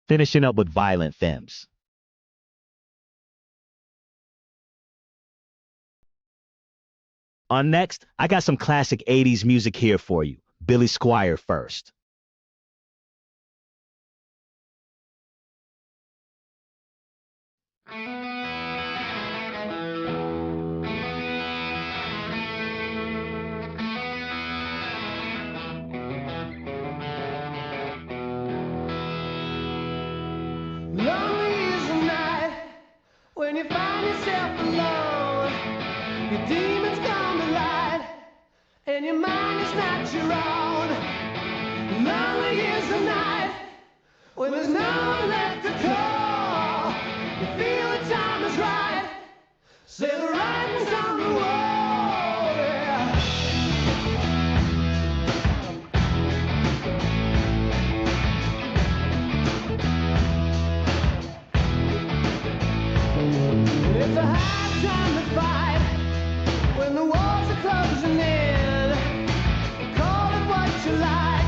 finishing up with violent themes. On next, I got some classic 80s music here for you. Billy Squier first. Lonely is the night when you find yourself alone. Your demons come to light, and your mind is not your own. Lonely is the night when there's no one left to call. You feel the time is right, say the writing's on the wall. Yeah. It's a hard time to fight when the walls are closing in. Call it what you like,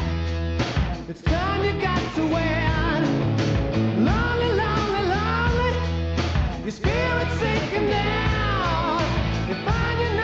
it's time you got to win. Lonely, lonely, lonely, your spirit's sinking down. You find you're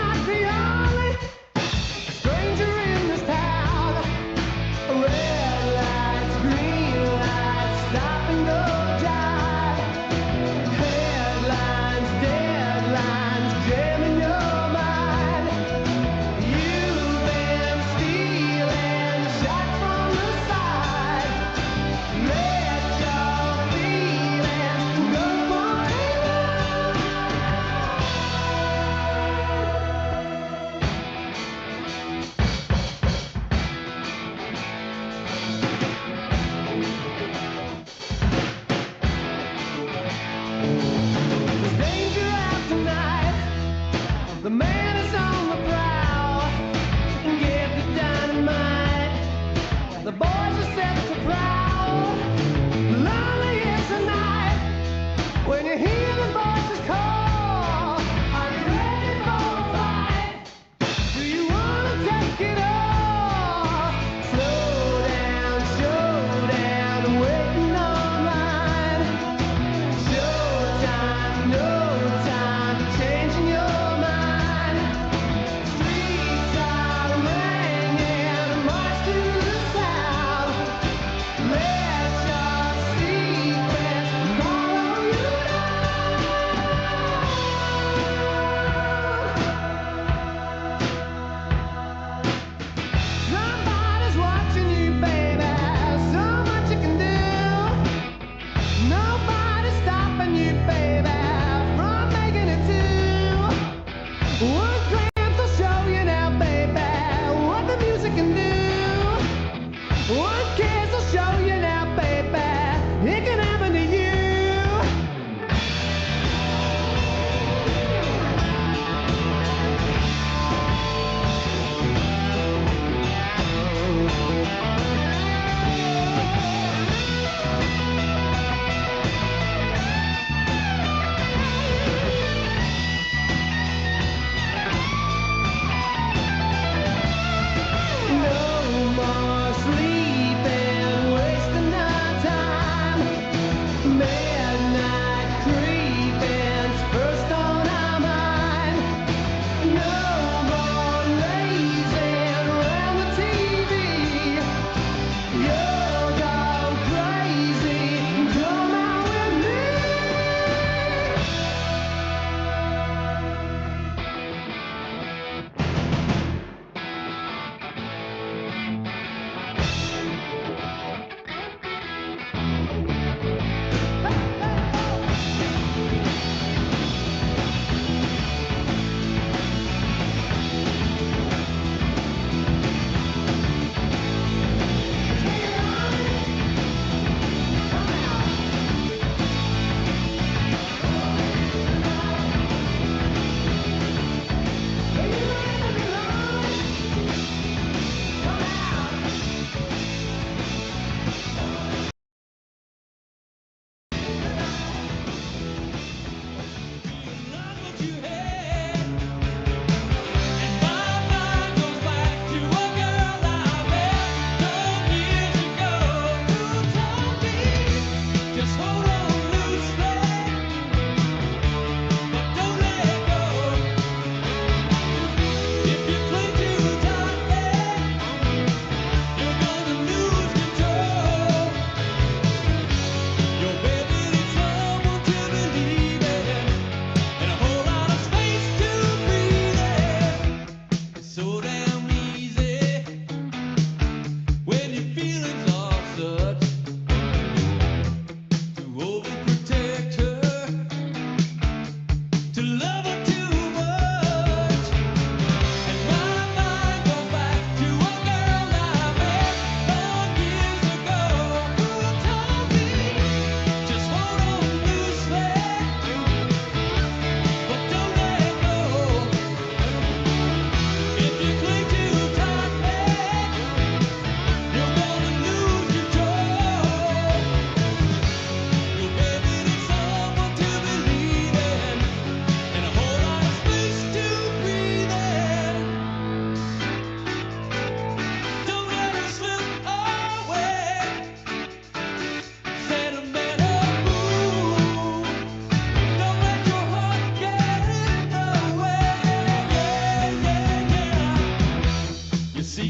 Your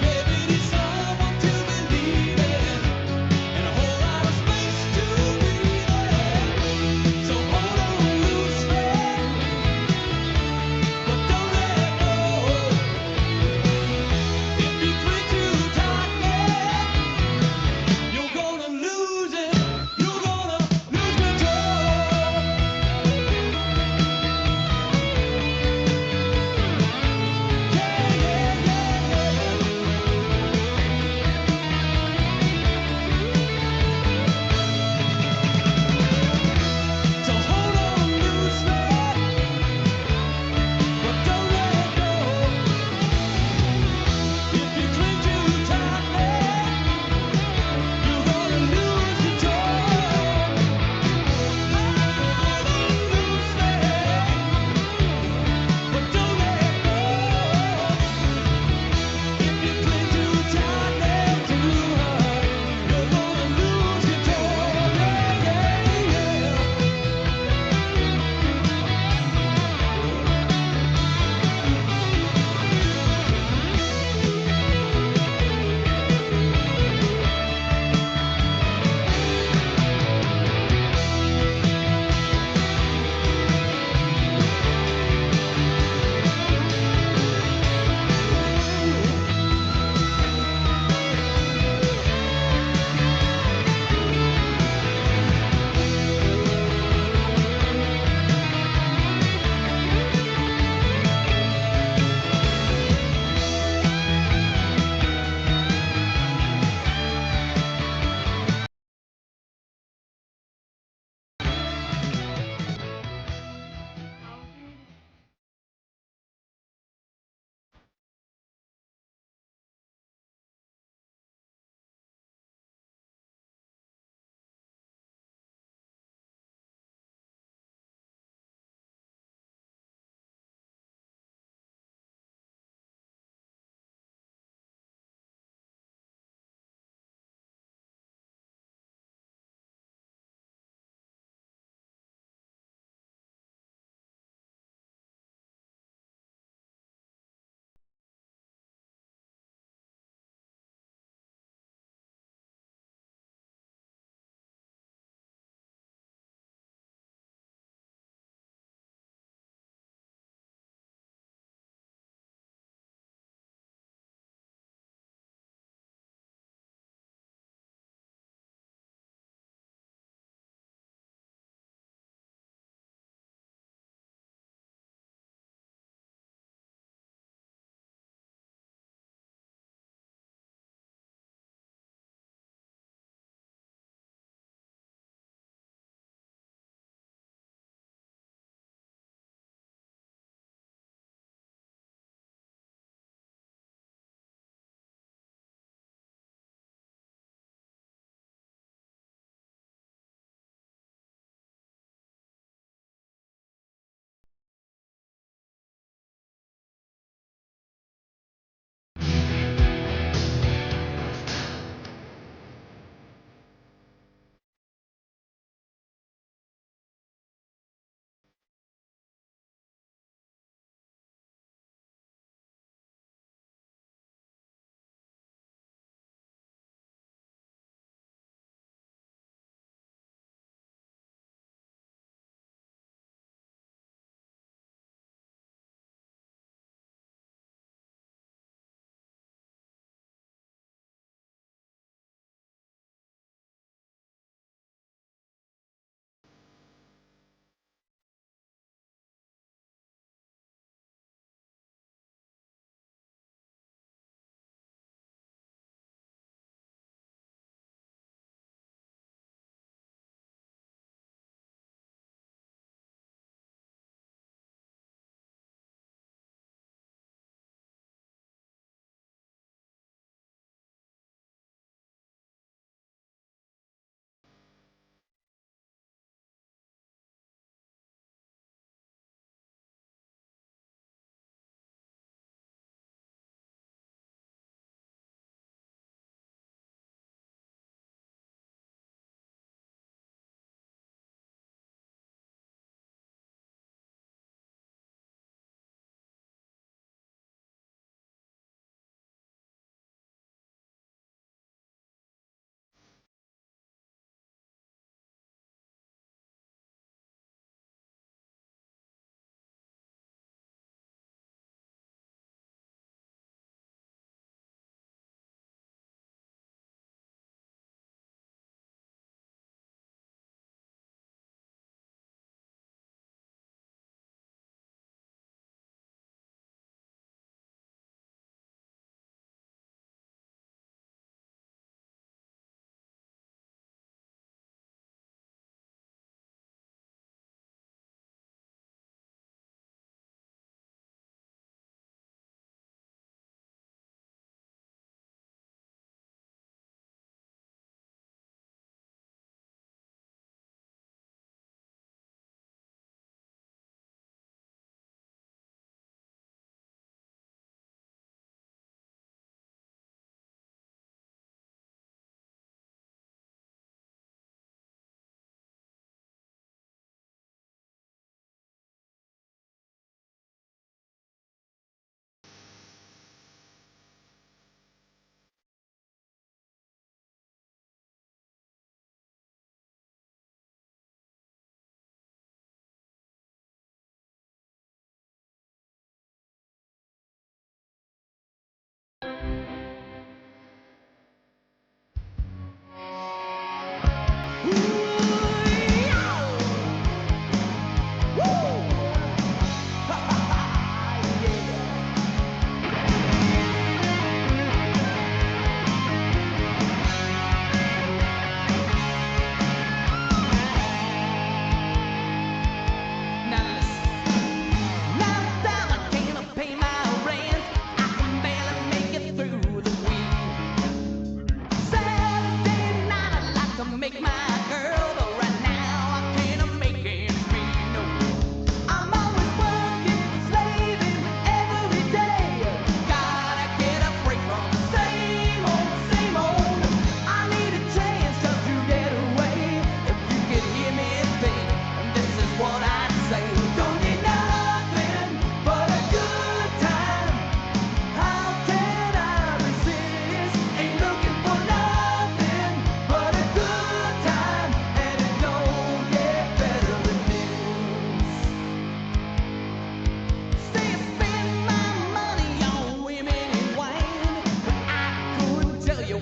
baby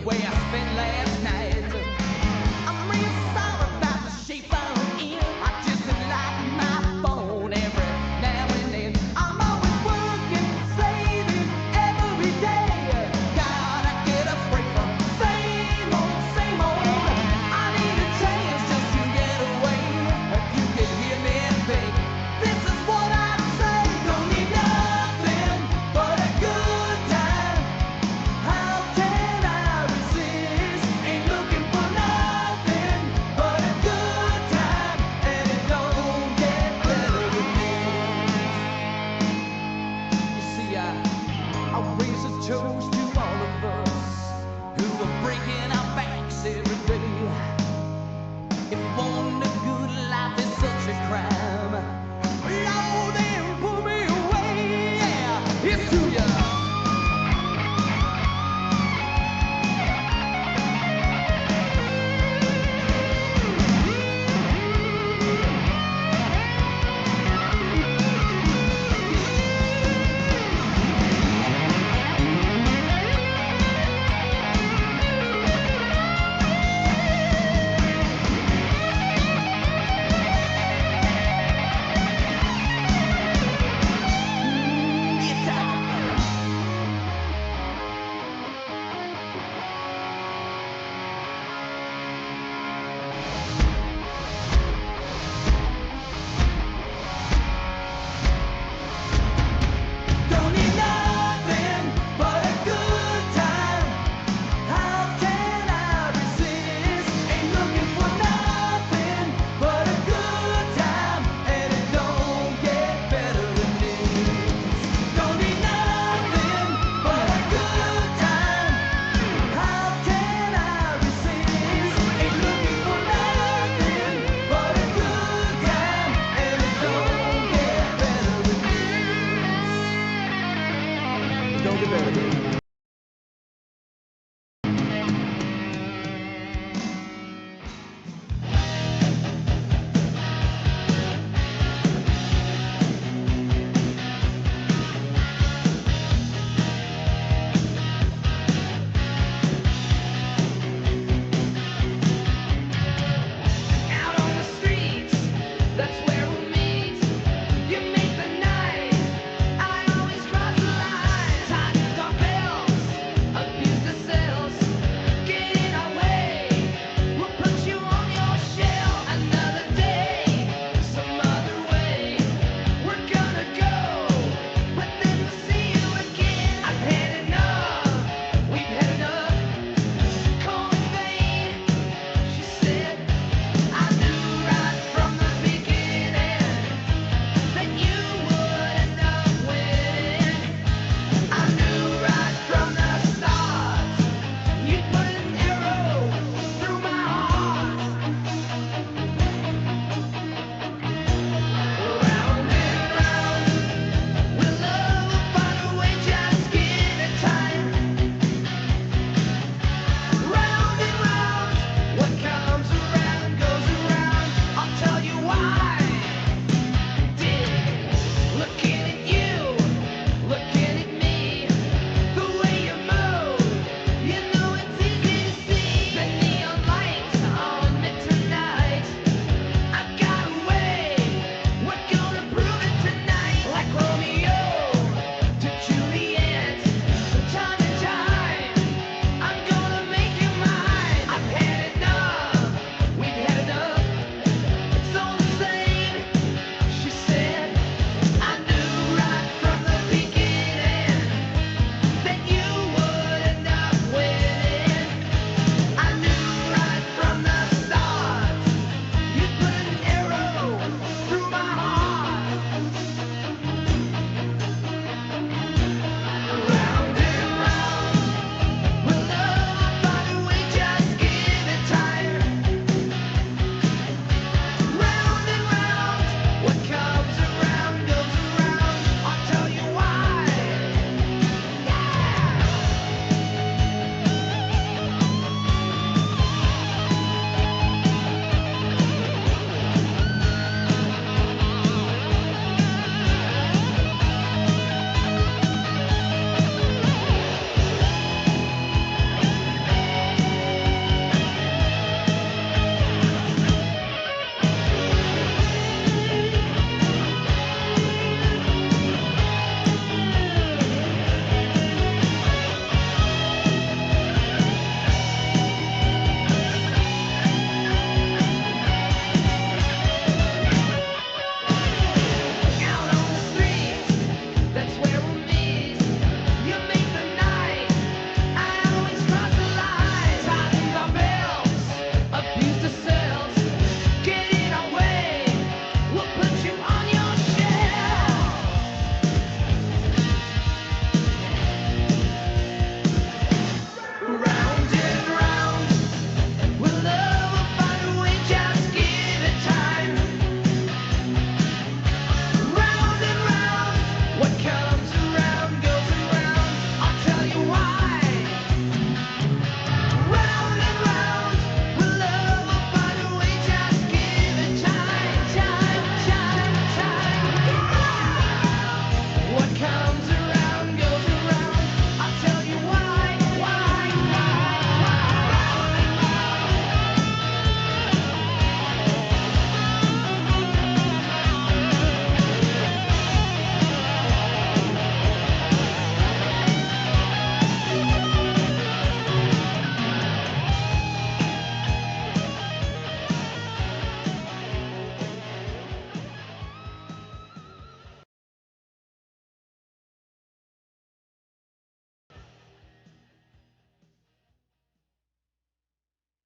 way I spent last night. I'm real sorry about the shape I'm in. I just like my phone every now and then. I'm always working, saving every day. Gotta get a break from same old, same old. I need a chance just to get away. If you can hear me, babe, this is what I say. Don't need nothing but a good time. How can I resist?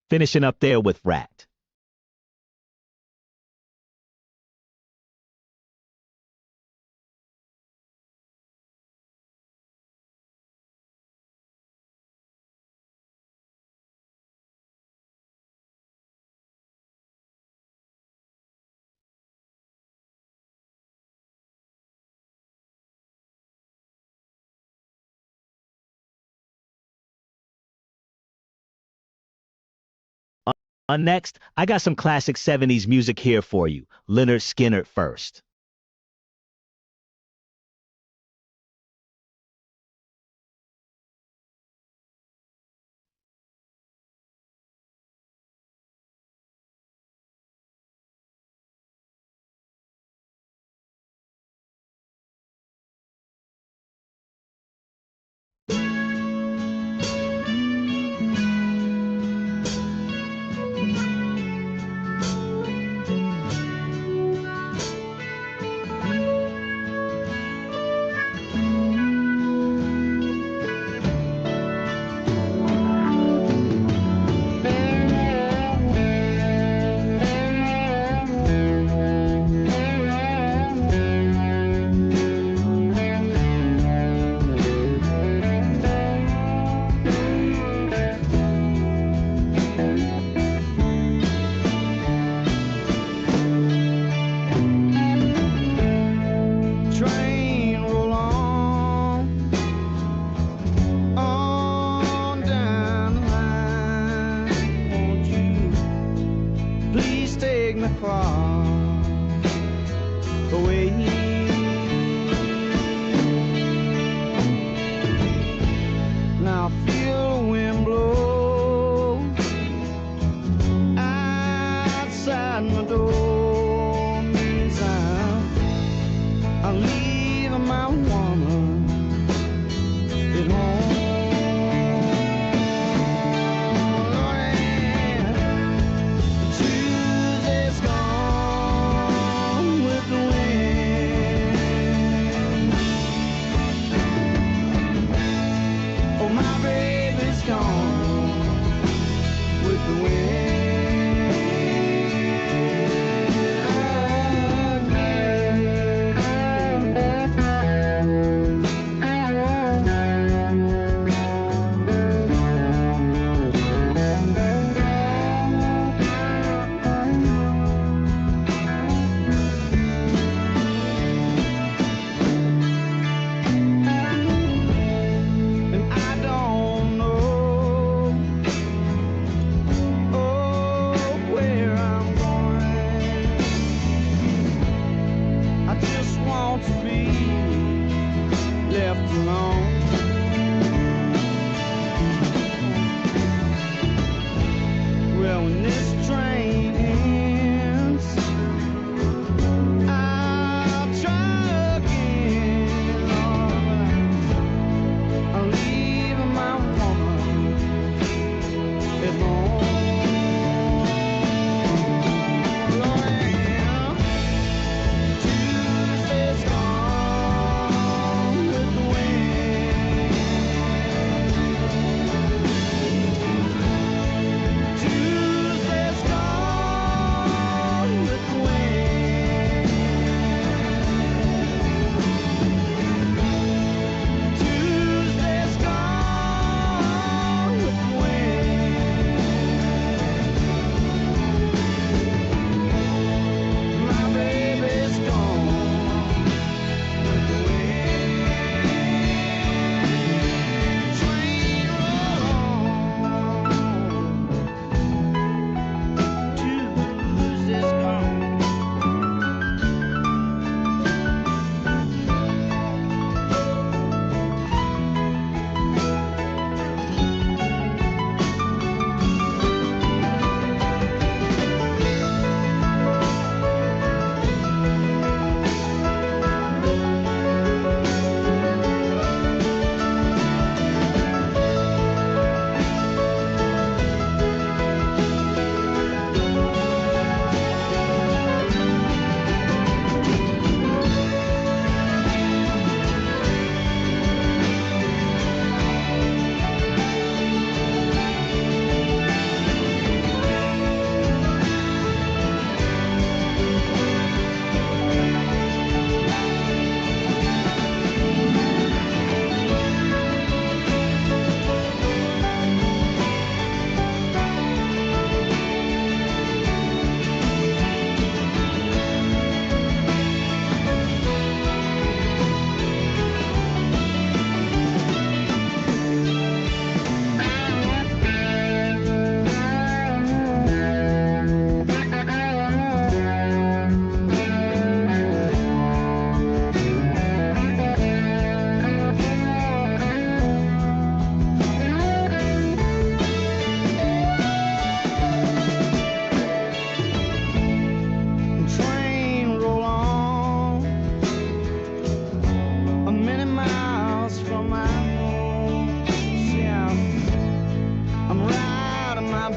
Finishing up there with Rat. Next, I got some classic 70s music here for you. Leonard Skinner first.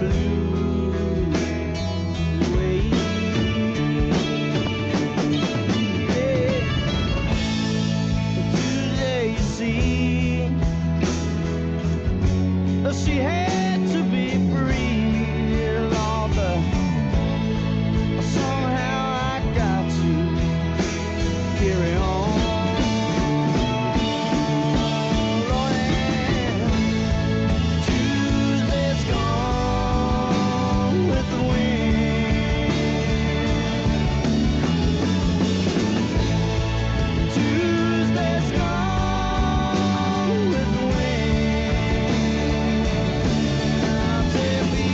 blue way. Yeah. Tuesday, you see, she had to be free, Lord, but somehow I got to carry on. Lord, yeah. Tuesday's gone with the wind. Tuesday's gone with the wind. I'll take me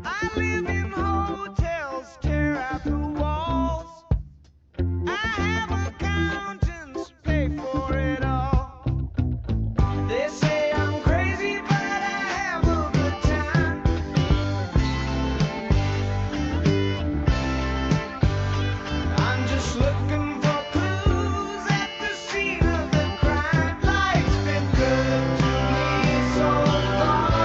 I live in hotels, tear out the walls. I have accountants pay for it all. They say I'm crazy, but I have a good time. I'm just looking for clues at the scene of the crime. Life's been good to me so far.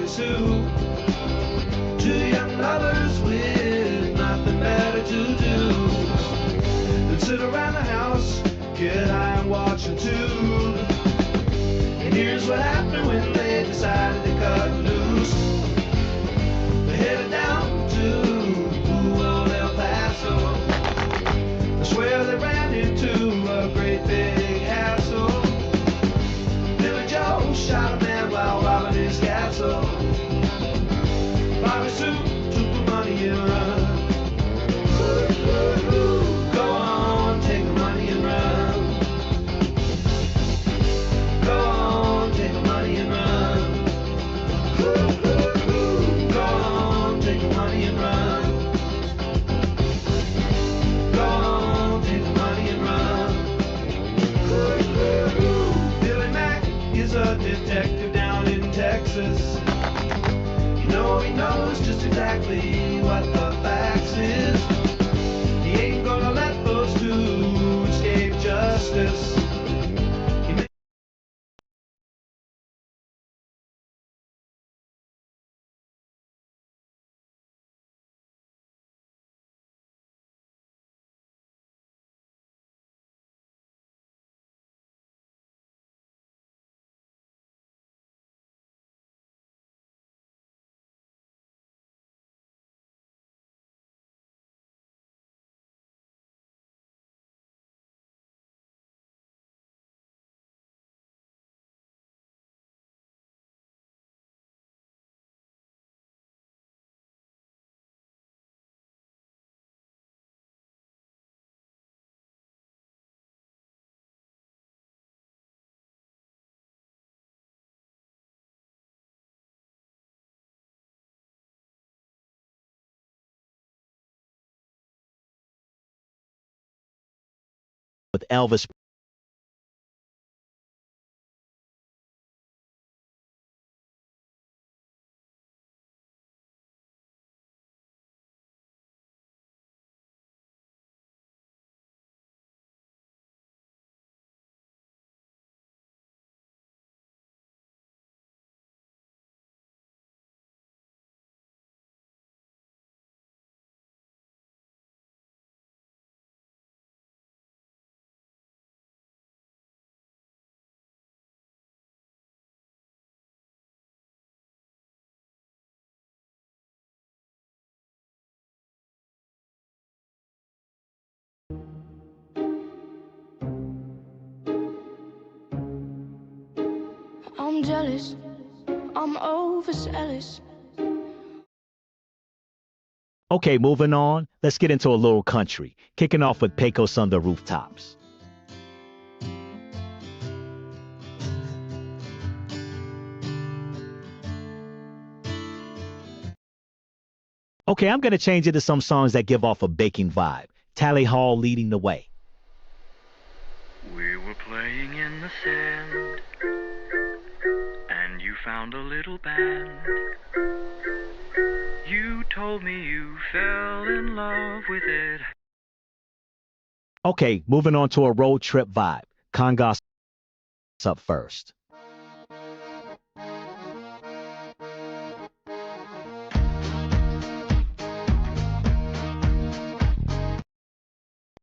soup. Two young lovers with nothing better to do than sit around the house, get high and watch a tube. And here's what happened when they decided to cut loose. They headed down to old El Paso. I swear they ran into a great big hassle. Billy Joe shot a man while robbing his castle. Bobby Sue took the money and run. Go on, take the money and run. Go on, take the money and run. Go on, take the money and run. Go on, take the money and run. Billy Mack is a detective down in Texas. You know he knows just exactly what the facts is. He ain't gonna let those two escape justice. With Elvis. I'm jealous, I'm overzealous. Okay, moving on. Let's get into a little country. Kicking off with Pecos on the Rooftops. Okay, I'm going to change it to some songs that give off a baking vibe. Tally Hall leading the way. We were playing in the sand, and you found a little band. You told me you fell in love with it. Okay, moving on to a road trip vibe. Congas up first.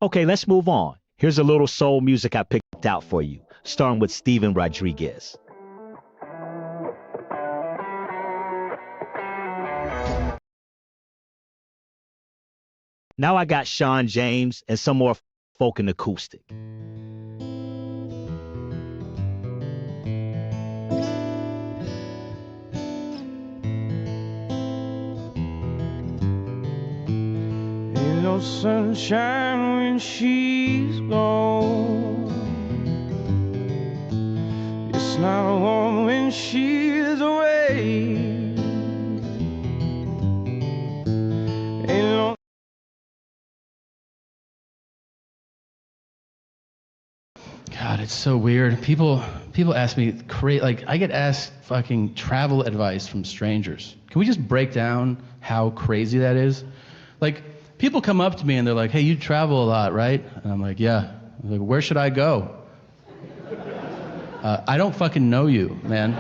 Okay, let's move on. Here's a little soul music I picked out for you, starting with Steven Rodriguez. Now I got Sean James and some more folk and acoustic. Ain't no sunshine when she's gone. It's not warm when she's away. Ain't no. God, it's so weird. People ask me like I get asked fucking travel advice from strangers. Can we just break down how crazy that is? Like people come up to me and they're like, "Hey, you travel a lot, right?" And I'm like, "Yeah." I'm like, "Where should I go?" I don't fucking know you, man.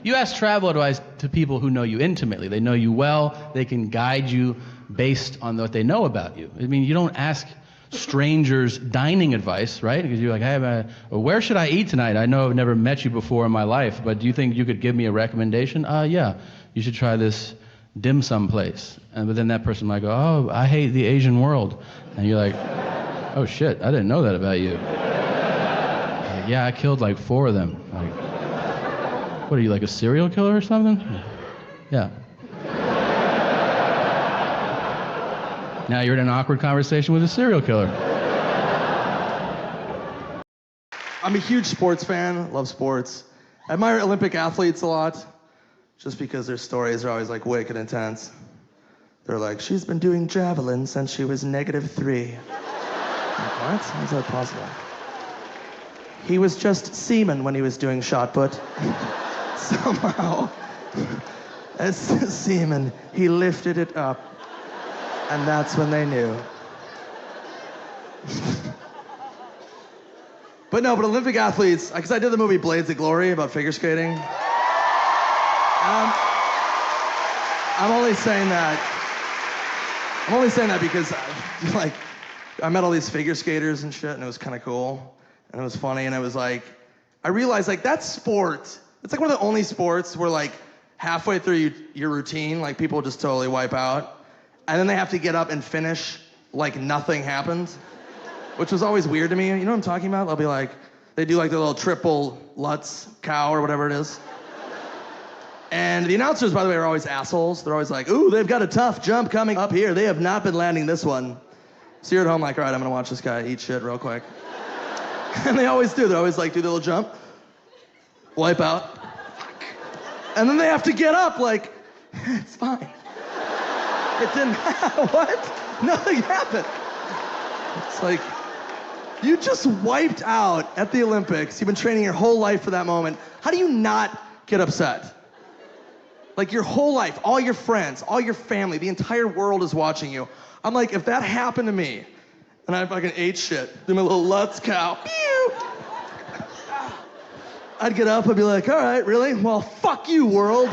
You ask travel advice to people who know you intimately. They know you well. They can guide you based on what they know about you. I mean, you don't ask strangers dining advice, right? Because you're like, hey, where should I eat tonight? I know I've never met you before in my life, but do you think you could give me a recommendation? Yeah, you should try this dim sum place. But then that person might go, oh, I hate the Asian world. And you're like, oh shit, I didn't know that about you. Like, yeah, I killed like 4 of them. Like, what are you, like a serial killer or something? Yeah. Now you're in an awkward conversation with a serial killer. I'm a huge sports fan, love sports. I admire Olympic athletes a lot, just because their stories are always like wicked intense. They're like, she's been doing javelin since she was -3. Like, what? How is that possible? He was just semen when he was doing shot put. Somehow, as semen, he lifted it up. And that's when they knew. But Olympic athletes, because I did the movie Blades of Glory about figure skating. I'm only saying that because I met all these figure skaters and shit, and it was kind of cool, and it was funny, and it was like, I realized like that sport, it's like one of the only sports where like halfway through your routine, like people just totally wipe out. And then they have to get up and finish like nothing happened, which was always weird to me. You know what I'm talking about? They'll be like, they do like their little triple Lutz cow or whatever it is. And the announcers, by the way, are always assholes. They're always like, ooh, they've got a tough jump coming up here. They have not been landing this one. So you're at home like, all right, I'm gonna watch this guy eat shit real quick. And they always do. They always like do the little jump, wipe out, and then they have to get up like, it's fine. It didn't happen. What? Nothing happened. It's like, you just wiped out at the Olympics. You've been training your whole life for that moment. How do you not get upset? Like your whole life, all your friends, all your family, the entire world is watching you. I'm like, if that happened to me, and I fucking ate shit, do my little Lutz cow, pew! I'd get up, I'd be like, all right, really? Well, fuck you, world.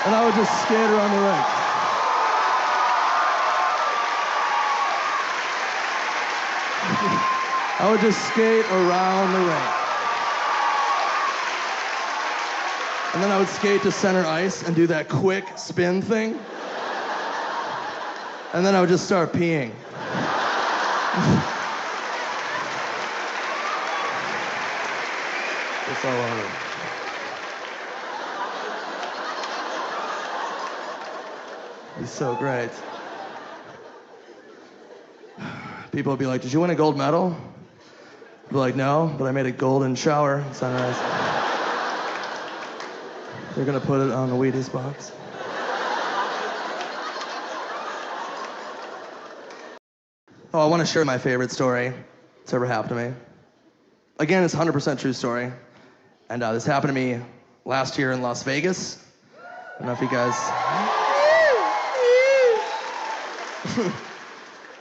And I would just skate around the rink. I would just skate around the rink. And then I would skate to center ice and do that quick spin thing. And then I would just start peeing. It's all over. He's so great. People would be like, did you win a gold medal? I'd be like, no, but I made a golden shower at sunrise. They're gonna put it on the Wheaties box. Oh, I wanna share my favorite story that's ever happened to me. Again, it's a 100% true story. And this happened to me last year in Las Vegas. I don't know if you guys...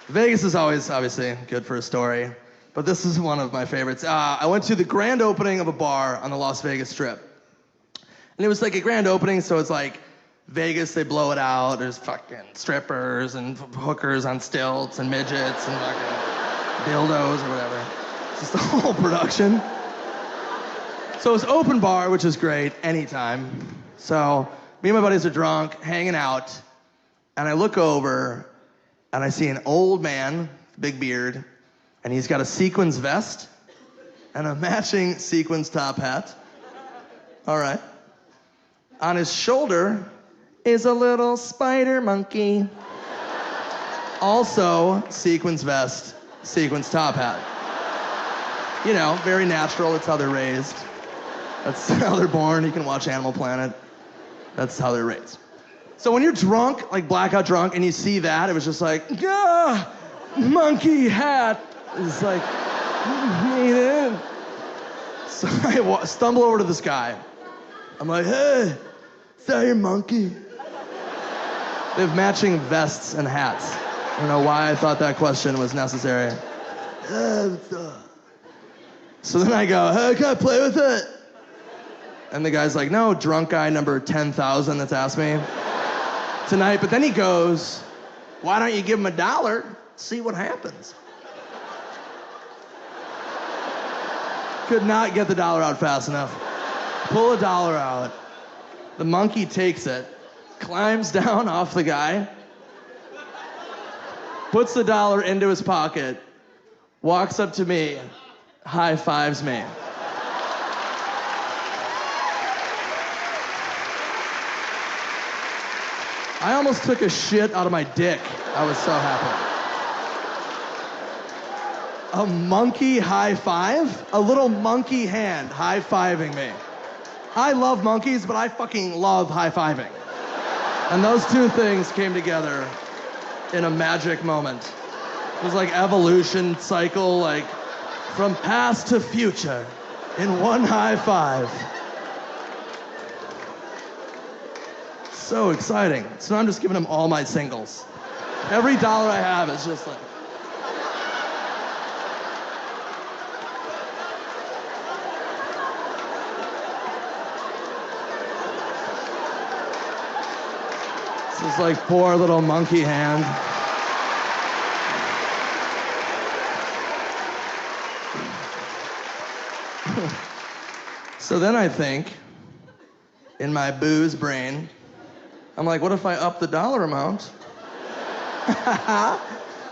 Vegas is always obviously good for a story, but this is one of my favorites. I went to the grand opening of a bar on the Las Vegas Strip. And it was like a grand opening, so it's like Vegas, they blow it out. There's fucking strippers and hookers on stilts and midgets and fucking dildos or whatever. It's just the whole production. So it's open bar, which is great anytime. So me and my buddies are drunk, hanging out, and I look over and I see an old man, big beard, and he's got a sequins vest and a matching sequins top hat. All right. On his shoulder is a little spider monkey. Also, sequins vest, sequins top hat. You know, very natural. That's how they're raised. That's how they're born. You can watch Animal Planet. That's how they're raised. So when you're drunk, like blackout drunk, and you see that, it was just like, ah, monkey hat. It's like, man. So I stumble over to this guy. I'm like, hey, is that your monkey? They have matching vests and hats. I don't know why I thought that question was necessary. So then I go, hey, can I play with it? And the guy's like, no, drunk guy number 10,000 that's asked me tonight. But then he goes, why don't you give him $1, see what happens? Could not get the dollar out fast enough. Pull $1 out. The monkey takes it, climbs down off the guy, puts the $1 into his pocket, walks up to me, high fives me. I almost took a shit out of my dick. I was so happy. A monkey high five? A little monkey hand high fiving me. I love monkeys, but I fucking love high fiving. And those two things came together in a magic moment. It was like evolution cycle, like from past to future in one high five. So exciting. So I'm just giving him all my singles. Every dollar I have is just like. This is like poor little monkey hand. So then I think, in my booze brain, I'm like, what if I up the dollar amount?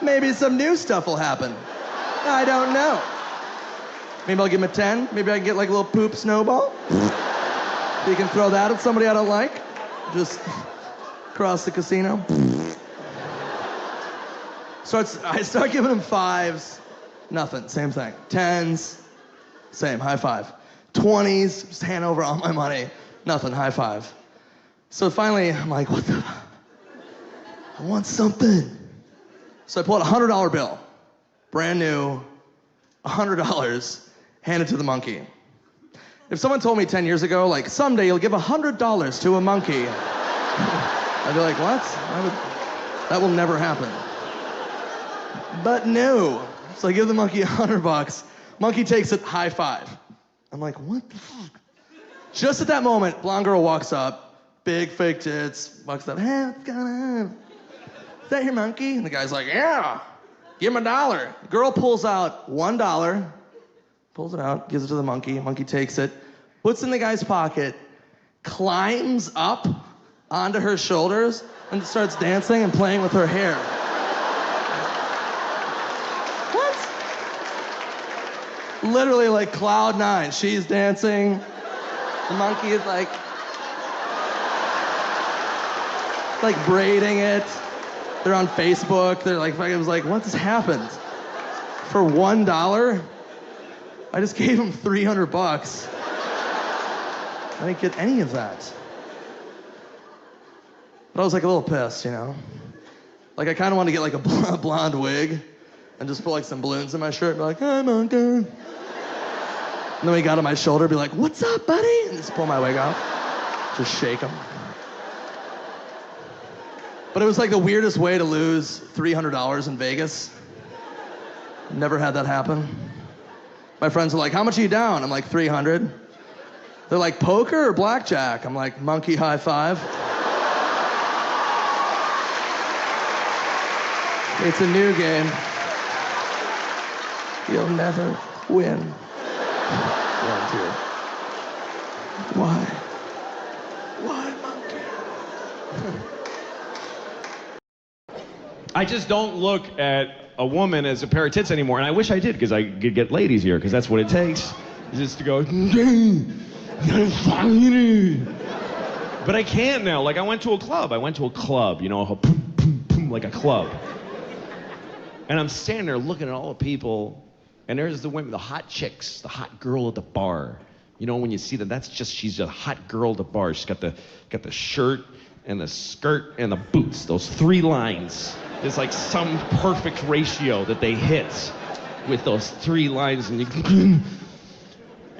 Maybe some new stuff will happen. I don't know. Maybe I'll give him a 10. Maybe I can get like a little poop snowball. You can throw that at somebody I don't like. Just across the casino. I start giving him 5s. Nothing, same thing. 10s, same, high five. 20s, just hand over all my money. Nothing, high five. So finally, I'm like, what the? I want something. So I pull out a $100 bill, brand new, $100, hand it to the monkey. If someone told me 10 years ago, like, someday you'll give $100 to a monkey, I'd be like, what? That will never happen. But no. So I give the monkey $100. Monkey takes it, high five. I'm like, what the fuck? Just at that moment, blonde girl walks up, big fake tits, walks up, hey, what's going on? Is that your monkey? And the guy's like, yeah, give him $1. The girl pulls out $1, pulls it out, gives it to the monkey. Monkey takes it, puts it in the guy's pocket, climbs up onto her shoulders, and starts dancing and playing with her hair. What? Literally like cloud 9. She's dancing. The monkey is like braiding it. They're on Facebook. They're like, I was like, what just happened? For $1? I just gave him $300. I didn't get any of that. But I was like a little pissed, you know? Like I kind of wanted to get like a blonde wig and just put like some balloons in my shirt and be like, hey, monkey. And then he got on my shoulder, be like, what's up, buddy? And just pull my wig off. Just shake him. But it was like the weirdest way to lose $300 in Vegas. Never had that happen. My friends are like, how much are you down? I'm like, 300. They're like, poker or blackjack? I'm like, monkey high five. It's a new game. You'll never win. 1, 2. Why? Why, monkey? I just don't look at a woman as a pair of tits anymore, and I wish I did, because I could get ladies here, because that's what it takes, is just to go, but I can't now. Like, I went to a club, you know, like a club. And I'm standing there looking at all the people, and there's the women, the hot chicks, the hot girl at the bar. You know, when you see them, she's a hot girl at the bar. She's got the shirt and the skirt and the boots, those 3 lines. There's like some perfect ratio that they hit with those 3 lines, and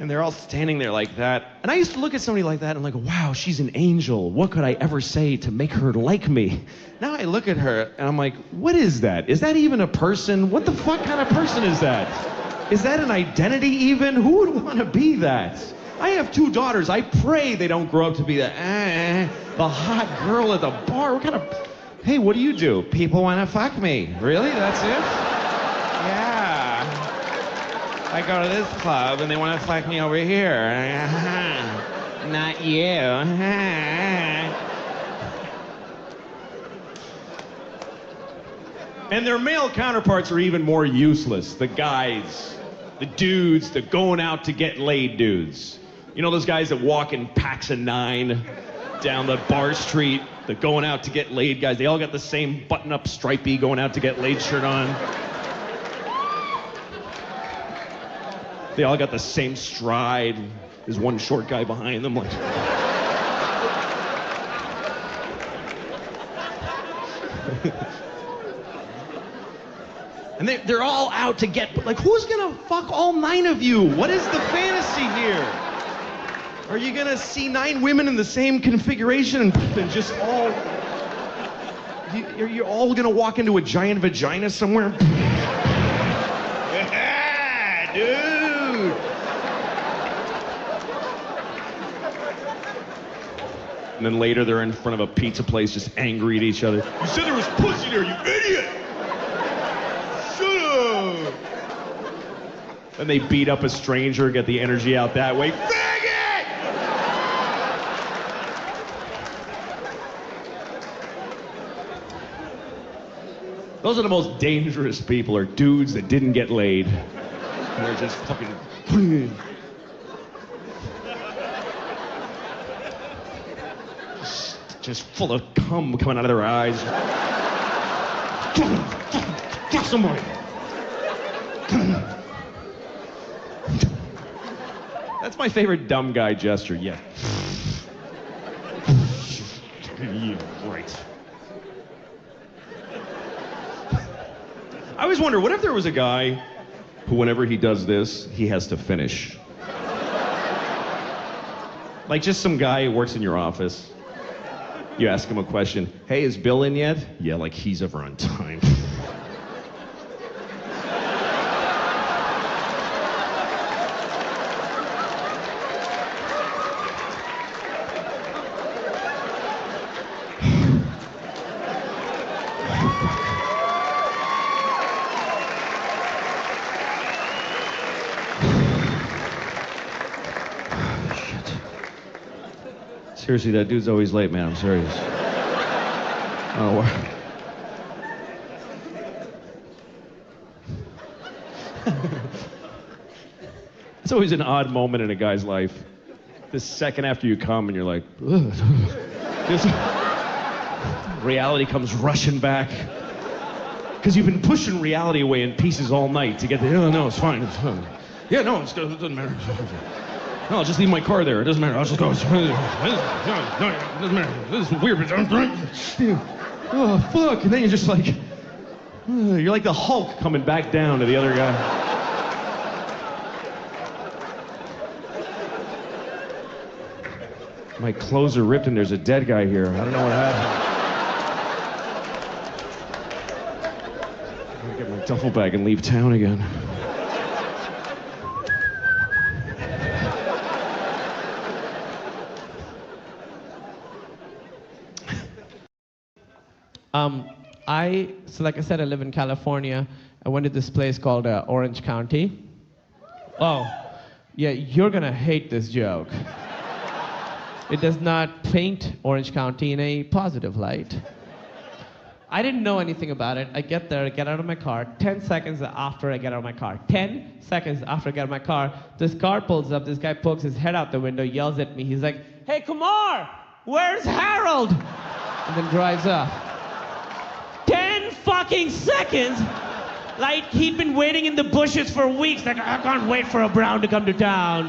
they're all standing there like that. And I used to look at somebody like that and I'm like, wow, she's an angel. What could I ever say to make her like me? Now I look at her and I'm like, what is that? Is that even a person? What the fuck kind of person is that? Is that an identity even? Who would want to be that? I have 2 daughters. I pray they don't grow up to be the hot girl at the bar. What kind of... Hey, what do you do? People want to fuck me. Really? That's it? Yeah. I go to this club and they want to fuck me over here. Not you. And their male counterparts are even more useless. The guys, the dudes, the going out to get laid dudes. You know those guys that walk in packs of 9 down the bar street, the going out to get laid guys? They all got the same button-up stripey going out to get laid shirt on. They all got the same stride. There's one short guy behind them like... And they're all out to get, like, who's gonna fuck all 9 of you? What is the fantasy here? Are you gonna see 9 women in the same configuration and just all... You're all gonna walk into a giant vagina somewhere? Yeah, dude! And then later they're in front of a pizza place just angry at each other. You said there was pussy there, you idiot! And they beat up a stranger, get the energy out that way. Faggot! Those are the most dangerous people, are dudes that didn't get laid. And they're just fucking... just full of cum coming out of their eyes. Fuck somebody. That's my favorite dumb guy gesture, yeah. Yeah, right. I always wonder, what if there was a guy who, whenever he does this, he has to finish? Like just some guy who works in your office. You ask him a question, hey, is Bill in yet? Yeah, like he's ever on time. Seriously, that dude's always late, man. I'm serious. Oh, it's always an odd moment in a guy's life. The second after you come and you're like, ugh. This reality comes rushing back. Because you've been pushing reality away in pieces all night to get the, oh, no, it's fine. It's fine. Yeah, no, it doesn't matter. No, I'll just leave my car there. It doesn't matter. I'll just go. No, it doesn't matter. This is weird, but oh, fuck. And then you're just like, you're like the Hulk coming back down to the other guy. My clothes are ripped and there's a dead guy here. I don't know what happened. I'm gonna get my duffel bag and leave town again. So like I said, I live in California. I went to this place called Orange County. Oh, yeah, you're gonna hate this joke. It does not paint Orange County in a positive light. I didn't know anything about it. I get there, I get out of my car. 10 seconds after I get out of my car, 10 seconds after I get out of my car, this car pulls up, this guy pokes his head out the window, yells at me. He's like, hey, Kumar, where's Harold? And then drives off. 10 fucking seconds? Like he'd been waiting in the bushes for weeks, like, I can't wait for a brown to come to town.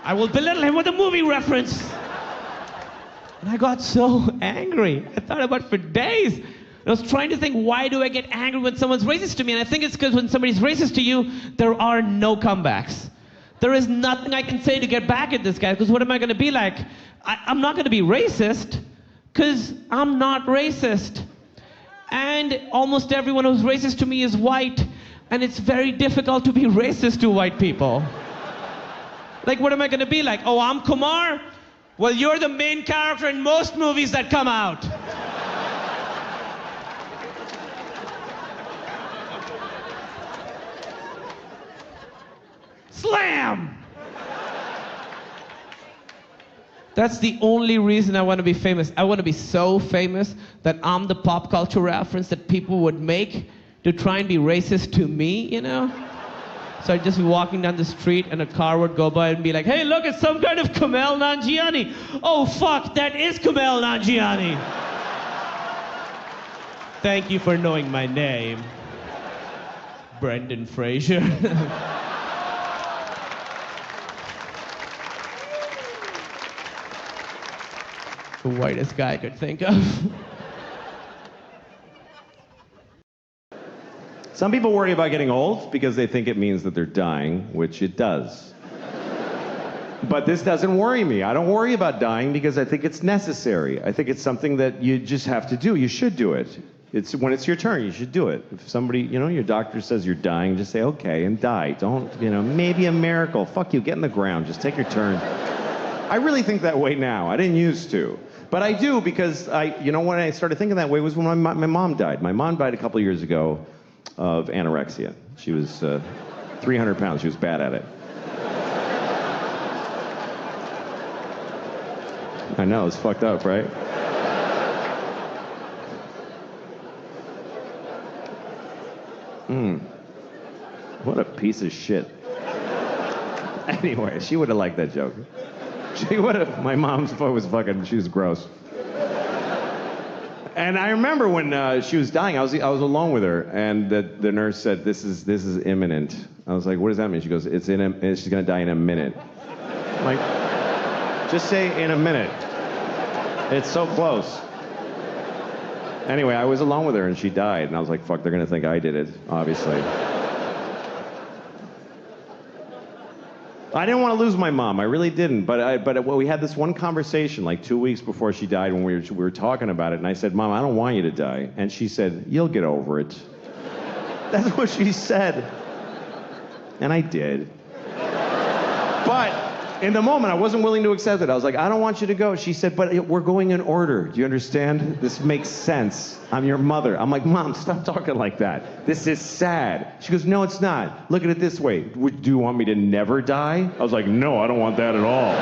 I will belittle him with a movie reference. And I got so angry. I thought about it for days. I was trying to think, why do I get angry when someone's racist to me? And I think it's because when somebody's racist to you, there are no comebacks. There is nothing I can say to get back at this guy, because what am I going to be like? I'm not going to be racist, because I'm not racist. And almost everyone who's racist to me is white, and it's very difficult to be racist to white people. Like, what am I gonna be like? Oh, I'm Kumar? Well, you're the main character in most movies that come out. Slam! That's the only reason I want to be famous. I want to be so famous that I'm the pop culture reference that people would make to try and be racist to me, you know? So I'd just be walking down the street and a car would go by and be like, hey, look, it's some kind of Kumail Nanjiani. Oh, fuck, that is Kumail Nanjiani. Thank you for knowing my name, Brendan Fraser. The whitest guy I could think of. Some people worry about getting old because they think it means that they're dying, which it does. But this doesn't worry me. I don't worry about dying because I think it's necessary. I think it's something that you just have to do. You should do it. It's when it's your turn, you should do it. If somebody, your doctor says you're dying, just say, okay, and die. Don't, maybe a miracle. Fuck you, get in the ground. Just take your turn. I really think that way now. I didn't used to. But I do because when I started thinking that way was when my mom died. My mom died a couple years ago of anorexia. She was 300 pounds. She was bad at it. I know, it's fucked up, right? What a piece of shit. Anyway, she would have liked that joke. She would have. My mom's was fucking. She was gross. And I remember when she was dying, I was alone with her, and the nurse said, "This is imminent." I was like, "What does that mean?" She goes, she's gonna die in a minute." I'm like, just say in a minute. It's so close. Anyway, I was alone with her, and she died, and I was like, "Fuck, they're gonna think I did it, obviously." I didn't want to lose my mom. I really didn't. But we had this one conversation like 2 weeks before she died when we were talking about it. And I said, Mom, I don't want you to die. And she said, you'll get over it. That's what she said. And I did. But in the moment, I wasn't willing to accept it. I was like, I don't want you to go. She said, but we're going in order. Do you understand? This makes sense. I'm your mother. I'm like, Mom, stop talking like that. This is sad. She goes, no, it's not. Look at it this way. Do you want me to never die? I was like, no, I don't want that at all.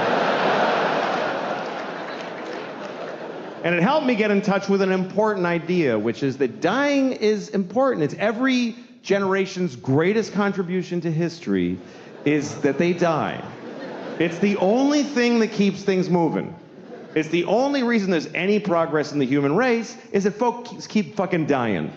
And it helped me get in touch with an important idea, which is that dying is important. It's every generation's greatest contribution to history is that they die. It's the only thing that keeps things moving. It's the only reason there's any progress in the human race is that folks keep fucking dying.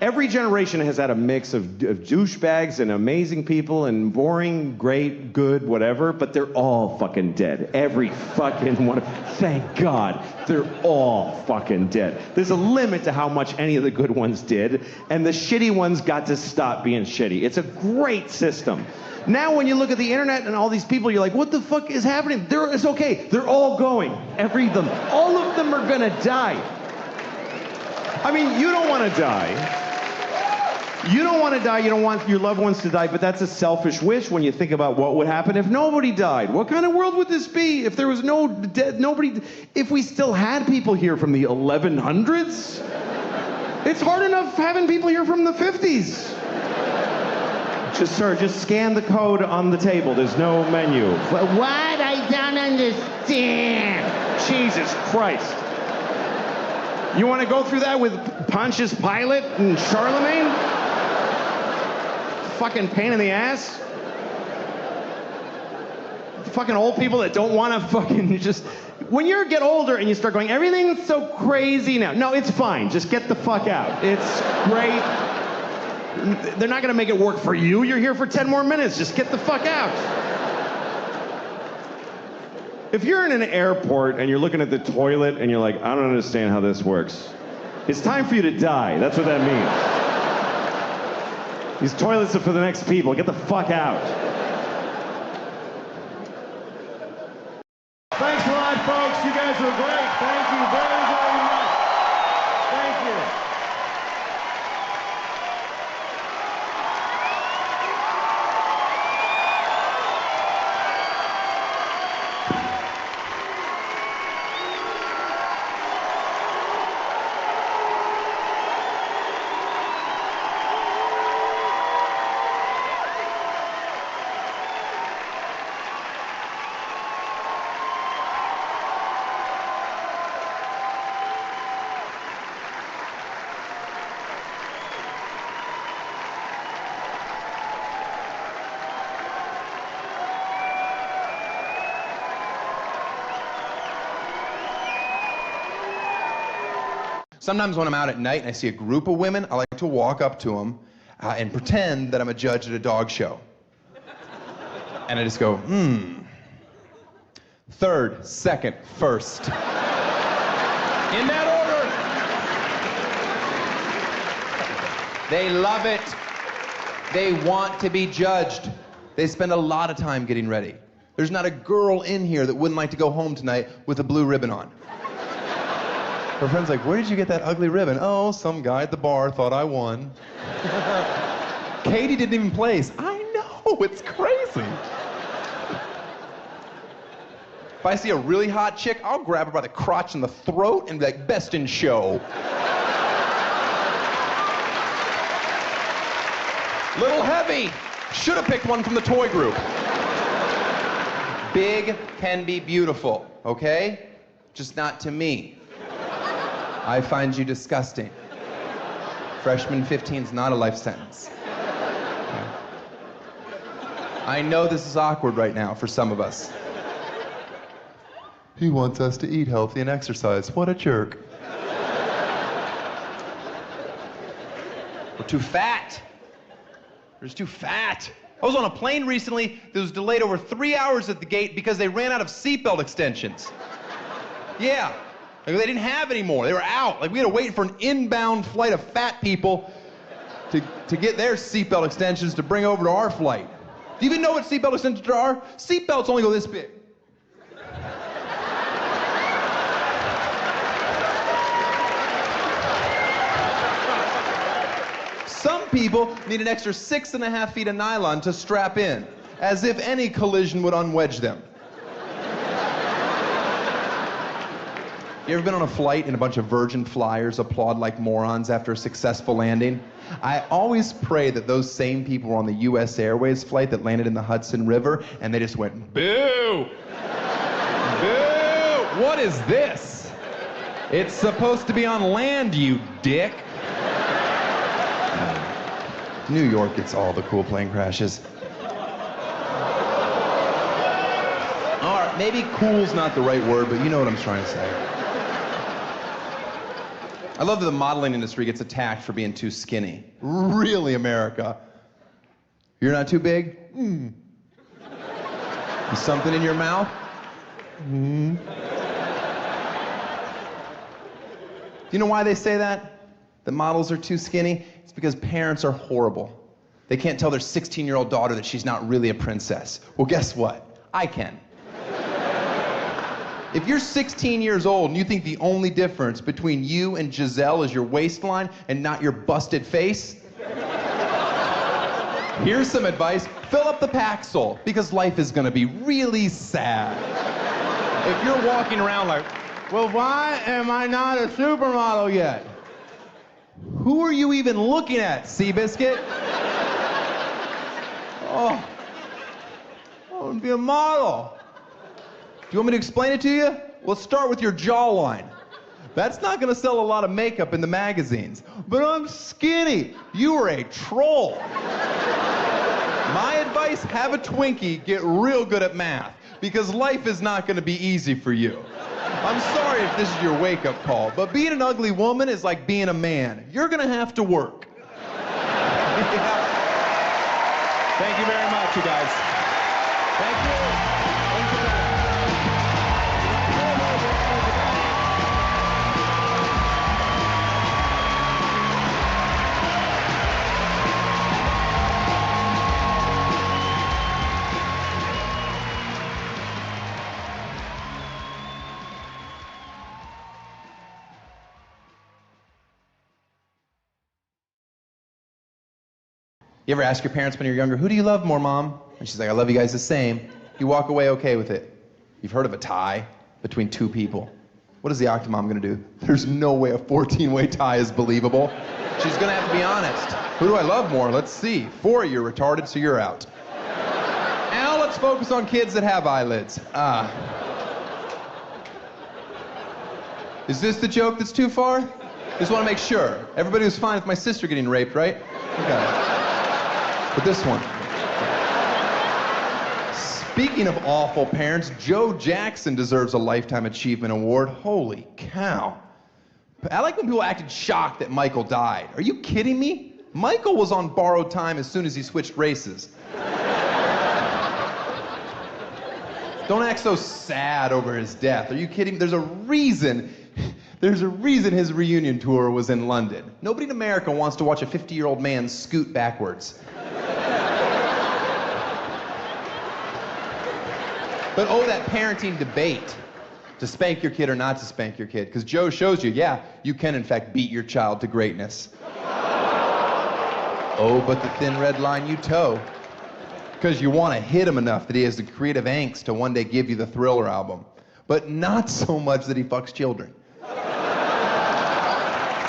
Every generation has had a mix of douchebags and amazing people and boring, great, good, whatever, but they're all fucking dead. Every fucking one. Thank God, they're all fucking dead. There's a limit to how much any of the good ones did, and the shitty ones got to stop being shitty. It's a great system. Now when you look at the internet and all these people, you're like, what the fuck is happening? It's okay. They're all going. All of them are gonna die. I mean, you don't want to die. You don't want to die. You don't want your loved ones to die, but that's a selfish wish when you think about what would happen if nobody died. What kind of world would this be if there was nobody, if we still had people here from the 1100s? It's hard enough having people here from the 50s. Just scan the code on the table. There's no menu. What? I don't understand. Jesus Christ. You want to go through that with Pontius Pilate and Charlemagne? Fucking pain in the ass. Fucking old people that don't want to fucking just... When you get older and you start going, everything's so crazy now. No, it's fine. Just get the fuck out. It's great. They're not going to make it work for you. You're here for 10 more minutes. Just get the fuck out. If you're in an airport and you're looking at the toilet and you're like, I don't understand how this works, it's time for you to die. That's what that means. These toilets are for the next people. Get the fuck out. Thanks a lot, folks. You guys were great. Thank you very, very much. Thank you. Sometimes when I'm out at night and I see a group of women, I like to walk up to them and pretend that I'm a judge at a dog show. And I just go, third, second, first. In that order. They love it. They want to be judged. They spend a lot of time getting ready. There's not a girl in here that wouldn't like to go home tonight with a blue ribbon on. Her friend's like, where did you get that ugly ribbon? Oh, some guy at the bar thought I won. Katie didn't even place. I know, it's crazy. If I see a really hot chick, I'll grab her by the crotch and the throat and be like, best in show. Little heavy. Should have picked one from the toy group. Big can be beautiful, okay? Just not to me. I find you disgusting. Freshman 15's not a life sentence. I know this is awkward right now for some of us. He wants us to eat healthy and exercise. What a jerk. We're too fat. We're just too fat. I was on a plane recently that was delayed over 3 hours at the gate because they ran out of seatbelt extensions. Yeah, like they didn't have any more. They were out. Like we had to wait for an inbound flight of fat people to get their seatbelt extensions to bring over to our flight. Do you even know what seatbelt extensions are? Seatbelts only go this big. Some people need an extra 6.5 feet of nylon to strap in, as if any collision would unwedge them. You ever been on a flight and a bunch of Virgin flyers applaud like morons after a successful landing? I always pray that those same people were on the US Airways flight that landed in the Hudson River and they just went, boo! Boo! What is this? It's supposed to be on land, you dick. New York gets all the cool plane crashes. All right, maybe cool's not the right word, but you know what I'm trying to say. I love that the modeling industry gets attacked for being too skinny. Really, America? You're not too big? Something in your mouth? Do you know why they say that? That models are too skinny? It's because parents are horrible. They can't tell their 16-year-old daughter that she's not really a princess. Well, guess what? I can. If you're 16 years old and you think the only difference between you and Giselle is your waistline and not your busted face, here's some advice. Fill up the Paxil, because life is gonna be really sad. If you're walking around like, well, why am I not a supermodel yet? Who are you even looking at, Seabiscuit? Oh, I want to be a model. Do you want me to explain it to you? Let's start with your jawline. That's not gonna sell a lot of makeup in the magazines. But I'm skinny. You are a troll. My advice, have a Twinkie, get real good at math, because life is not gonna be easy for you. I'm sorry if this is your wake-up call, but being an ugly woman is like being a man. You're gonna have to work. Thank you very much, you guys. Thank you. Thank you. You ever ask your parents when you're younger, who do you love more, Mom? And she's like, I love you guys the same. You walk away okay with it. You've heard of a tie between two people. What is the Octomom gonna do? There's no way a 14-way tie is believable. She's gonna have to be honest. Who do I love more? Let's see. 4, you're retarded, so you're out. Now let's focus on kids that have eyelids. Is this the joke that's too far? Just wanna make sure. Everybody was fine with my sister getting raped, right? Okay. But this one. Speaking of awful parents, Joe Jackson deserves a Lifetime Achievement Award. Holy cow. I like when people acted shocked that Michael died. Are you kidding me? Michael was on borrowed time as soon as he switched races. Don't act so sad over his death. Are you kidding? There's a reason his reunion tour was in London. Nobody in America wants to watch a 50-year-old man scoot backwards. But oh, that parenting debate. To spank your kid or not to spank your kid. Because Joe shows you, yeah, you can in fact beat your child to greatness. Oh, but the thin red line you toe. Because you want to hit him enough that he has the creative angst to one day give you the Thriller album. But not so much that he fucks children.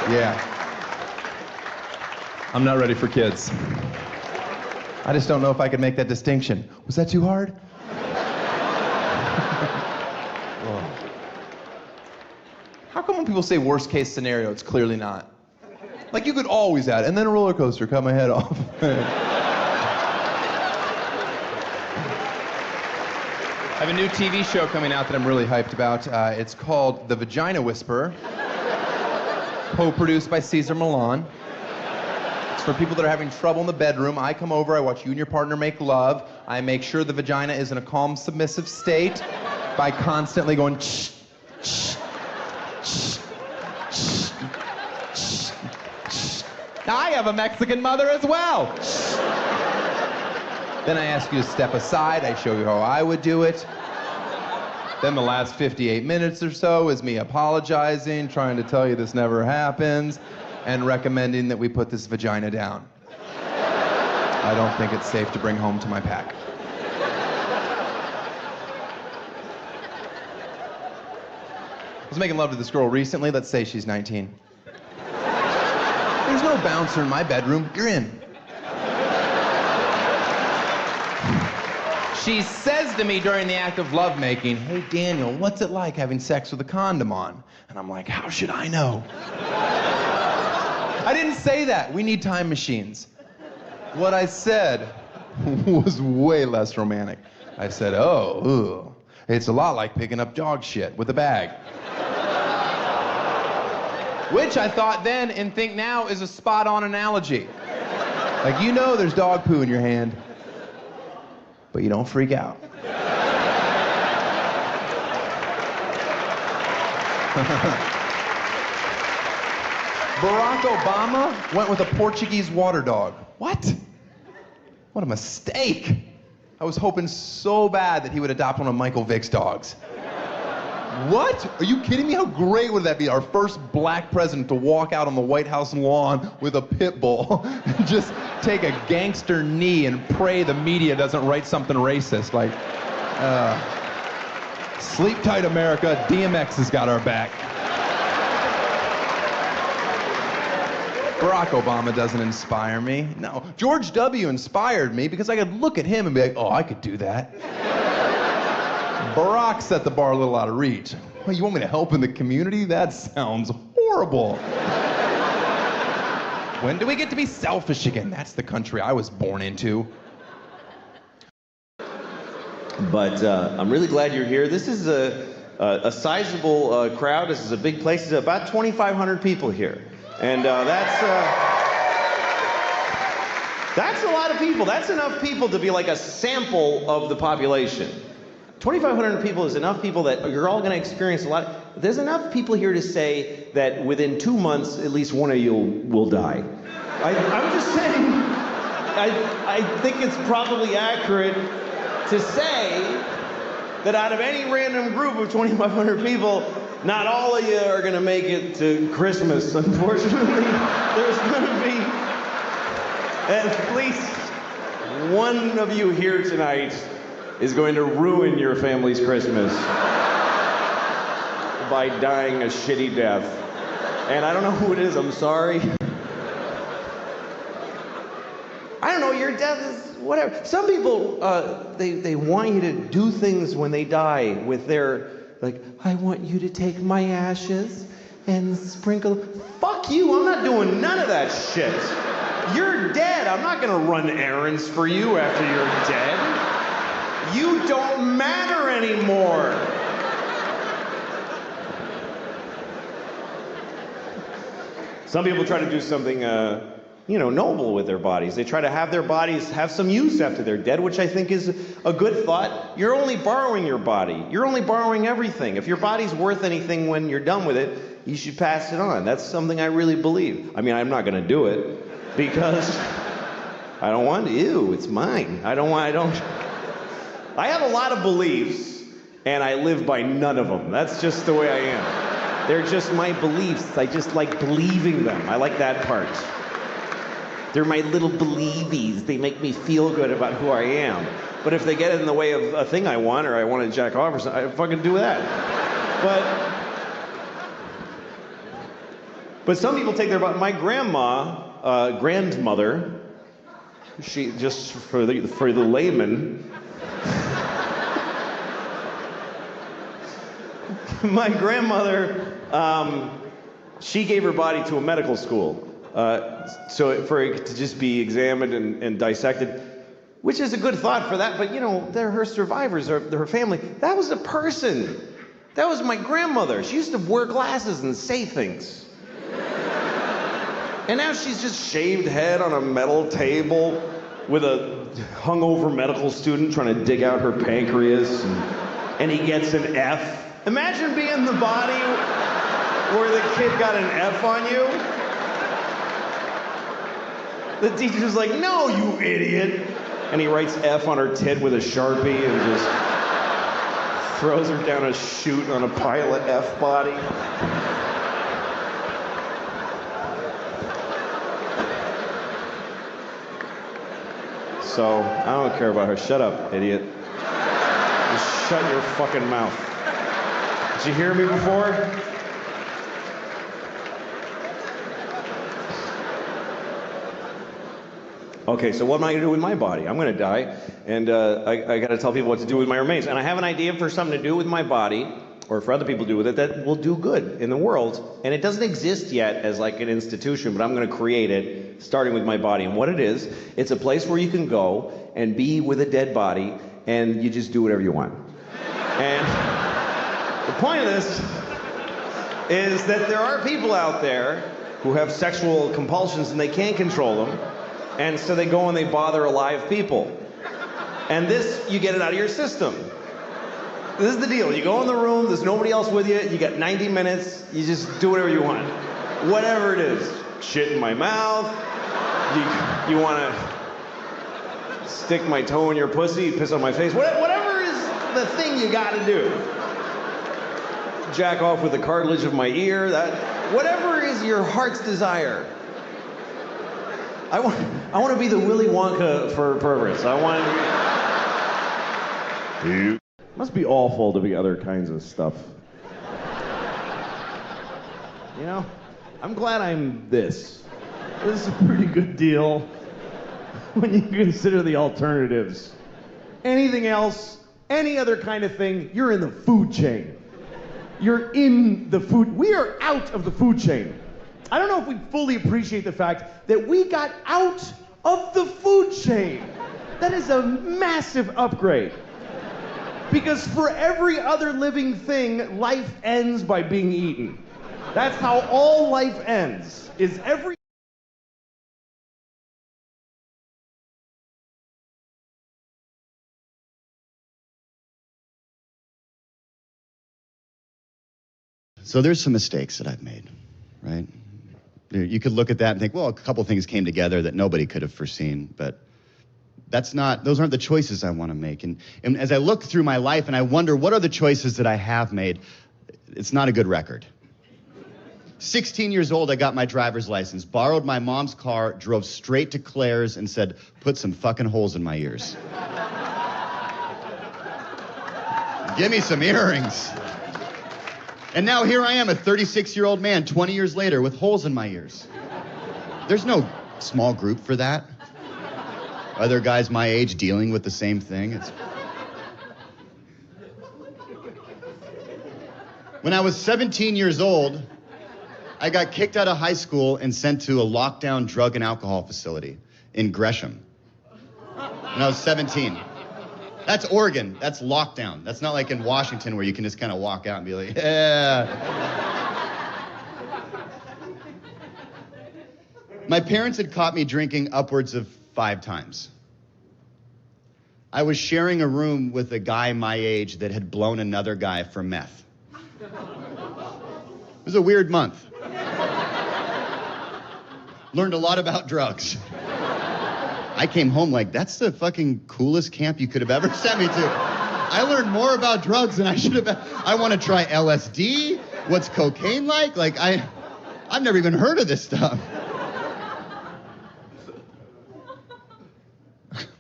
Yeah. I'm not ready for kids. I just don't know if I could make that distinction. Was that too hard? How come when people say worst case scenario, it's clearly not? Like you could always add, and then a roller coaster cut my head off. I have a new TV show coming out that I'm really hyped about. It's called The Vagina Whisperer, co-produced by Cesar Millan. It's for people that are having trouble in the bedroom. I come over, I watch you and your partner make love. I make sure the vagina is in a calm, submissive state by constantly going shh, shh, shh, shh, shh, shh. I have a Mexican mother as well. Shh. Then I ask you to step aside. I show you how I would do it. Then the last 58 minutes or so is me apologizing, trying to tell you this never happens, and recommending that we put this vagina down. I don't think it's safe to bring home to my pack. I was making love to this girl recently. Let's say she's 19. There's no bouncer in my bedroom. You're in. She says to me during the act of lovemaking, "Hey, Daniel, what's it like having sex with a condom on?" And I'm like, how should I know? I didn't say that. We need time machines. What I said was way less romantic. I said, oh, ooh, it's a lot like picking up dog shit with a bag. Which I thought then and think now is a spot-on analogy. Like, you know there's dog poo in your hand, but you don't freak out. Barack Obama went with a Portuguese water dog. What? What a mistake. I was hoping so bad that he would adopt one of Michael Vick's dogs. What? Are you kidding me? How great would that be? Our first black president to walk out on the White House lawn with a pit bull and just take a gangster knee and pray the media doesn't write something racist. Like, sleep tight, America. DMX has got our back. Barack Obama doesn't inspire me. No, George W. inspired me because I could look at him and be like, oh, I could do that. Barack set the bar a little out of reach. Well, you want me to help in the community? That sounds horrible. When do we get to be selfish again? That's the country I was born into. But I'm really glad you're here. This is a sizable crowd. This is a big place. There's about 2,500 people here. And that's a lot of people. That's enough people to be like a sample of the population. 2,500 people is enough people that you're all going to experience a lot. There's enough people here to say that within 2 months, at least one of you will die. I'm just saying, I think it's probably accurate to say that out of any random group of 2,500 people, not all of you are going to make it to Christmas. Unfortunately, there's going to be at least one of you here tonight is going to ruin your family's Christmas by dying a shitty death. And I don't know who it is, I'm sorry. I don't know, your death is whatever. Some people, they want you to do things when they die with their, like, I want you to take my ashes and sprinkle. Fuck you, I'm not doing none of that shit. You're dead, I'm not gonna run errands for you after you're dead. You don't matter anymore. Some people try to do something, noble with their bodies. They try to have their bodies have some use after they're dead, which I think is a good thought. You're only borrowing your body. You're only borrowing everything. If your body's worth anything when you're done with it, you should pass it on. That's something I really believe. I mean, I'm not going to do it because I don't want to. Ew, it's mine. I have a lot of beliefs, and I live by none of them. That's just the way I am. They're just my beliefs. I just like believing them. I like that part. They're my little believies. They make me feel good about who I am. But if they get in the way of a thing I want, or I want to jack off or something, I fucking do that. But some people take their body. My grandmother, she, just for the layman, my grandmother, she gave her body to a medical school. So for it to just be examined and dissected, which is a good thought for that, but they're her survivors, or her family. That was a person. That was my grandmother. She used to wear glasses and say things. And now she's just shaved head on a metal table with a hungover medical student trying to dig out her pancreas, and he gets an F. Imagine being the body where the kid got an F on you. The teacher's like, "No, you idiot." And he writes F on her tit with a Sharpie and just throws her down a chute on a pile of F body. So, I don't care about her. Shut up, idiot. Just shut your fucking mouth. Did you hear me before? Okay, so what am I gonna do with my body? I'm gonna die, and I gotta tell people what to do with my remains. And I have an idea for something to do with my body, or for other people to do with it, that will do good in the world. And it doesn't exist yet as like an institution, but I'm gonna create it, starting with my body. And what it is, it's a place where you can go and be with a dead body, and you just do whatever you want. And the point of this is that there are people out there who have sexual compulsions and they can't control them. And so they go and they bother alive people. And this, you get it out of your system. This is the deal. You go in the room, there's nobody else with you, you got 90 minutes, you just do whatever you want. Whatever it is. Shit in my mouth, you want to stick my toe in your pussy, piss on my face, whatever is the thing you got to do. Jack off with the cartilage of my ear, whatever is your heart's desire. I want to be the Willy Wonka for perverts. I want to be... Must be awful to be other kinds of stuff. I'm glad I'm this. This is a pretty good deal when you consider the alternatives. Anything else, any other kind of thing, you're in the food chain. You're in the food... We are out of the food chain. I don't know if we fully appreciate the fact that we got out of the food chain. That is a massive upgrade. Because for every other living thing, life ends by being eaten. That's how all life ends, is every... So there's some mistakes that I've made, right? You could look at that and think, well, a couple things came together that nobody could have foreseen, but those aren't the choices I want to make. And as I look through my life and I wonder, what are the choices that I have made? It's not a good record. 16 years old, I got my driver's license, borrowed my mom's car, drove straight to Claire's and said, put some fucking holes in my ears. Give me some earrings. And now here I am, a 36-year-old man, 20 years later, with holes in my ears. There's no small group for that. Other guys my age dealing with the same thing. When I was 17 years old, I got kicked out of high school and sent to a lockdown drug and alcohol facility in Gresham. When I was 17. That's Oregon. That's lockdown. That's not like in Washington where you can just kind of walk out and be like, yeah. My parents had caught me drinking upwards of 5 times. I was sharing a room with a guy my age that had blown another guy for meth. It was a weird month. Learned a lot about drugs. I came home like, that's the fucking coolest camp you could have ever sent me to. I learned more about drugs than I should have. I want to try LSD. What's cocaine like? Like, I've never even heard of this stuff.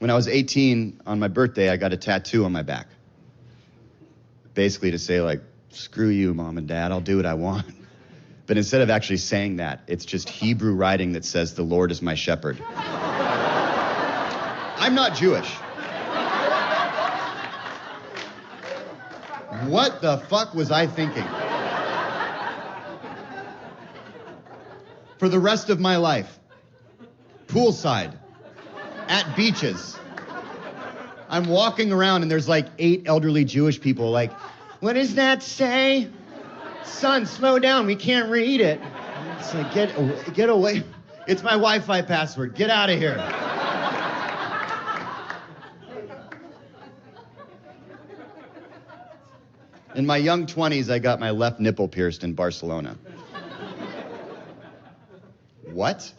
When I was 18, on my birthday, I got a tattoo on my back. Basically to say, like, screw you, Mom and Dad, I'll do what I want. But instead of actually saying that, it's just Hebrew writing that says, the Lord is my shepherd. I'm not Jewish. What the fuck was I thinking? For the rest of my life, poolside, at beaches, I'm walking around and there's like 8 elderly Jewish people like, what does that say? Son, slow down, we can't read it. It's like, get away. It's my Wi-Fi password, get out of here. In my young 20s, I got my left nipple pierced in Barcelona. What?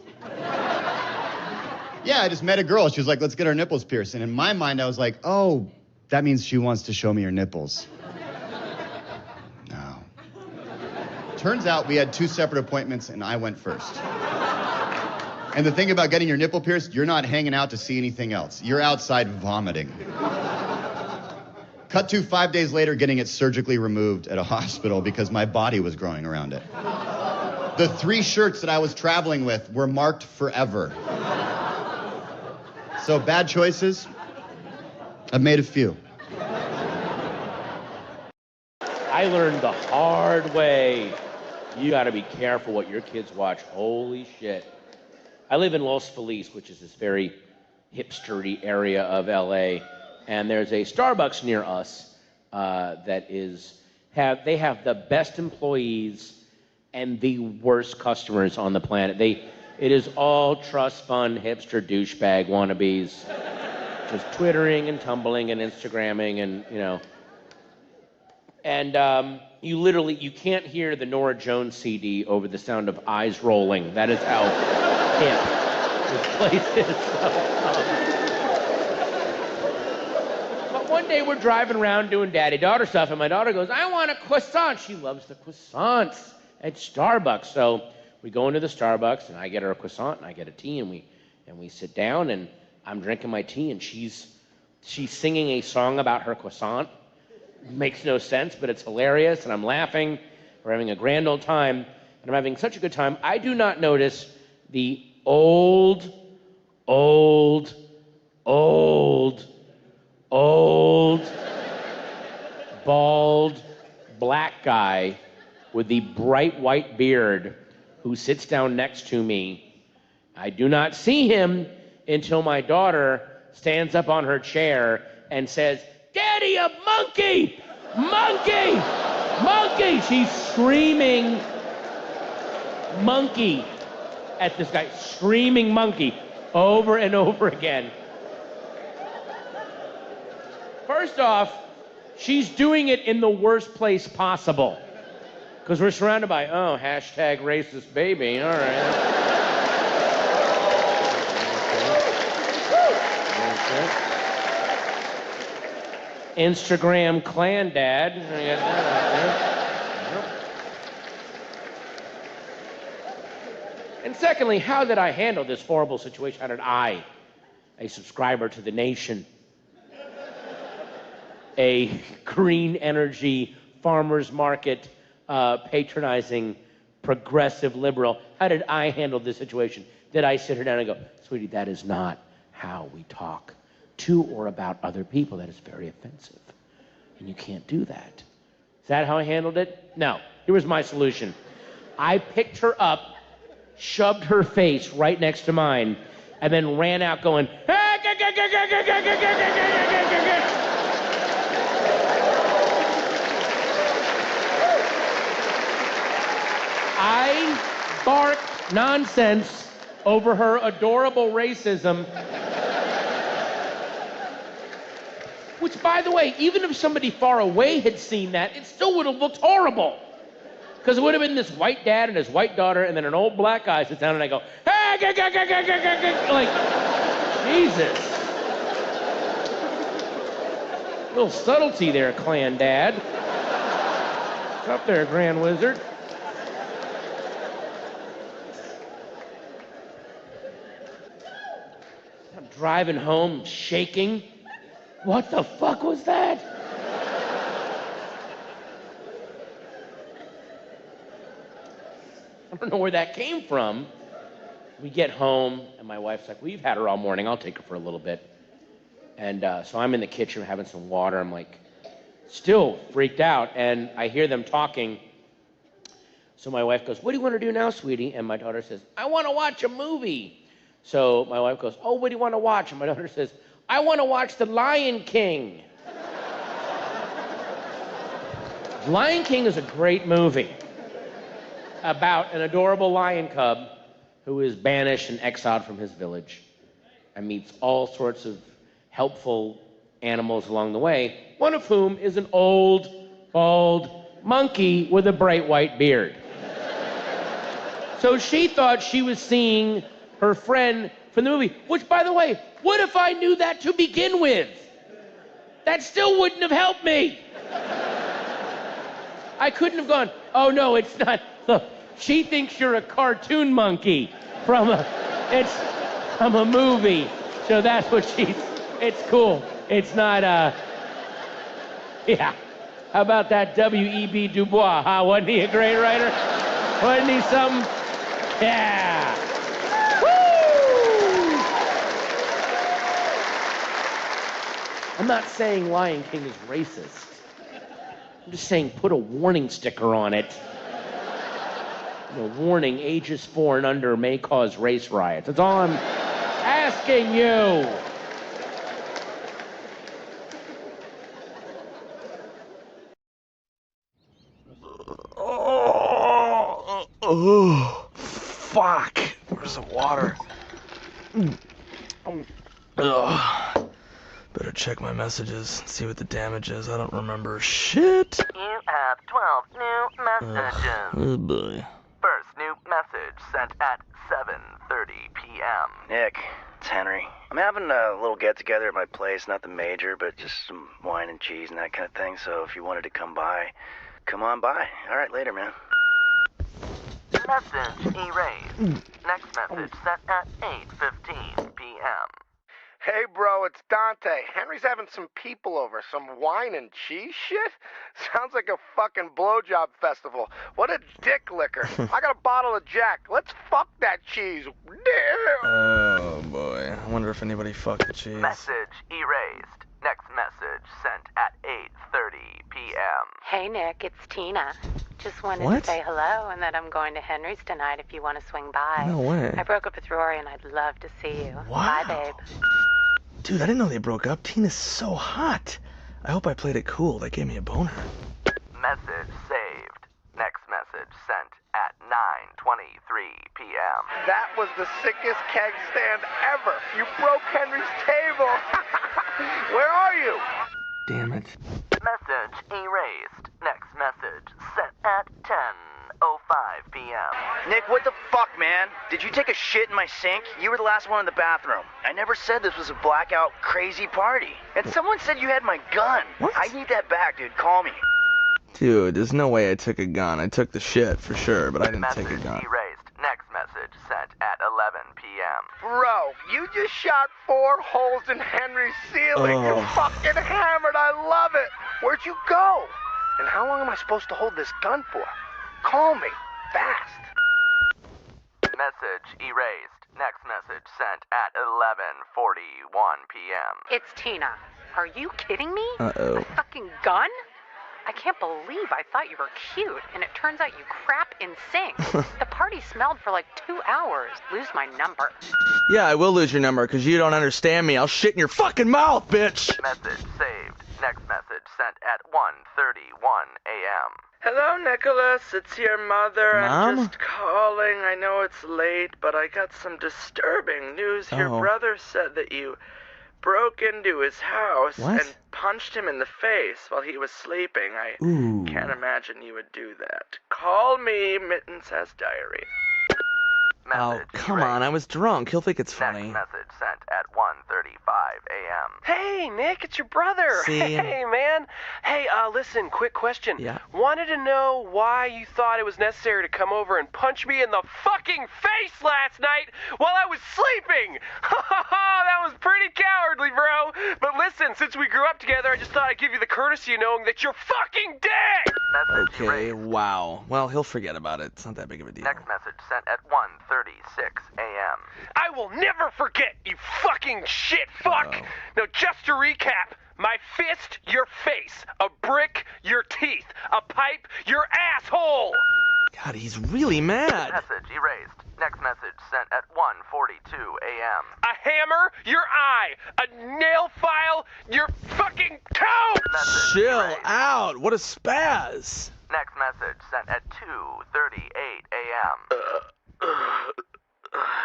Yeah, I just met a girl. She was like, let's get our nipples pierced. And in my mind, I was like, oh, that means she wants to show me her nipples. No. Turns out we had 2 separate appointments, and I went first. And the thing about getting your nipple pierced, you're not hanging out to see anything else. You're outside vomiting. Cut to 5 days later, getting it surgically removed at a hospital because my body was growing around it. The 3 shirts that I was traveling with were marked forever. So bad choices, I've made a few. I learned the hard way. You gotta be careful what your kids watch. Holy shit. I live in Los Feliz, which is this very hipstery area of LA. And there's a Starbucks near us they have the best employees and the worst customers on the planet. It is all trust fund, hipster, douchebag wannabes, just twittering and tumbling and Instagramming and, you know. And you can't hear the Nora Jones CD over the sound of eyes rolling. That is how hip this place is. But one day we're driving around doing daddy-daughter stuff, and my daughter goes, I want a croissant. She loves the croissants at Starbucks. So we go into the Starbucks, and I get her a croissant, and I get a tea, and we sit down, and I'm drinking my tea, and she's singing a song about her croissant. Makes no sense, but it's hilarious, and I'm laughing. We're having a grand old time, and I'm having such a good time. I do not notice the old, bald, black guy with the bright white beard who sits down next to me. I do not see him until my daughter stands up on her chair and says, Daddy, a monkey! Monkey! Monkey! She's screaming monkey at this guy, screaming monkey over and over again. First off, she's doing it in the worst place possible. Because we're surrounded by, hashtag racist baby, all right. Instagram clan dad. And secondly, how did I handle this horrible situation? How did I, a subscriber to the nation, a green energy farmers market patronizing progressive liberal, how did I handle this situation? Did I sit her down and go, sweetie, that is not how we talk to or about other people? That is very offensive. And you can't do that. Is that how I handled it? No. Here was my solution. I picked her up, shoved her face right next to mine, and then ran out going, I barked nonsense over her adorable racism. Which, by the way, even if somebody far away had seen that, it still would have looked horrible. Because it would have been this white dad and his white daughter, and then an old black guy sits down and I go, hey, like, Jesus. Little subtlety there, Clan Dad. What's up there, Grand Wizard? I'm driving home, shaking. What the fuck was that? I don't know where that came from. We get home, and my wife's like, we've had her all morning. I'll take her for a little bit. And so I'm in the kitchen having some water. I'm like, still freaked out. And I hear them talking. So my wife goes, what do you want to do now, sweetie? And my daughter says, I want to watch a movie. So my wife goes, oh, what do you want to watch? And my daughter says, I want to watch The Lion King. Lion King is a great movie about an adorable lion cub who is banished and exiled from his village and meets all sorts of helpful animals along the way, one of whom is an old, bald monkey with a bright white beard. So she thought she was seeing her friend from the movie, which, by the way, what if I knew that to begin with? That still wouldn't have helped me. I couldn't have gone, oh no, it's not, look, she thinks you're a cartoon monkey from a movie. So that's what it's cool. It's not, yeah. How about that W.E.B. Du Bois, huh? Wasn't he a great writer? Wasn't he something? Yeah. Woo! I'm not saying Lion King is racist. I'm just saying put a warning sticker on it. You know, warning, ages 4 and under may cause race riots. That's all I'm asking you. Oh, fuck. Where's the water? Ugh. Better check my messages, see what the damage is. I don't remember shit. You have 12 new messages. Oh boy. First new message sent at 7:30 p.m. Nick, it's Henry. I'm having a little get-together at my place, nothing major, but just some wine and cheese and that kind of thing, so if you wanted to come by, come on by. All right, later, man. Message erased. Next message sent at 8:15 p.m. Hey, bro, it's Dante. Henry's having some people over. Some wine and cheese shit? Sounds like a fucking blowjob festival. What a dick licker. I got a bottle of Jack. Let's fuck that cheese. Oh boy. I wonder if anybody fucked the cheese. Message erased. Next message sent at 8:30 p.m. Hey, Nick, it's Tina. Just wanted What? to say hello and that I'm going to Henry's tonight if you want to swing by. No way. I broke up with Rory and I'd love to see you. Wow. Bye, babe. Dude, I didn't know they broke up. Tina's so hot. I hope I played it cool. That gave me a boner. Message saved. Next message sent at 9:23 p.m. That was the sickest keg stand ever. You broke Henry's table. Where are you? Damn it. Message erased. Next message sent at 10:05 p.m. Nick, what the fuck, man? Did you take a shit in my sink? You were the last one in the bathroom. I never said this was a blackout crazy party. And someone said you had my gun. What? I need that back, dude. Call me. Dude, there's no way I took a gun. I took the shit for sure, but I didn't take a Message gun. erased. Next message sent at 11 p.m. Bro, you just shot 4 holes in Henry's ceiling. Oh. You're fucking hammered. I love it. Where'd you go? And how long am I supposed to hold this gun for? Call me. Fast. Message erased. Next message sent at 11:41 p.m. It's Tina. Are you kidding me? Uh-oh. A fucking gun? I can't believe I thought you were cute, and it turns out you crap in sinks. The party smelled for like 2 hours. Lose my number. Yeah, I will lose your number because you don't understand me. I'll shit in your fucking mouth, bitch. Message saved. Next message sent at 1:31 a.m. Hello, Nicholas. It's your mother. Mom? I'm just calling. I know it's late, but I got some disturbing news. Your Oh. brother said that you broke into his house What? and punched him in the face while he was sleeping. I Ooh. can't imagine you would do that. Call me, Mittens has diarrhea. Oh, come on. I was drunk. He'll think it's funny. Message sent at 1:35 a.m. Hey, Nick, it's your brother. See? Hey, man. Hey, listen, quick question. Yeah. Wanted to know why you thought it was necessary to come over and punch me in the fucking face last night while I was sleeping. That was pretty cowardly, bro. But listen, since we grew up together, I just thought I'd give you the courtesy of knowing that you're fucking dead. Okay, wow. Well, he'll forget about it. It's not that big of a deal. Next message sent at 1:36 a.m. I will never forget, you fucking shit fuck. Now, just to recap, my fist, your face. A brick, your teeth. A pipe, your asshole. God, he's really mad. Message erased. Next message sent at 1:42 a.m. A hammer, your eye. A nail file, your fucking toe. Chill out. What a spaz. Next message sent at 2:38 a.m.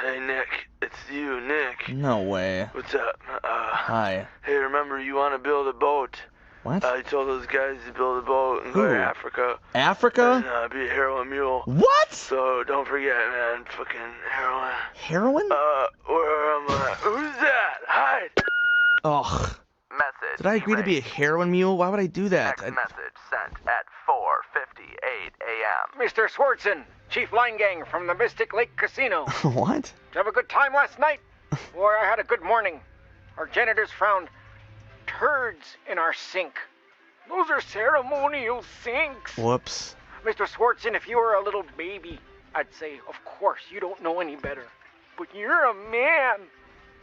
Hey, Nick. It's you, Nick. No way. What's up? Hi. Hey, remember you want to build a boat? What? I told those guys to build a boat and go Who? to Africa. Africa? And be a heroin mule. What? So don't forget, man. Fucking heroin. Heroin? Where am I? Who's that? Hide. Ugh. Message. Did I agree to be a heroin mule? Why would I do that? Next message sent at 4:58 a.m. Mr. Swartzen, Chief Line Gang from the Mystic Lake Casino. What? Did you have a good time last night? Boy, I had a good morning. Our janitors found turds in our sink. Those are ceremonial sinks. Whoops. Mr. Swartzen, if you were a little baby, I'd say, of course, you don't know any better. But you're a man.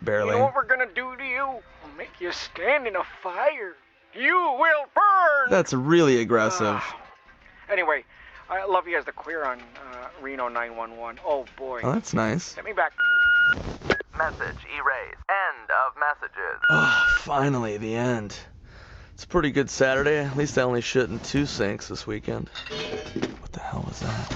Barely. You know what we're gonna do to you? We'll make you stand in a fire. You will burn! That's really aggressive. Anyway, I love you as the queer on Reno 911. Oh, boy. Oh, that's nice. Get me back. Message erased. End of messages. Oh, finally, the end. It's a pretty good Saturday. At least I only shit in 2 sinks this weekend. What the hell was that?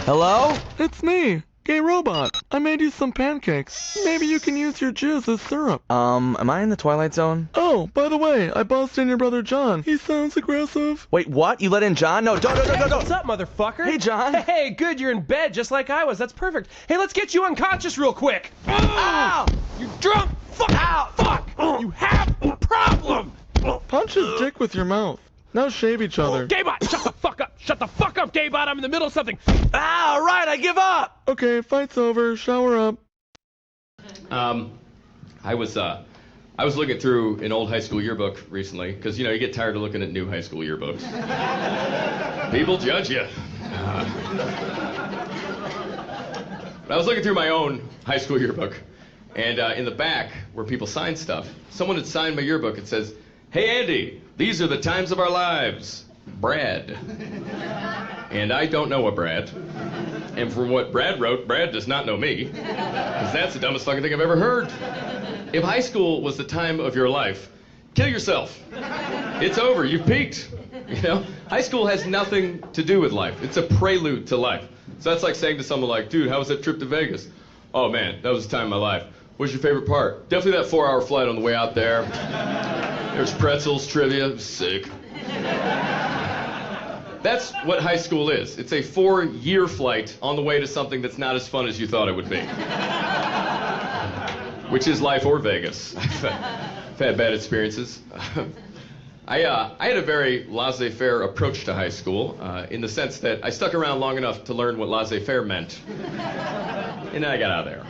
Hello? It's me, Gay Robot. I made you some pancakes. Maybe you can use your jizz as syrup. Am I in the Twilight Zone? Oh, by the way, I buzzed in your brother John. He sounds aggressive. Wait, what? You let in John? No, don't. What's up, motherfucker? Hey, John. Hey, good, you're in bed just like I was. That's perfect. Hey, let's get you unconscious real quick. Ow! You drunk? Fuck! Ow! Fuck! You have a problem! Punch his dick with your mouth. Now shave each other. Gaybot, shut the fuck up! Shut the fuck up, Gaybot! I'm in the middle of something. Ah, all right, I give up. Okay, fight's over. Shower up. I was looking through an old high school yearbook recently, because, you know, you get tired of looking at new high school yearbooks. People judge you. But I was looking through my own high school yearbook, and in the back, where people sign stuff, someone had signed my yearbook. It says, "Hey, Andy, these are the times of our lives. Brad." And I don't know a Brad. And from what Brad wrote, Brad does not know me. Because that's the dumbest fucking thing I've ever heard. If high school was the time of your life, kill yourself. It's over. You've peaked. You know? High school has nothing to do with life. It's a prelude to life. So that's like saying to someone like, "Dude, how was that trip to Vegas?" "Oh, man, that was the time of my life." "What's your favorite part?" "Definitely that 4-hour flight on the way out there. There's pretzels, trivia. It was sick." That's what high school is. It's a 4-year flight on the way to something that's not as fun as you thought it would be. Which is life or Vegas. I've had bad experiences. I had a very laissez-faire approach to high school, in the sense that I stuck around long enough to learn what laissez-faire meant. And then I got out of there.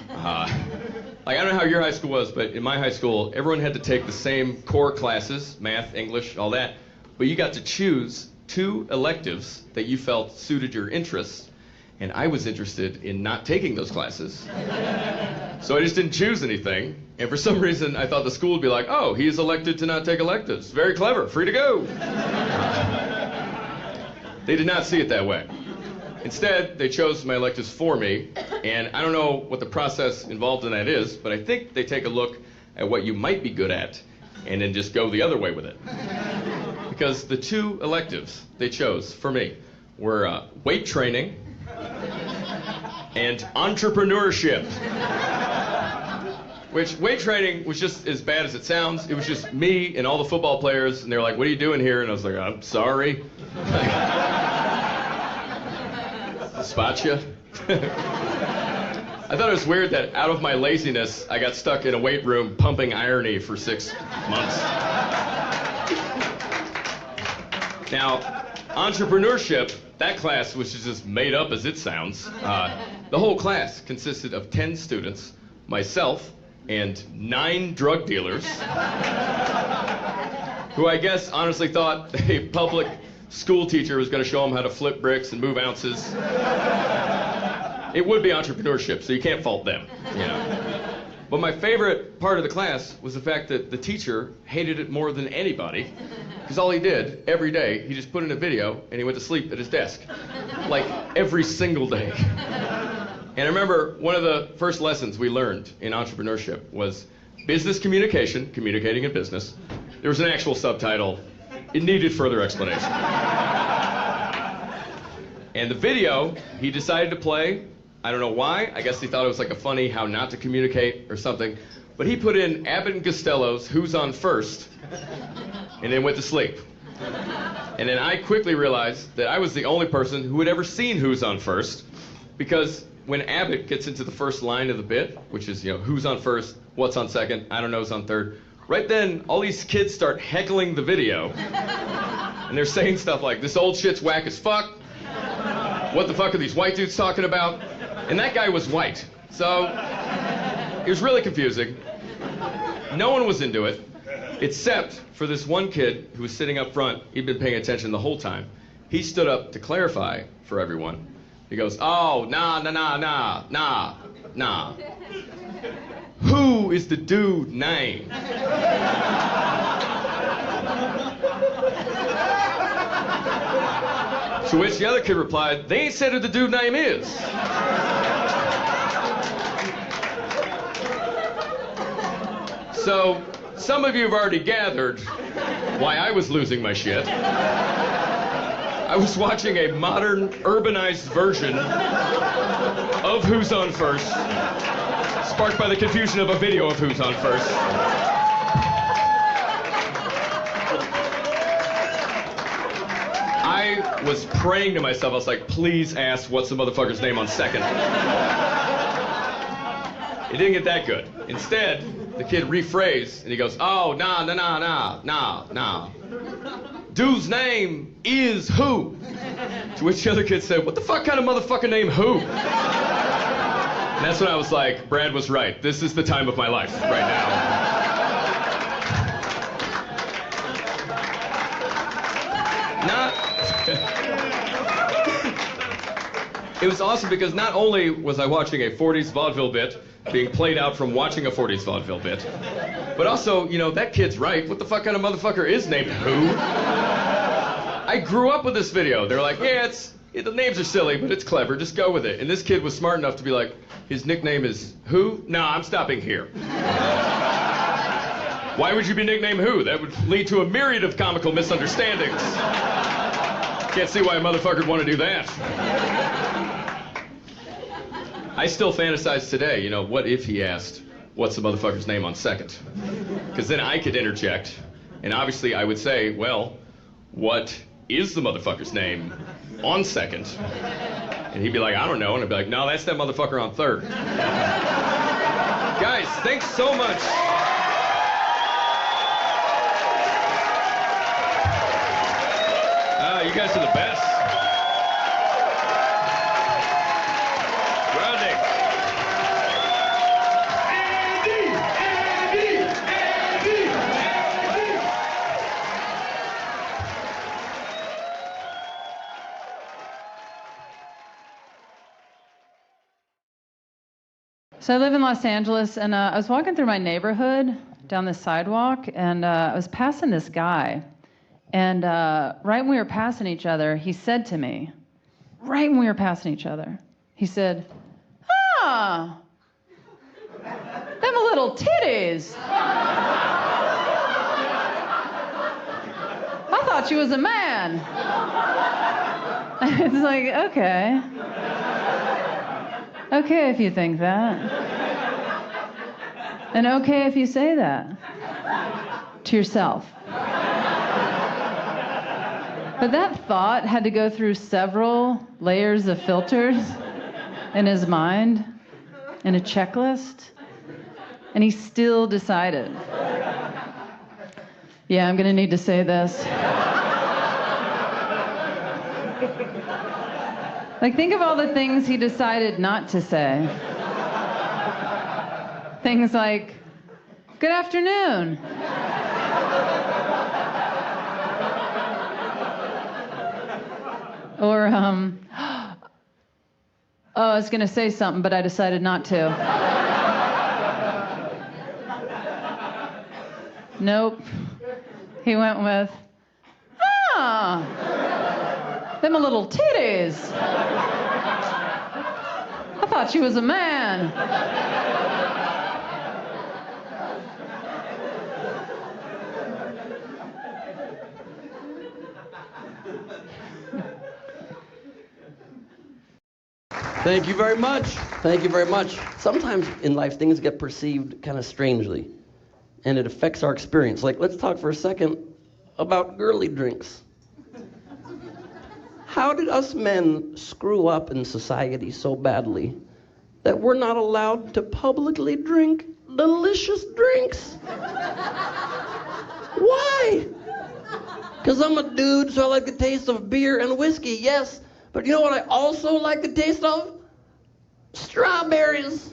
Like, I don't know how your high school was, but in my high school, everyone had to take the same core classes, math, English, all that, but you got to choose 2 electives that you felt suited your interests, and I was interested in not taking those classes. So I just didn't choose anything, and for some reason I thought the school would be like, "Oh, he's elected to not take electives. Very clever, free to go." They did not see it that way. Instead, they chose my electives for me, and I don't know what the process involved in that is, but I think they take a look at what you might be good at, and then just go the other way with it. Because the 2 electives they chose for me were weight training and entrepreneurship. Which weight training was just as bad as it sounds. It was just me and all the football players, and they were like, "What are you doing here?" And I was like, "I'm sorry." Spot you. I thought it was weird that out of my laziness, I got stuck in a weight room pumping irony for 6 months. Now, entrepreneurship, that class was just made up as it sounds. The whole class consisted of 10 students, myself, and 9 drug dealers, who I guess honestly thought a public school teacher was going to show them how to flip bricks and move ounces. It would be entrepreneurship, so you can't fault them, you know. But my favorite part of the class was the fact that the teacher hated it more than anybody, because all he did every day, he just put in a video and he went to sleep at his desk, like every single day. And I remember one of the first lessons we learned in entrepreneurship was business communication, communicating in business. There was an actual subtitle. It needed further explanation. And the video he decided to play, I don't know why. I guess he thought it was like a funny how not to communicate or something. But he put in Abbott and Costello's Who's On First and then went to sleep. And then I quickly realized that I was the only person who had ever seen Who's On First, because when Abbott gets into the first line of the bit, which is, you know, who's on first, what's on second, I don't know who's on third, right then all these kids start heckling the video. And they're saying stuff like, this old shit's whack as fuck. What the fuck are these white dudes talking about? And that guy was white. So it was really confusing. No one was into it, except for this one kid who was sitting up front. He'd been paying attention the whole time. He stood up to clarify for everyone. He goes, oh, nah. Who is the dude name? To which the other kid replied, they ain't said who the dude name is. So, some of you have already gathered why I was losing my shit. I was watching a modern, urbanized version of Who's On First, sparked by the confusion of a video of Who's On First. I was praying to myself, I was like, please ask what's the motherfucker's name on second. It didn't get that good. Instead, the kid rephrased, and he goes, oh, nah. Dude's name is who? To which the other kid said, what the fuck kind of motherfucker name who? And that's when I was like, Brad was right. This is the time of my life right now. It was awesome because not only was I watching a 40s vaudeville bit being played out from watching a 40s vaudeville bit, but also, you know, that kid's right. What the fuck kind of motherfucker is named who? I grew up with this video. They were like, yeah, the names are silly, but it's clever. Just go with it. And this kid was smart enough to be like, his nickname is who? No, I'm stopping here. Why would you be nicknamed who? That would lead to a myriad of comical misunderstandings. Can't see why a motherfucker would want to do that. I still fantasize today, you know, what if he asked, what's the motherfucker's name on second? Because then I could interject, and obviously I would say, well, what is the motherfucker's name on second? And he'd be like, I don't know, and I'd be like, no, that's that motherfucker on third. Guys, thanks so much. You guys are the best. So I live in Los Angeles, and I was walking through my neighborhood down the sidewalk, and I was passing this guy. And right when we were passing each other, he said to me, he said, ah, them little titties. I thought you was a man. It's like, okay. Okay if you think that. And okay if you say that. To yourself. But that thought had to go through several layers of filters in his mind, in a checklist, and he still decided, yeah, I'm gonna need to say this. Like, think of all the things he decided not to say. Things like, good afternoon. Or, oh, I was gonna say something, but I decided not to. Nope. He went with, them a little titties. I thought she was a man. Thank you very much. Thank you very much. Sometimes in life, things get perceived kind of strangely, and it affects our experience. Like, let's talk for a second about girly drinks. How did us men screw up in society so badly that we're not allowed to publicly drink delicious drinks? Why? Because I'm a dude, so I like the taste of beer and whiskey, yes. But you know what I also like the taste of? Strawberries.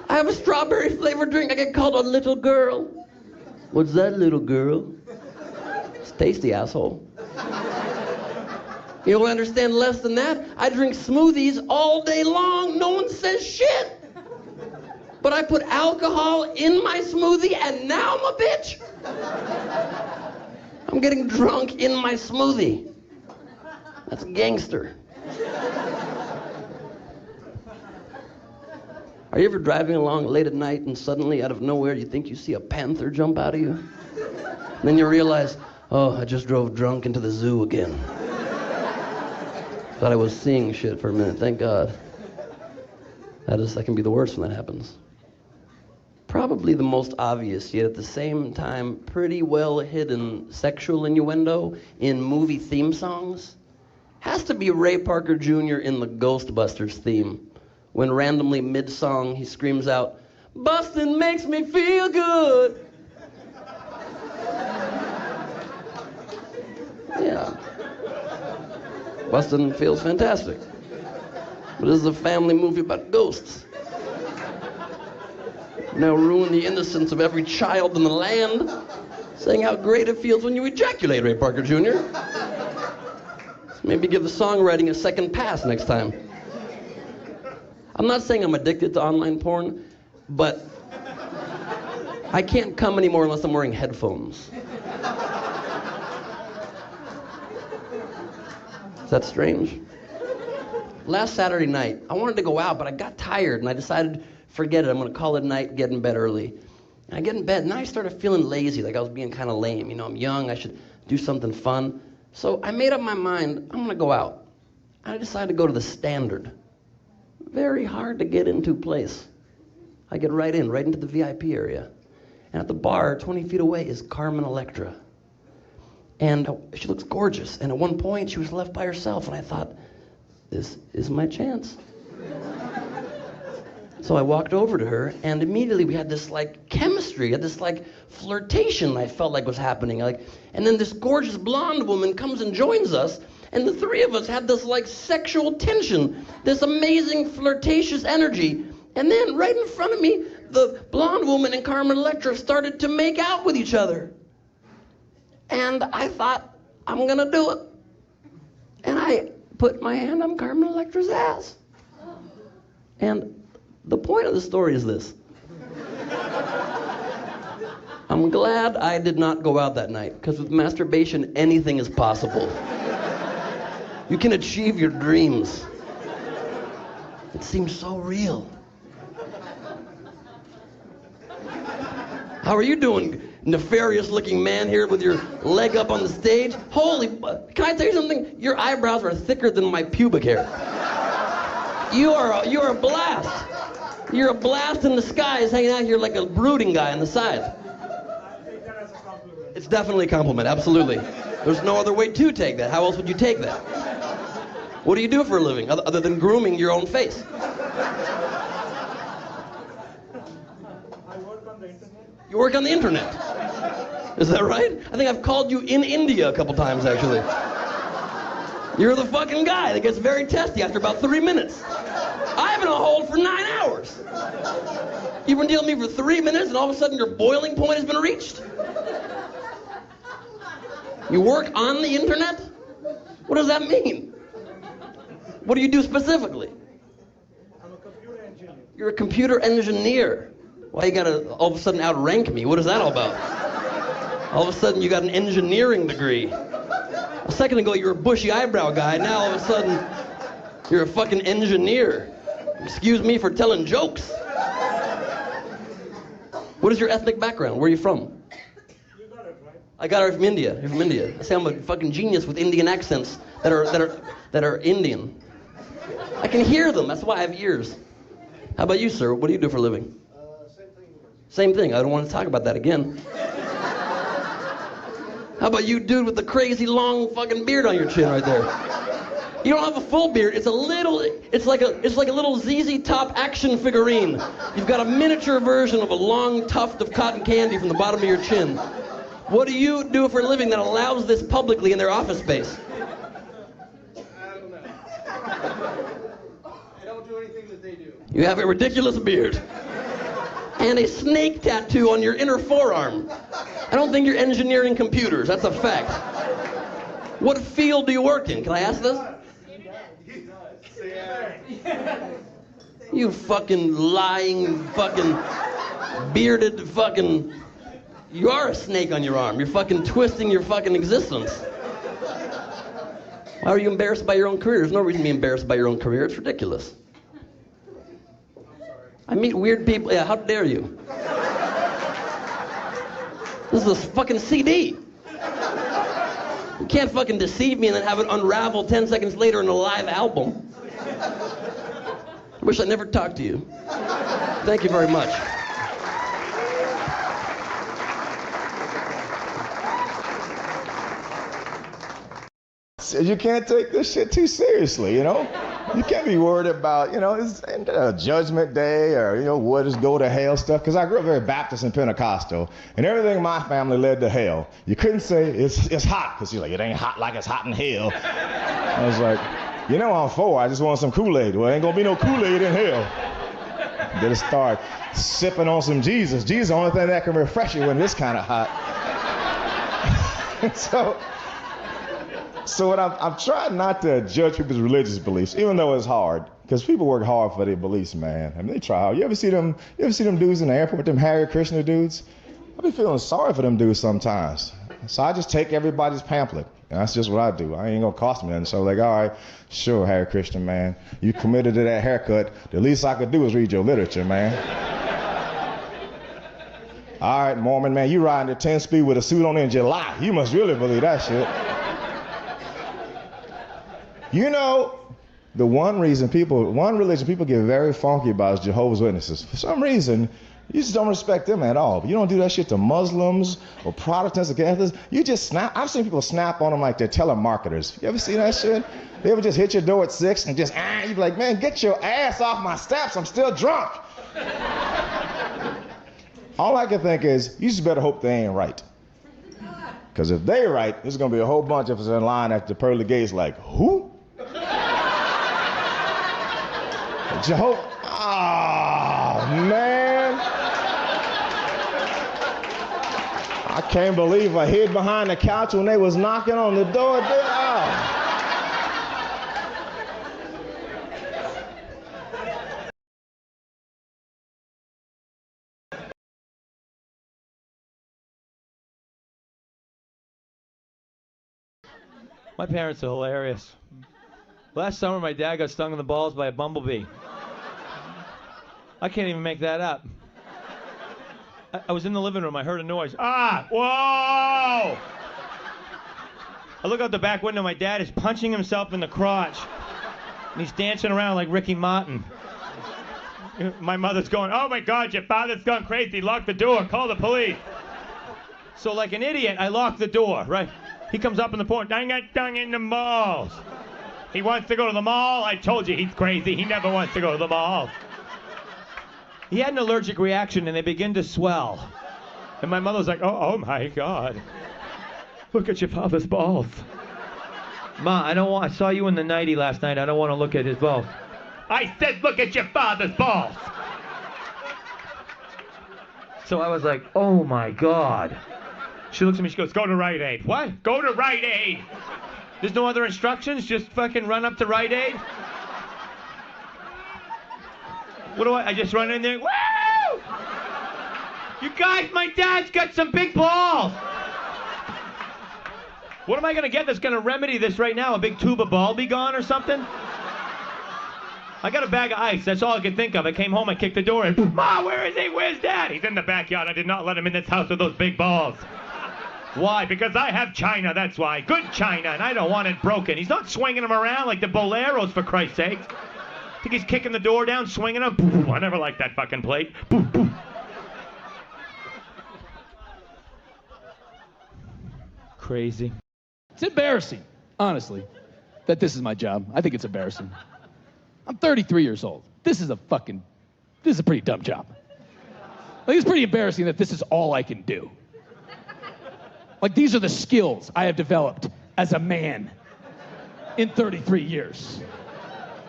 I have a strawberry flavored drink. I get called a little girl. What's that, little girl? It's tasty, asshole. You don't understand less than that? I drink smoothies all day long. No one says shit. But I put alcohol in my smoothie and now I'm a bitch. I'm getting drunk in my smoothie. That's gangster. Are you ever driving along late at night and suddenly out of nowhere you think you see a panther jump out of you? And then you realize, oh, I just drove drunk into the zoo again. Thought I was seeing shit for a minute, thank God. That can be the worst when that happens. Probably the most obvious, yet at the same time pretty well hidden sexual innuendo in movie theme songs has to be Ray Parker Jr. in the Ghostbusters theme, when randomly mid-song he screams out, "Bustin' makes me feel good." Yeah. Bustin' feels fantastic. But this is a family movie about ghosts. Now ruin the innocence of every child in the land, saying how great it feels when you ejaculate, Ray Parker Jr. Maybe give the songwriting a second pass next time. I'm not saying I'm addicted to online porn, but I can't come anymore unless I'm wearing headphones. Is that strange? Last Saturday night, I wanted to go out, but I got tired and I decided, forget it, I'm gonna call it a night, get in bed early. And I get in bed and I started feeling lazy, like I was being kind of lame. You know, I'm young, I should do something fun. So I made up my mind, I'm gonna go out. I decided to go to the Standard. Very hard to get into place. I get right into the VIP area. And at the bar, 20 feet away, is Carmen Electra. And she looks gorgeous. And at one point, she was left by herself. And I thought, this is my chance. So I walked over to her, and immediately we had this like chemistry, had this like flirtation I felt like was happening. And then this gorgeous blonde woman comes and joins us, and the three of us had this like sexual tension, this amazing flirtatious energy. And then right in front of me, the blonde woman and Carmen Electra started to make out with each other. And I thought, I'm gonna do it. And I put my hand on Carmen Electra's ass. And the point of the story is this. I'm glad I did not go out that night, because with masturbation, anything is possible. You can achieve your dreams. It seems so real. How are you doing? nefarious looking man here with your leg up on the stage. Can I tell you something? Your eyebrows are thicker than my pubic hair. You're a blast. You're a blast in the skies hanging out here like a brooding guy on the side. It's definitely a compliment, absolutely. There's no other way to take that. How else would you take that? What do you do for a living other than grooming your own face? You work on the internet. Is that right? I think I've called you in India a couple times, actually. You're the fucking guy that gets very testy after about 3 minutes. I've been on hold for 9 hours. You've been dealing with me for 3 minutes and all of a sudden your boiling point has been reached? You work on the internet? What does that mean? What do you do specifically? I'm a computer engineer. You're a computer engineer. Why you gotta all of a sudden outrank me? What is that all about? All of a sudden you got an engineering degree. A second ago you were a bushy eyebrow guy. Now all of a sudden you're a fucking engineer. Excuse me for telling jokes. What is your ethnic background? Where are you from? You got it, right? I got her from India. You're from India. I say I'm a fucking genius with Indian accents that are Indian. I can hear them. That's why I have ears. How about you, sir? What do you do for a living? Same thing. I don't want to talk about that again. How about you, dude, with the crazy long fucking beard on your chin right there? You don't have a full beard. It's like a little ZZ Top action figurine. You've got a miniature version of a long tuft of cotton candy from the bottom of your chin. What do you do for a living that allows this publicly in their office space? I don't know. I don't do anything that they do. You have a ridiculous beard. And a snake tattoo on your inner forearm. I don't think you're engineering computers. That's a fact. What field do you work in? Can I ask this? You fucking lying, fucking bearded fucking... You are a snake on your arm. You're fucking twisting your fucking existence. Why are you embarrassed by your own career? There's no reason to be embarrassed by your own career. It's ridiculous. I meet weird people. Yeah, how dare you? This is a fucking CD. You can't fucking deceive me and then have it unravel 10 seconds later in a live album. I wish I never talked to you. Thank you very much. You can't take this shit too seriously, you know? You can't be worried about, it's Judgment Day or, what is go to hell stuff. Because I grew up very Baptist and Pentecostal, and everything in my family led to hell. You couldn't say it's hot, because you're like, it ain't hot like it's hot in hell. I was like, I'm 4, I just want some Kool-Aid. Well, ain't gonna be no Kool-Aid in hell. Then start sipping on some Jesus. Jesus is the only thing that can refresh you when it's kind of hot. So what I'm trying not to judge people's religious beliefs, even though it's hard, because people work hard for their beliefs, man. I mean, they try hard. You ever see them dudes in the airport, them Hare Krishna dudes? I be feeling sorry for them dudes sometimes. So I just take everybody's pamphlet, and that's just what I do. I ain't gonna cost me nothing. So like, all right, sure, Hare Krishna, man. You committed to that haircut. The least I could do is read your literature, man. All right, Mormon, man, you riding the 10-speed with a suit on in July. You must really believe that shit. The one religion people get very funky about is Jehovah's Witnesses. For some reason, you just don't respect them at all. But you don't do that shit to Muslims or Protestants or Catholics. You just snap. I've seen people snap on them like they're telemarketers. You ever see that shit? They ever just hit your door at 6 and just, you be like, man, get your ass off my steps. I'm still drunk. All I can think is, you just better hope they ain't right. Because if they right, there's going to be a whole bunch of us in line at the pearly gates like, who? Jehovah, man. I can't believe I hid behind the couch when they was knocking on the door. My parents are hilarious. Last summer, my dad got stung in the balls by a bumblebee. I can't even make that up. I was in the living room. I heard a noise. Ah! Whoa! I look out the back window. My dad is punching himself in the crotch. And he's dancing around like Ricky Martin. My mother's going, oh my God, your father's gone crazy. Lock the door. Call the police. So like an idiot, I lock the door, right? He comes up in the porch. I got dung in the malls. He wants to go to the mall. I told you he's crazy. He never wants to go to the mall. He had an allergic reaction and they begin to swell. And my mother's like, oh my God. Look at your father's balls. Ma, I saw you in the nightie last night. I don't want to look at his balls. I said look at your father's balls. So I was like, oh my God. She looks at me, she goes, go to Rite Aid. What? Go to Rite Aid. There's no other instructions? Just fucking run up to Rite Aid? What do I just run in there? Woo! You guys, my dad's got some big balls. What am I gonna get that's gonna remedy this right now? A big tube of ball be gone or something? I got a bag of ice, that's all I could think of. I came home, I kicked the door in. Ma, where is he? Where's Dad? He's in the backyard. I did not let him in this house with those big balls. Why? Because I have china, that's why. Good china, and I don't want it broken. He's not swinging them around like the boleros, for Christ's sake. I think he's kicking the door down, swinging them. I never liked that fucking plate. Crazy. It's embarrassing, honestly, that this is my job. I think it's embarrassing. I'm 33 years old. This is a pretty dumb job. Like, it's pretty embarrassing that this is all I can do. Like, these are the skills I have developed as a man in 33 years.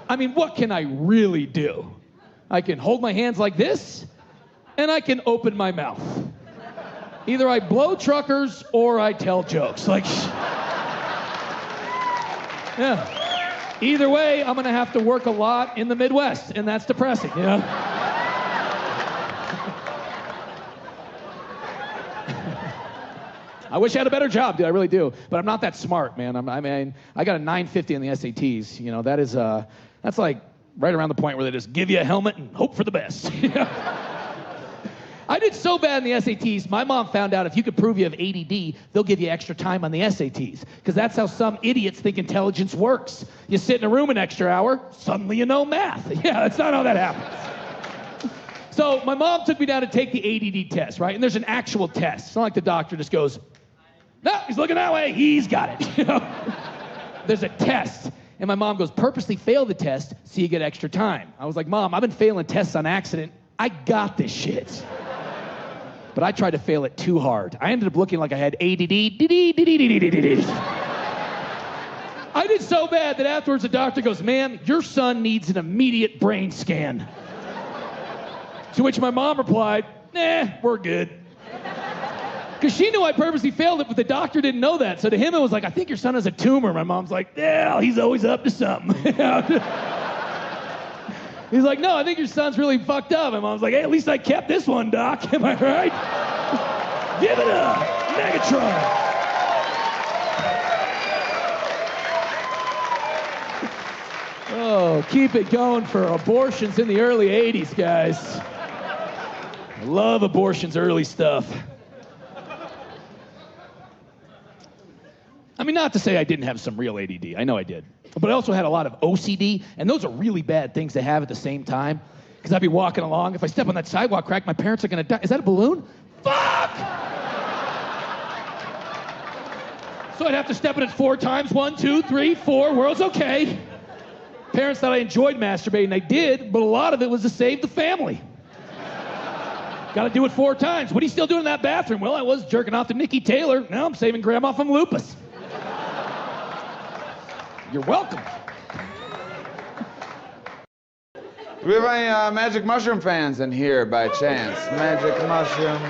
I mean, what can I really do? I can hold my hands like this, and I can open my mouth. Either I blow truckers or I tell jokes. Like, yeah. Either way, I'm gonna have to work a lot in the Midwest, and that's depressing, you know? I wish I had a better job, dude. I really do. But I'm not that smart, man. I got a 950 on the SATs. You know, that's like right around the point where they just give you a helmet and hope for the best. You know? I did so bad in the SATs, my mom found out if you could prove you have ADD, they'll give you extra time on the SATs. Because that's how some idiots think intelligence works. You sit in a room an extra hour, suddenly you know math. Yeah, that's not how that happens. So my mom took me down to take the ADD test, right? And there's an actual test. It's not like the doctor just goes, no, he's looking that way, he's got it. You know? There's a test. And my mom goes, purposely fail the test so you get extra time. I was like, Mom, I've been failing tests on accident. I got this shit. But I tried to fail it too hard. I ended up looking like I had ADD. I did so bad that afterwards the doctor goes, ma'am, your son needs an immediate brain scan. To which my mom replied, nah, we're good. Because she knew I purposely failed it, but the doctor didn't know that. So to him, it was like, I think your son has a tumor. My mom's like, yeah, he's always up to something. He's like, no, I think your son's really fucked up. And Mom's like, hey, at least I kept this one, Doc. Am I right? Give it up, Megatron. Oh, keep it going for abortions in the early 80s, guys. I love abortions, early stuff. I mean, not to say I didn't have some real ADD. I know I did. But I also had a lot of OCD, and those are really bad things to have at the same time. Because I'd be walking along. If I step on that sidewalk crack, my parents are going to die. Is that a balloon? Fuck! So I'd have to step in it 4 times. 1, 2, 3, 4. World's okay. Parents thought I enjoyed masturbating. I did, but a lot of it was to save the family. Got to do it 4 times. What are you still doing in that bathroom? Well, I was jerking off to Nikki Taylor. Now I'm saving Grandma from lupus. You're welcome. Do we have any magic mushroom fans in here by chance? Magic mushrooms.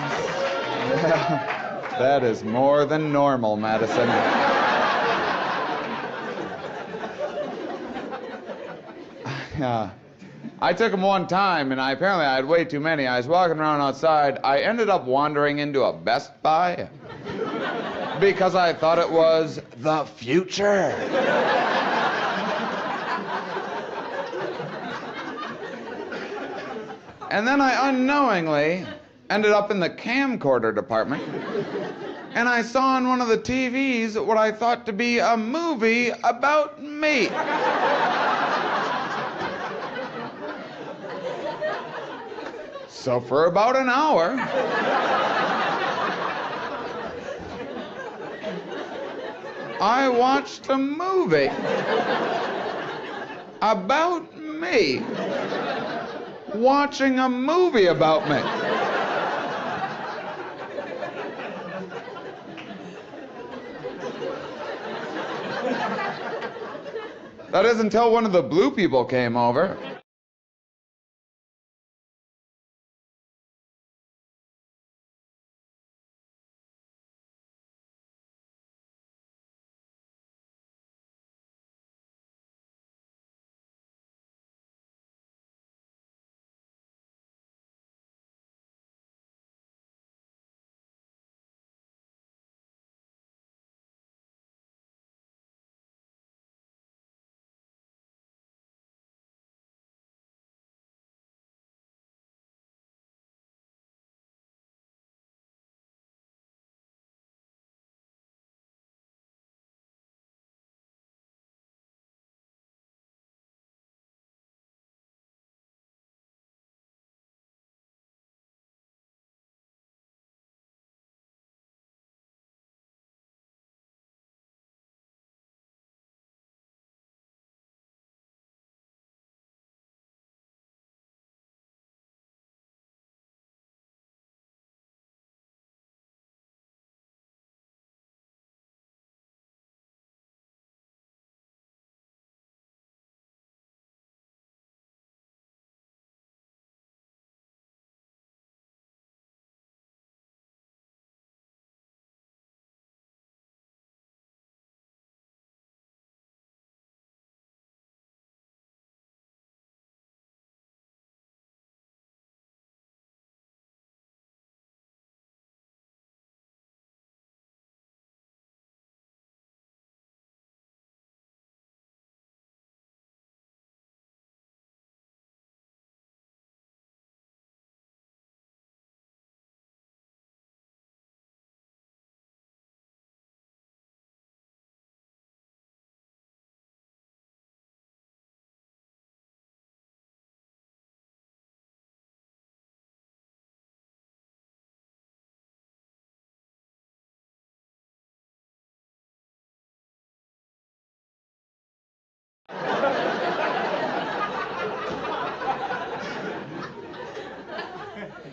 Yeah. That is more than normal, Madison. I took them one time, and apparently I had way too many. I was walking around outside. I ended up wandering into a Best Buy because I thought it was the future. And then I unknowingly ended up in the camcorder department. And I saw on one of the TVs what I thought to be a movie about me. So for about an hour, I watched a movie about me watching a movie about me. That is until one of the blue people came over.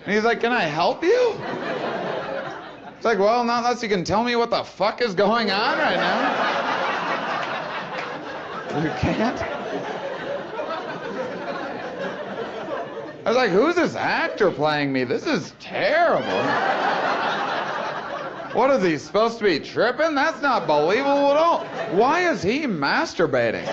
And he's like, "Can I help you?" It's like, "Well, not unless you can tell me what the fuck is going on right now." You can't? I was like, "Who's this actor playing me? This is terrible." What is he, supposed to be tripping? That's not believable at all. Why is he masturbating?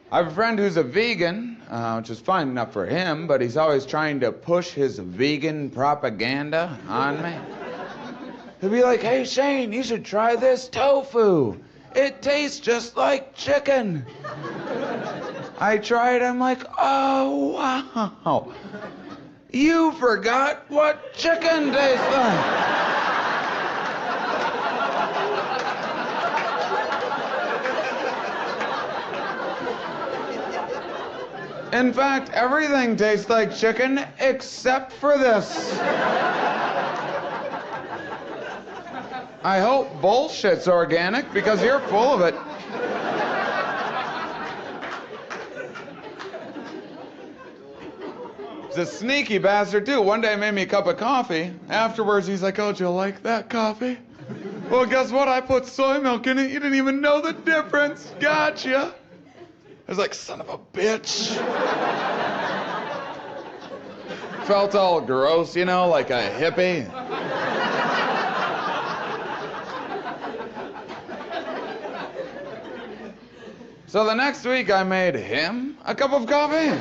I have a friend who's a vegan, which is fine enough for him, but he's always trying to push his vegan propaganda on me. He'll be like, "Hey, Shane, you should try this tofu. It tastes just like chicken." I tried, I'm like, "Oh, wow. You forgot what chicken tastes like." In fact, everything tastes like chicken except for this. I hope bullshit's organic because you're full of it. He's a sneaky bastard, too. One day he made me a cup of coffee. Afterwards, he's like, "Oh, do you like that coffee?" "Well, guess what? I put soy milk in it. You didn't even know the difference. Gotcha." I was like, "Son of a bitch." Felt all gross, you know, like a hippie. So the next week I made him a cup of coffee.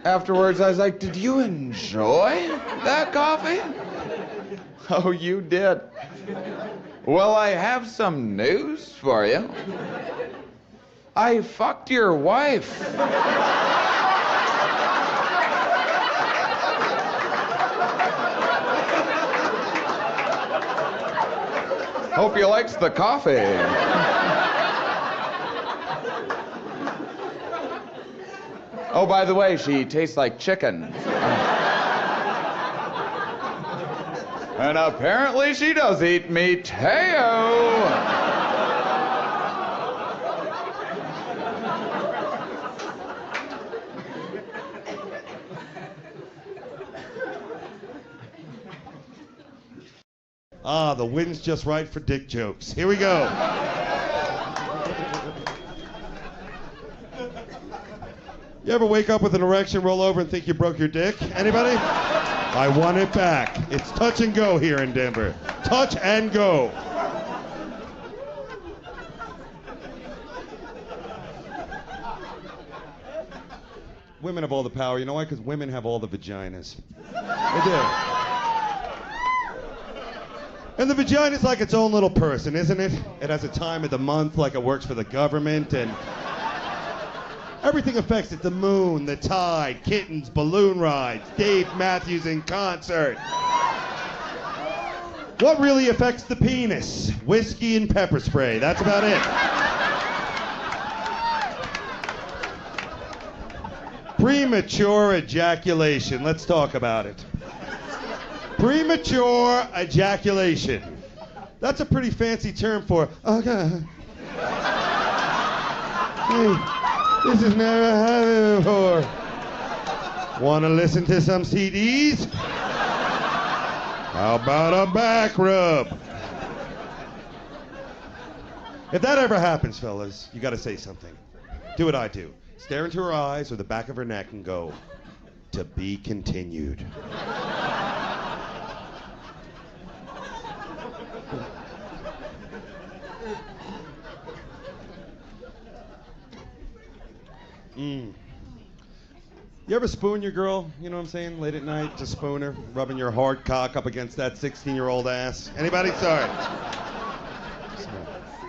Afterwards, I was like, did you enjoy that coffee? Oh, you did. Well, I have some news for you. I fucked your wife. Hope you likes the coffee. Oh, by the way, she tastes like chicken. And apparently she does eat meat. Hey-o! Ah, the wind's just right for dick jokes. Here we go. You ever wake up with an erection, roll over, and think you broke your dick? Anybody? I want it back. It's touch and go here in Denver. Touch and go. Women have all the power. You know why? Because women have all the vaginas. They do. And the vagina's like its own little person, isn't it? It has a time of the month like it works for the government, and everything affects it. The moon, the tide, kittens, balloon rides, Dave Matthews in concert. What really affects the penis? Whiskey and pepper spray. That's about it. Premature ejaculation. Let's talk about it. Premature ejaculation. That's a pretty fancy term for, oh God. Hey, this has never happened before. Want to listen to some CDs? How about a back rub? If that ever happens, fellas, you got to say something. Do what I do. Stare into her eyes or the back of her neck and go, to be continued. You ever spoon your girl, you know what I'm saying, late at night, just spoon her, rubbing your hard cock up against that 16-year-old ass? Anybody? Sorry.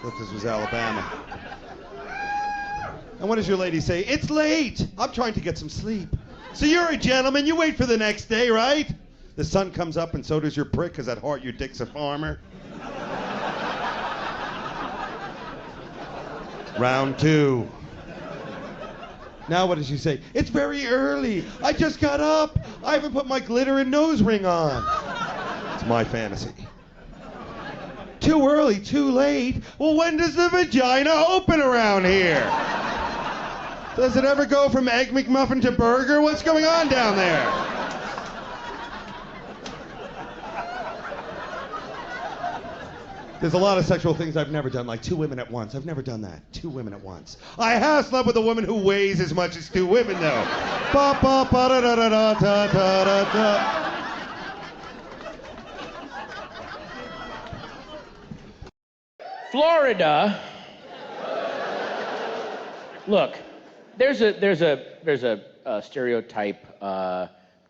Thought this was Alabama. And what does your lady say? It's late. I'm trying to get some sleep. So you're a gentleman. You wait for the next day, right? The sun comes up and so does your prick, because at heart your dick's a farmer. Round two. Now what does she say? It's very early. I just got up. I haven't put my glitter and nose ring on. It's my fantasy. Too early, too late. Well, when does the vagina open around here? Does it ever go from Egg McMuffin to burger? What's going on down there? There's a lot of sexual things I've never done, like 2 women at once. I've never done that. 2 women at once. I have slept with a woman who weighs as much as 2 women, though. Ba ba ba da da da da da da da. Florida. Look, there's a stereotype,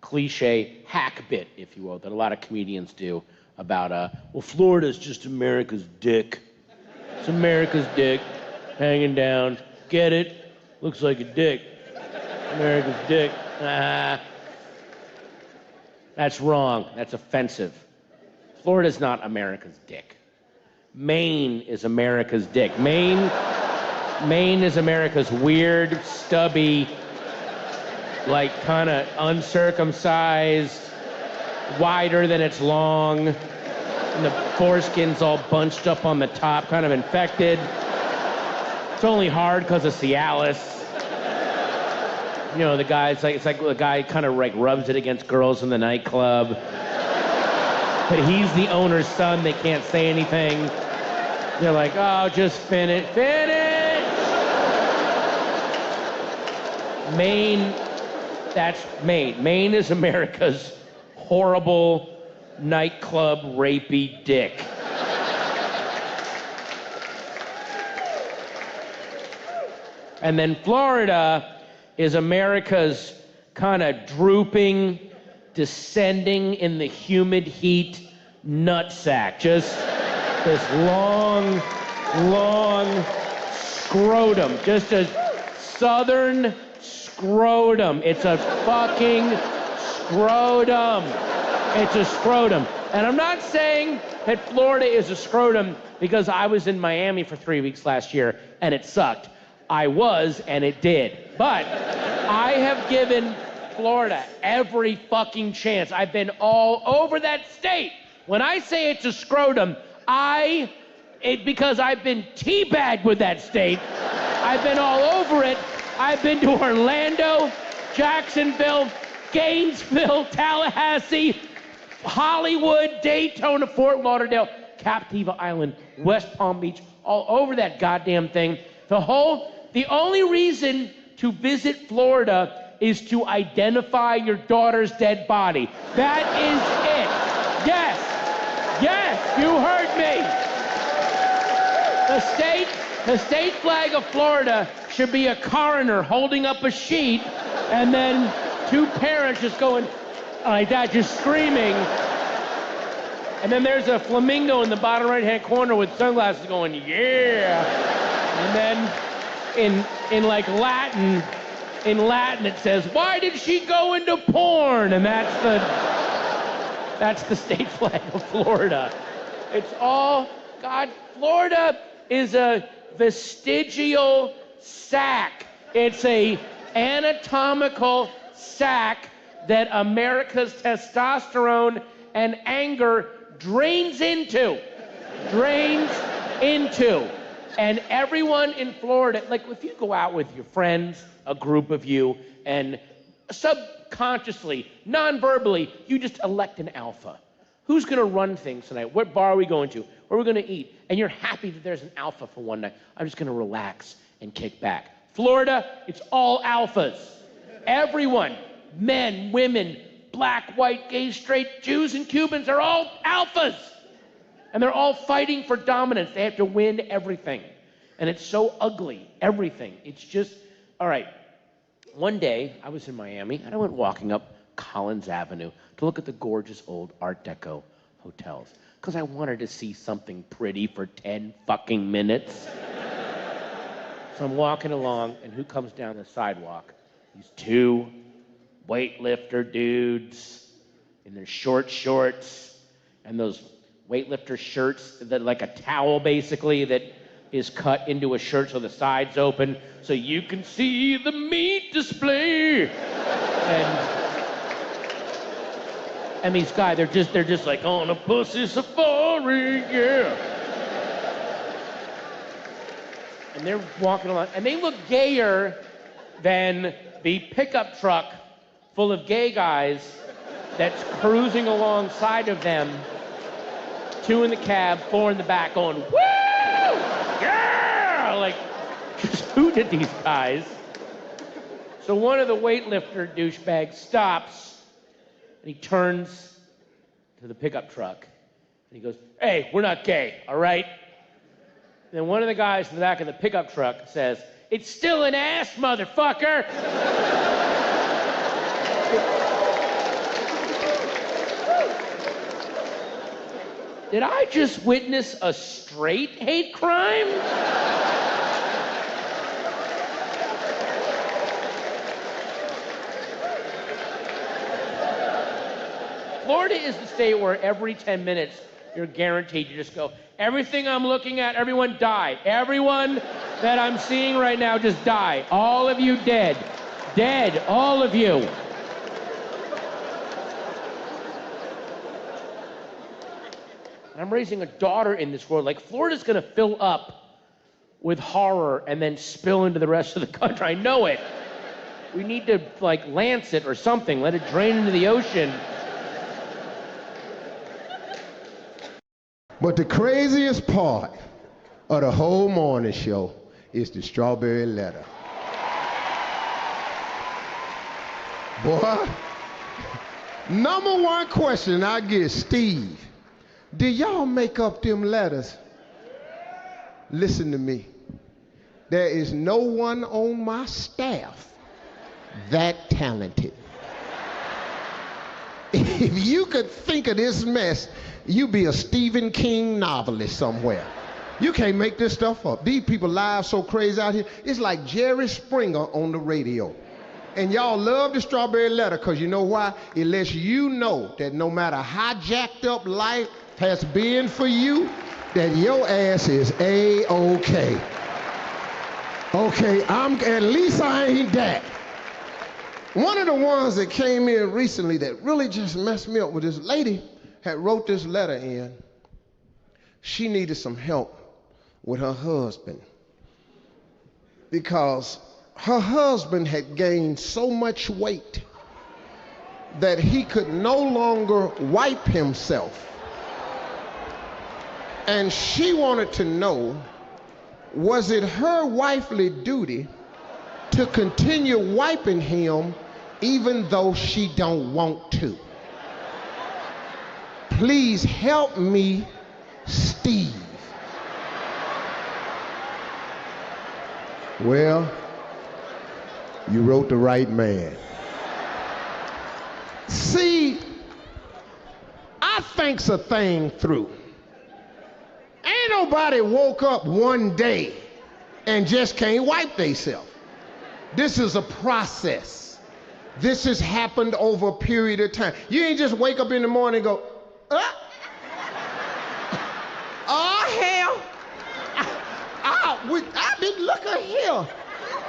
cliche hack bit, if you will, that a lot of comedians do about well, Florida's just America's dick. It's America's dick hanging down. Get it? Looks like a dick. America's dick. That's wrong. That's offensive. Florida's not America's dick. Maine is America's dick. Maine is America's weird, stubby, like kind of uncircumcised, wider than it's long, and the foreskin's all bunched up on the top, kind of infected. It's only hard because of Cialis. You know, the guy, it's like the guy kind of like rubs it against girls in the nightclub. But he's the owner's son, they can't say anything. They're like, oh, just finish. Maine, that's Maine. Maine is America's horrible nightclub rapey dick. And then Florida is America's kind of drooping, descending in the humid heat nutsack. Just this long scrotum. Just a southern scrotum. It's a fucking scrotum. It's a scrotum. And I'm not saying that Florida is a scrotum because I was in Miami for 3 weeks last year and it sucked. I was and it did. But I have given Florida every fucking chance. I've been all over that state. When I say it's a scrotum, because I've been teabagged with that state. I've been all over it. I've been to Orlando, Jacksonville, Gainesville, Tallahassee, Hollywood, Daytona, Fort Lauderdale, Captiva Island, West Palm Beach, all over that goddamn thing. The only reason to visit Florida is to identify your daughter's dead body. That is it. Yes, you heard me. The state flag of Florida should be a coroner holding up a sheet and then two parents just going like that, just screaming. And then there's a flamingo in the bottom right-hand corner with sunglasses going, yeah. And then in Latin it says, why did she go into porn? And that's the state flag of Florida. It's all, God, Florida is a vestigial sack. It's a anatomical sack that America's testosterone and anger drains into. And everyone in Florida, like if you go out with your friends, a group of you, and subconsciously, non-verbally, you just elect an alpha. Who's gonna run things tonight? What bar are we going to? Where are we gonna eat? And you're happy that there's an alpha for one night. I'm just gonna relax and kick back. Florida, it's all alphas. Everyone, men, women, black, white, gay, straight, Jews and Cubans are all alphas. And they're all fighting for dominance. They have to win everything. And it's so ugly, everything. It's just, all right. One day, I was in Miami, and I went walking up Collins Avenue to look at the gorgeous old Art Deco hotels, because I wanted to see something pretty for 10 fucking minutes. So I'm walking along, and who comes down the sidewalk? These two weightlifter dudes in their short shorts and those weightlifter shirts that like a towel basically that is cut into a shirt so the sides open so you can see the meat display. And these guys, they're just like on a pussy safari, yeah. And they're walking along, and they look gayer than the pickup truck full of gay guys that's cruising alongside of them. 2 in the cab, 4 in the back, going, woo! Yeah! Like, just who did these guys? So one of the weightlifter douchebags stops, and he turns to the pickup truck, and he goes, hey, we're not gay, all right? And then one of the guys in the back of the pickup truck says, it's still an ass, motherfucker! Did I just witness a straight hate crime? Florida is the state where every 10 minutes you're guaranteed to just go, everything I'm looking at, everyone die. Everyone that I'm seeing right now just die. All of you dead. Dead, all of you. I'm raising a daughter in this world. Like, Florida's gonna fill up with horror and then spill into the rest of the country. I know it. We need to, like, lance it or something. Let it drain into the ocean. But the craziest part of the whole morning show is the strawberry letter. Boy, number one question I get, Steve, do y'all make up them letters? Listen to me. There is no one on my staff that talented. If you could think of this mess, you'd be a Stephen King novelist somewhere. You can't make this stuff up. These people live so crazy out here. It's like Jerry Springer on the radio. And y'all love the Strawberry Letter because you know why? It lets you know that no matter how jacked up life has been for you, that your ass is A-OK. Okay, at least I ain't that. One of the ones that came in recently that really just messed me up with, this lady had wrote this letter in. She needed some help with her husband because her husband had gained so much weight that he could no longer wipe himself. And she wanted to know, was it her wifely duty to continue wiping him even though she don't want to? Please help me, Steve. Well, you wrote the right man. See, I thinks a thing through. Ain't nobody woke up one day and just can't wipe themselves. This is a process. This has happened over a period of time. You ain't just wake up in the morning and go, oh, hell. I've been looking here.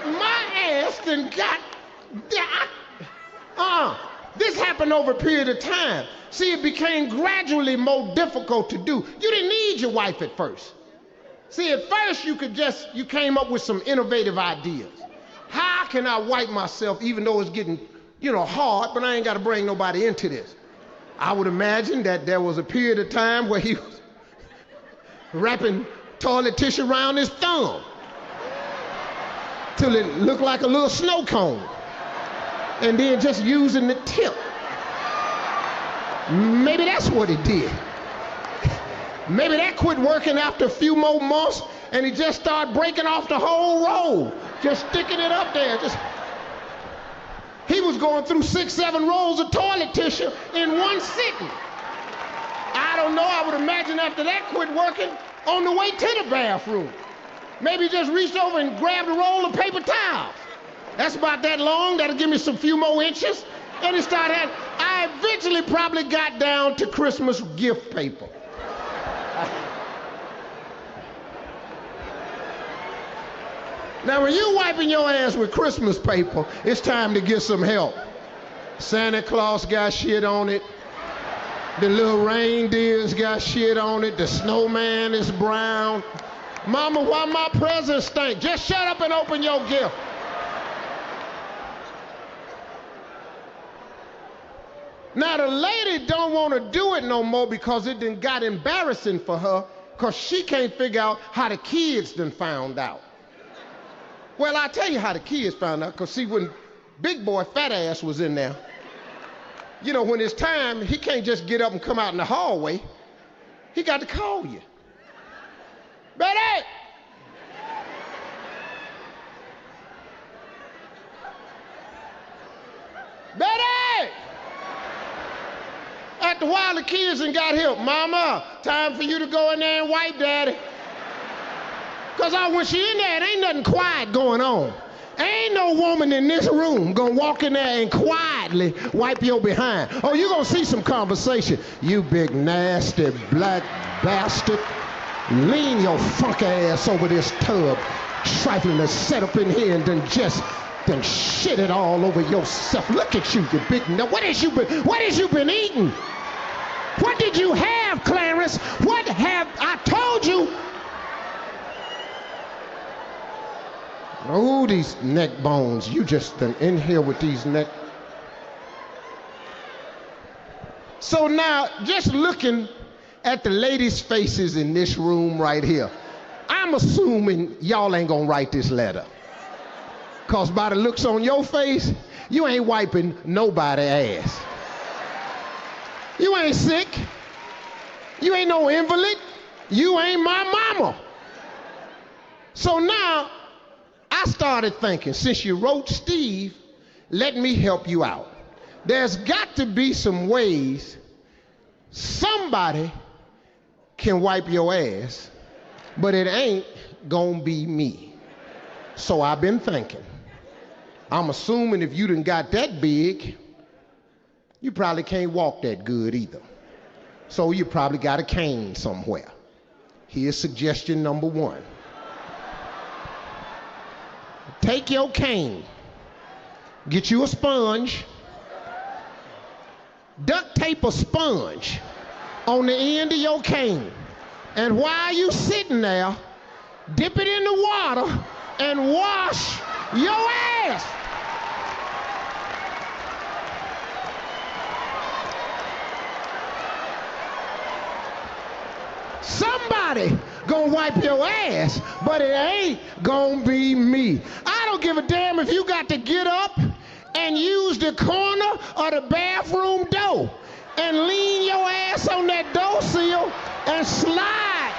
My ass done got, this happened over a period of time. See, it became gradually more difficult to do. You didn't need your wife at first. See, at first you came up with some innovative ideas. How can I wipe myself even though it's getting, hard, but I ain't got to bring nobody into this? I would imagine that there was a period of time where he was wrapping toilet tissue around his thumb till it looked like a little snow cone, and then just using the tip. Maybe that's what he did. Maybe that quit working after a few more months, and he just started breaking off the whole roll, just sticking it up there. He was going through 6-7 rolls of toilet tissue in one sitting. I don't know, I would imagine after that quit working, on the way to the bathroom, maybe just reached over and grabbed a roll of paper towels. That's about that long, that'll give me some few more inches. And he started I eventually probably got down to Christmas gift paper. Now, when you're wiping your ass with Christmas paper, it's time to get some help. Santa Claus got shit on it. The little reindeers got shit on it. The snowman is brown. Mama, why my presents stink? Just shut up and open your gift. Now, the lady don't want to do it no more because it done got embarrassing for her because she can't figure out how the kids done found out. Well, I'll tell you how the kids found out, because see, when big boy fat ass was in there, when it's time, he can't just get up and come out in the hallway. He got to call you. Betty! Betty! After a while, the kids done got here. Mama, time for you to go in there and wipe Daddy. Because when she in there, it ain't nothing quiet going on. Ain't no woman in this room gonna walk in there and quietly wipe your behind. Oh, you gonna see some conversation. You big nasty black bastard. Lean your funk ass over this tub. Trifling to set up in here and then shit it all over yourself. Look at you, you big what has you been eating? What did you have, Clarence? What have I told you? Oh, these neck bones. You just done in here with these neck. So now, just looking at the ladies' faces in this room right here, I'm assuming y'all ain't gonna write this letter. Because by the looks on your face, you ain't wiping nobody's ass. You ain't sick. You ain't no invalid. You ain't my mama. So now, I started thinking, since you wrote Steve, let me help you out. There's got to be some ways somebody can wipe your ass, but it ain't gonna be me. So I've been thinking. I'm assuming if you done got that big, you probably can't walk that good either. So you probably got a cane somewhere. Here's suggestion number 1. Take your cane, get you a sponge, duct tape a sponge on the end of your cane, and while you sitting there, dip it in the water and wash your ass. Somebody gonna wipe your ass, but it ain't gonna be me. I don't give a damn if you got to get up and use the corner of the bathroom door and lean your ass on that door sill and slide.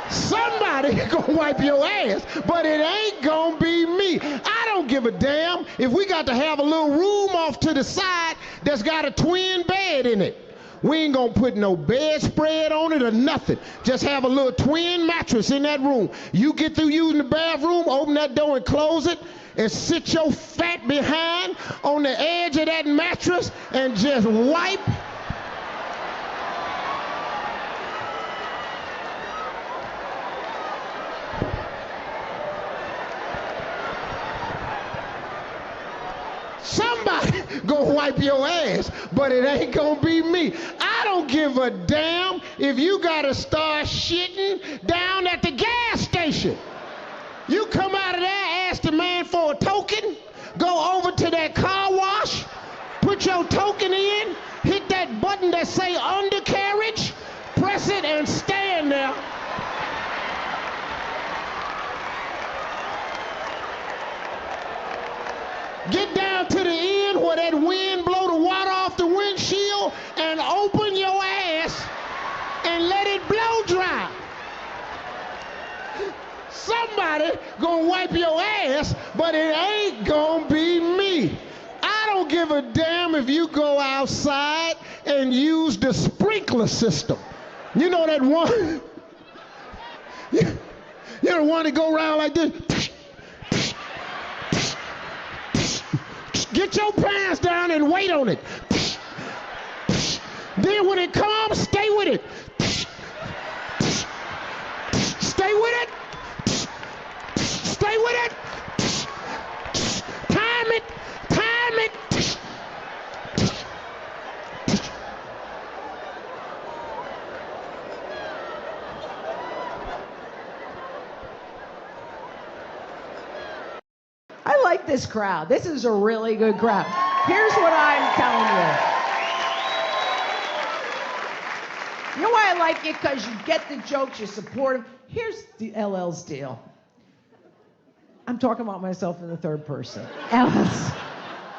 Somebody gonna wipe your ass, but it ain't gonna be me. I don't give a damn if we got to have a little room off to the side that's got a twin bed in it. We ain't gonna put no bedspread on it or nothing. Just have a little twin mattress in that room. You get through using the bathroom, open that door and close it, and sit your fat behind on the edge of that mattress and just wipe. Somebody gonna wipe your ass, but it ain't gonna be me. I don't give a damn if you gotta start shitting down at the gas station. You come out of there, ask the man for a token, go over to that car wash, put your token in, hit that button that say undercarriage, press it and stand there. Get down to the end where that wind blow the water off the windshield and open your ass and let it blow dry. Somebody gonna wipe your ass, but it ain't gonna be me. I don't give a damn if you go outside and use the sprinkler system. You know that one? You know the one that go around like this? Get your pants down and wait on it. Then when it comes, stay with it. Stay with it. Stay with it. Time it. Time it. I like this crowd. This is a really good crowd. Here's what I'm telling you. You know why I like it? Because you get the jokes, you support them. Here's the LL's deal. I'm talking about myself in the third person. LL's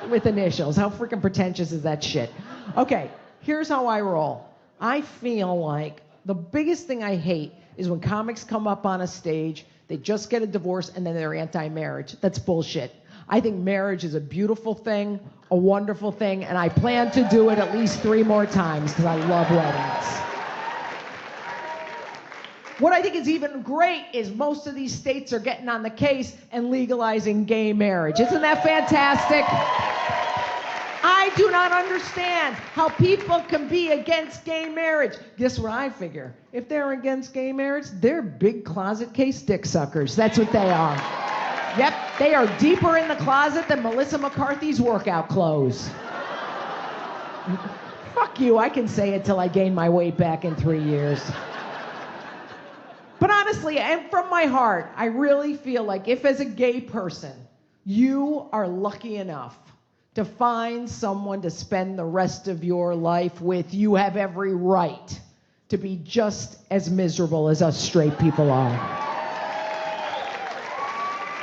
with initials. How freaking pretentious is that shit? Okay, here's how I roll. I feel like the biggest thing I hate is when comics come up on a stage, they just get a divorce, and then they're anti-marriage. That's bullshit. I think marriage is a beautiful thing, a wonderful thing, and I plan to do it at least 3 more times because I love weddings. What I think is even great is most of these states are getting on the case and legalizing gay marriage. Isn't that fantastic? I do not understand how people can be against gay marriage. Guess what I figure? If they're against gay marriage, they're big closet case dick suckers. That's what they are. Yep, they are deeper in the closet than Melissa McCarthy's workout clothes. Fuck you, I can say it till I gain my weight back in 3 years. But honestly, and from my heart, I really feel like if as a gay person, you are lucky enough to find someone to spend the rest of your life with, you have every right to be just as miserable as us straight people are.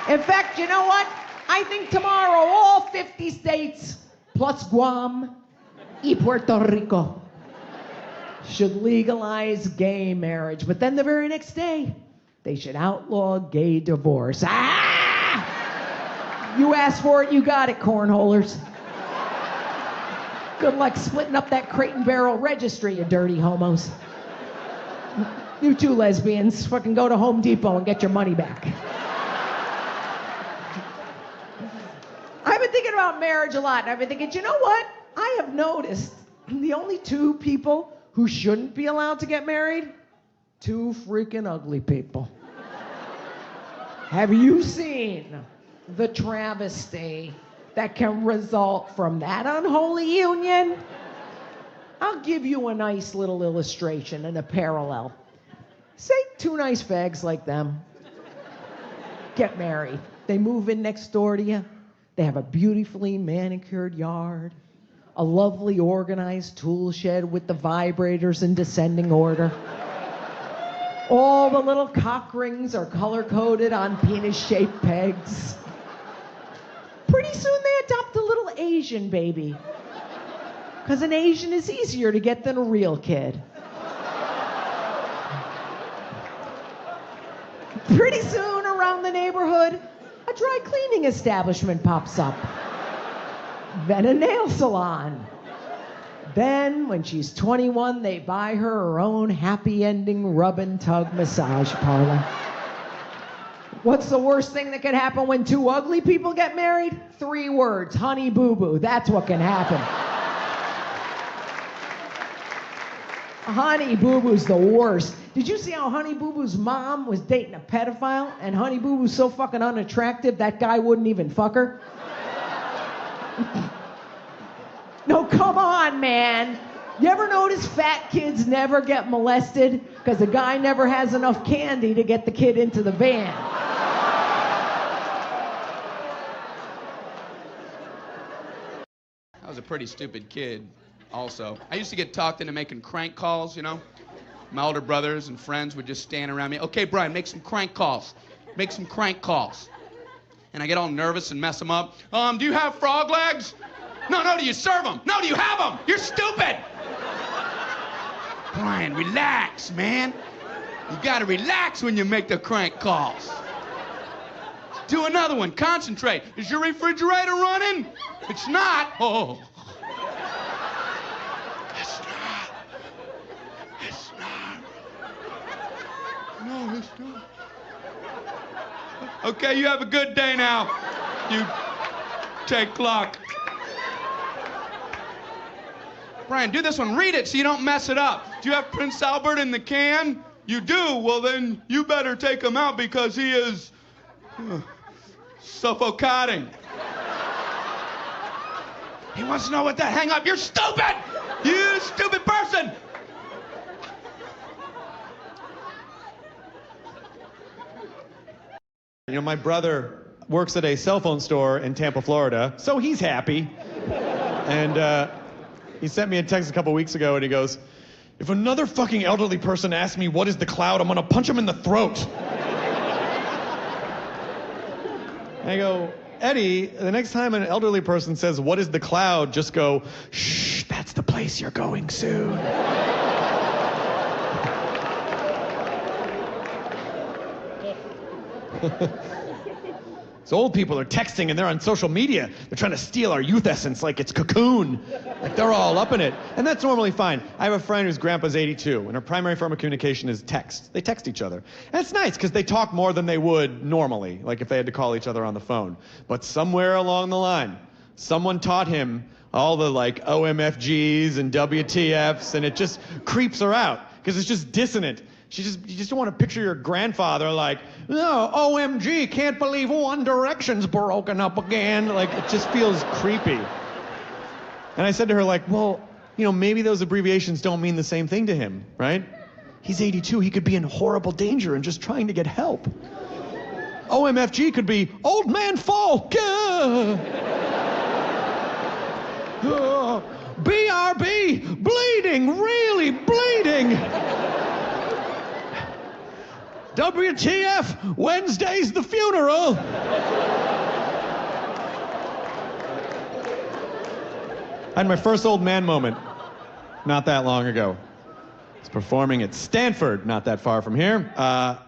In fact, you know what? I think tomorrow all 50 states, plus Guam y Puerto Rico, should legalize gay marriage. But then the very next day, They should outlaw gay divorce. Ah! You asked for it, you got it, cornholers. Good luck splitting up that crate and barrel registry, you dirty homos. You two lesbians, fucking go to Home Depot and get your money back. I've been thinking about marriage a lot, and I've been thinking, you know what? I have noticed the only two people who shouldn't be allowed to get married, two freaking ugly people. Have you seen the travesty that can result from that unholy union? I'll give you a nice little illustration and a parallel. Say two nice fags like them get married. They move in next door to you. They have a beautifully manicured yard, a lovely organized tool shed with the vibrators in descending order. All the little cock rings are color-coded on penis-shaped pegs. Pretty soon they adopt a little Asian baby, because an Asian is easier to get than a real kid. Pretty soon around the neighborhood, a dry cleaning establishment pops up. Then a nail salon. Then, when she's 21, they buy her own happy ending rub and tug massage parlor. What's the worst thing that could happen when two ugly people get married? 3 words, honey boo boo. That's what can happen. Honey Boo Boo's the worst. Did you see how Honey Boo Boo's mom was dating a pedophile, and Honey Boo Boo's so fucking unattractive that guy wouldn't even fuck her? No, come on, man. You ever notice fat kids never get molested because the guy never has enough candy to get the kid into the van? I was a pretty stupid kid, also. I used to get talked into making crank calls, you know? My older brothers and friends would just stand around me. Okay, Brian, make some crank calls. Make some crank calls. And I get all nervous and mess them up. Do you have frog legs? No, do you serve them? No, do you have them? You're stupid! Brian, relax, man. You gotta relax when you make the crank calls. Do another one, concentrate. Is your refrigerator running? It's not. Oh. It's not. It's not. No, it's not. Okay, you have a good day now. You take luck. Brian, do this one. Read it so you don't mess it up. Do you have Prince Albert in the can? You do? Well, then you better take him out because he is suffocating. He wants to know what that hang up. You're stupid! You stupid person! You know, my brother works at a cell phone store in Tampa, Florida, so he's happy. And he sent me a text a couple weeks ago, and he goes, if another fucking elderly person asks me what is the cloud, I'm gonna punch him in the throat. And I go, Eddie, the next time an elderly person says, what is the cloud, just go, shh, that's the place you're going soon. So old people are texting and they're on social media. They're trying to steal our youth essence like it's Cocoon. Like they're all up in it. And that's normally fine. I have a friend whose grandpa's 82 and her primary form of communication is text. They text each other. And it's nice because they talk more than they would normally, like if they had to call each other on the phone. But somewhere along the line, someone taught him all the like OMFGs and WTFs, and it just creeps her out because it's just dissonant. You just don't want to picture your grandfather like, no, OMG, can't believe One Direction's broken up again. Like, it just feels creepy. And I said to her, like, well, you know, maybe those abbreviations don't mean the same thing to him, right? He's 82, he could be in horrible danger and just trying to get help. OMFG could be Old Man Falk. BRB, bleeding, really bleeding. WTF, Wednesday's the funeral. I had my first old man moment not that long ago. was performing at Stanford, not that far from here.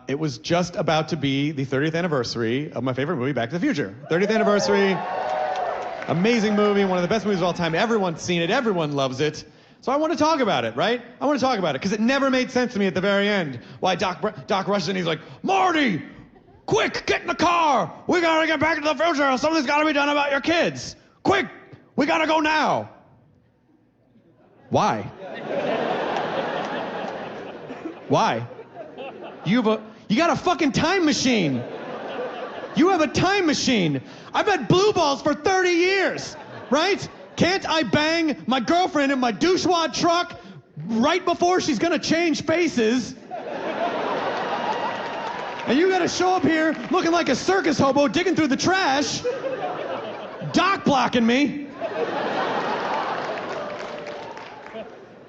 It was just about to be the 30th anniversary of my favorite movie, Back to the Future. 30th anniversary, amazing movie, one of the best movies of all time. Everyone's seen it, everyone loves it. So I want to talk about it, right? I want to talk about it, because it never made sense to me at the very end. Why Doc rushes in, he's like, Marty, quick, get in the car. We gotta get back to the future. Something's gotta be done about your kids. Quick, we gotta go now. Why? Why? You got a fucking time machine. You have a time machine. I've had blue balls for 30 years, right? Can't I bang my girlfriend in my douchewad truck right before she's gonna change faces? And you gotta show up here looking like a circus hobo digging through the trash, Doc blocking me.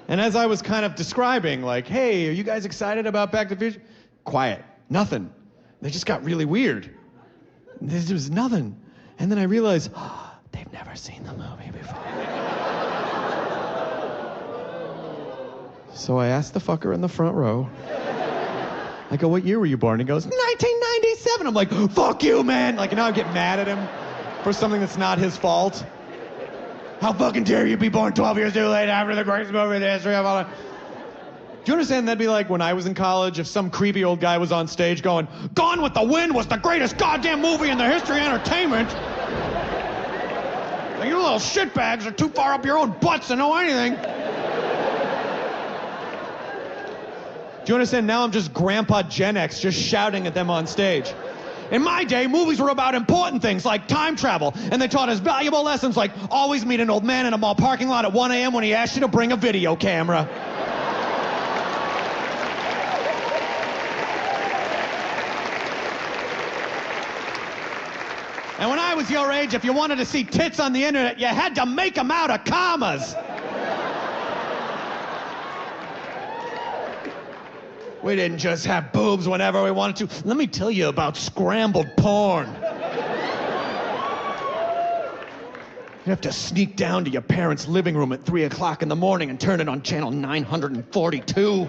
And as I was kind of describing, like, hey, are you guys excited about Back to the Future? Quiet, nothing. They just got really weird. There was nothing. And then I realized, oh, they've never seen the movie before. So I asked the fucker in the front row, I go, what year were you born? He goes, 1997. I'm like, fuck you, man. Like, now I get mad at him for something that's not his fault. How fucking dare you be born 12 years too late after the greatest movie in the history of all. Do you understand that'd be like when I was in college if some creepy old guy was on stage going, Gone with the Wind was the greatest goddamn movie in the history of entertainment. Now, you little shitbags are too far up your own butts to know anything. Do you understand? Now I'm just Grandpa Gen X just shouting at them on stage. In my day, movies were about important things like time travel, and they taught us valuable lessons like always meet an old man in a mall parking lot at 1 a.m. when he asks you to bring a video camera. And when I was your age, if you wanted to see tits on the internet, you had to make them out of commas. We didn't just have boobs whenever we wanted to. Let me tell you about scrambled porn. You have to sneak down to your parents' living room at 3 o'clock in the morning and turn it on channel 942.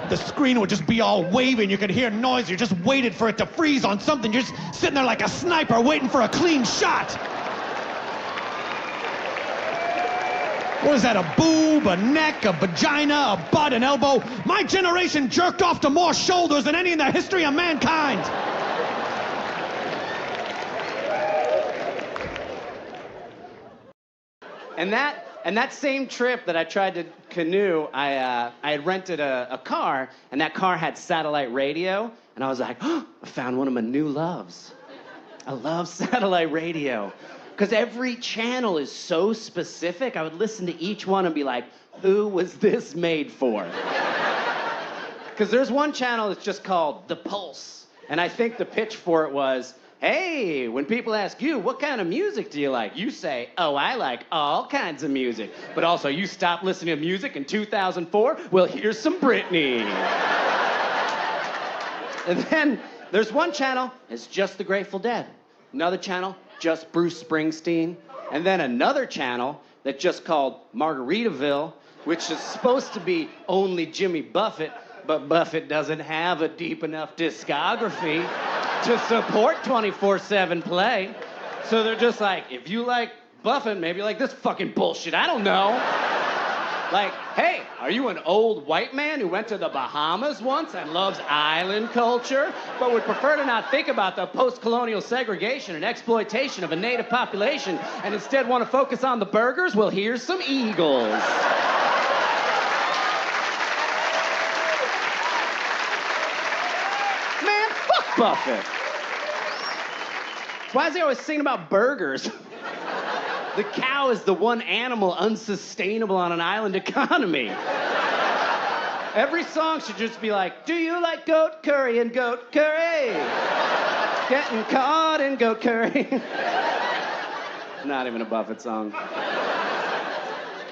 The screen would just be all wavy and you could hear noise. You just waited for it to freeze on something. You're just sitting there like a sniper waiting for a clean shot. What is that, a boob, a neck, a vagina, a butt, an elbow? My generation jerked off to more shoulders than any in the history of mankind. And that same trip that I tried to canoe, I had rented a car, and that car had satellite radio, and I was like, oh, I found one of my new loves. I love satellite radio. Because every channel is so specific, I would listen to each one and be like, who was this made for? Because there's one channel that's just called The Pulse. And I think the pitch for it was, hey, when people ask you, what kind of music do you like? You say, oh, I like all kinds of music. But also, you stopped listening to music in 2004? Well, here's some Britney. And then there's one channel, it's just the Grateful Dead. Another channel, just Bruce Springsteen. And then another channel that just called Margaritaville, which is supposed to be only Jimmy Buffett, but Buffett doesn't have a deep enough discography to support 24/7 play. So they're just like, if you like Buffett, maybe you like this fucking bullshit. I don't know. Like, hey, are you an old white man who went to the Bahamas once and loves island culture, but would prefer to not think about the post-colonial segregation and exploitation of a native population and instead want to focus on the burgers? Well, here's some Eagles. Man, fuck Buffett. Why is he always singing about burgers? The cow is the one animal unsustainable on an island economy. Every song should just be like, do you like goat curry and goat curry? Getting caught in goat curry. Not even a Buffett song.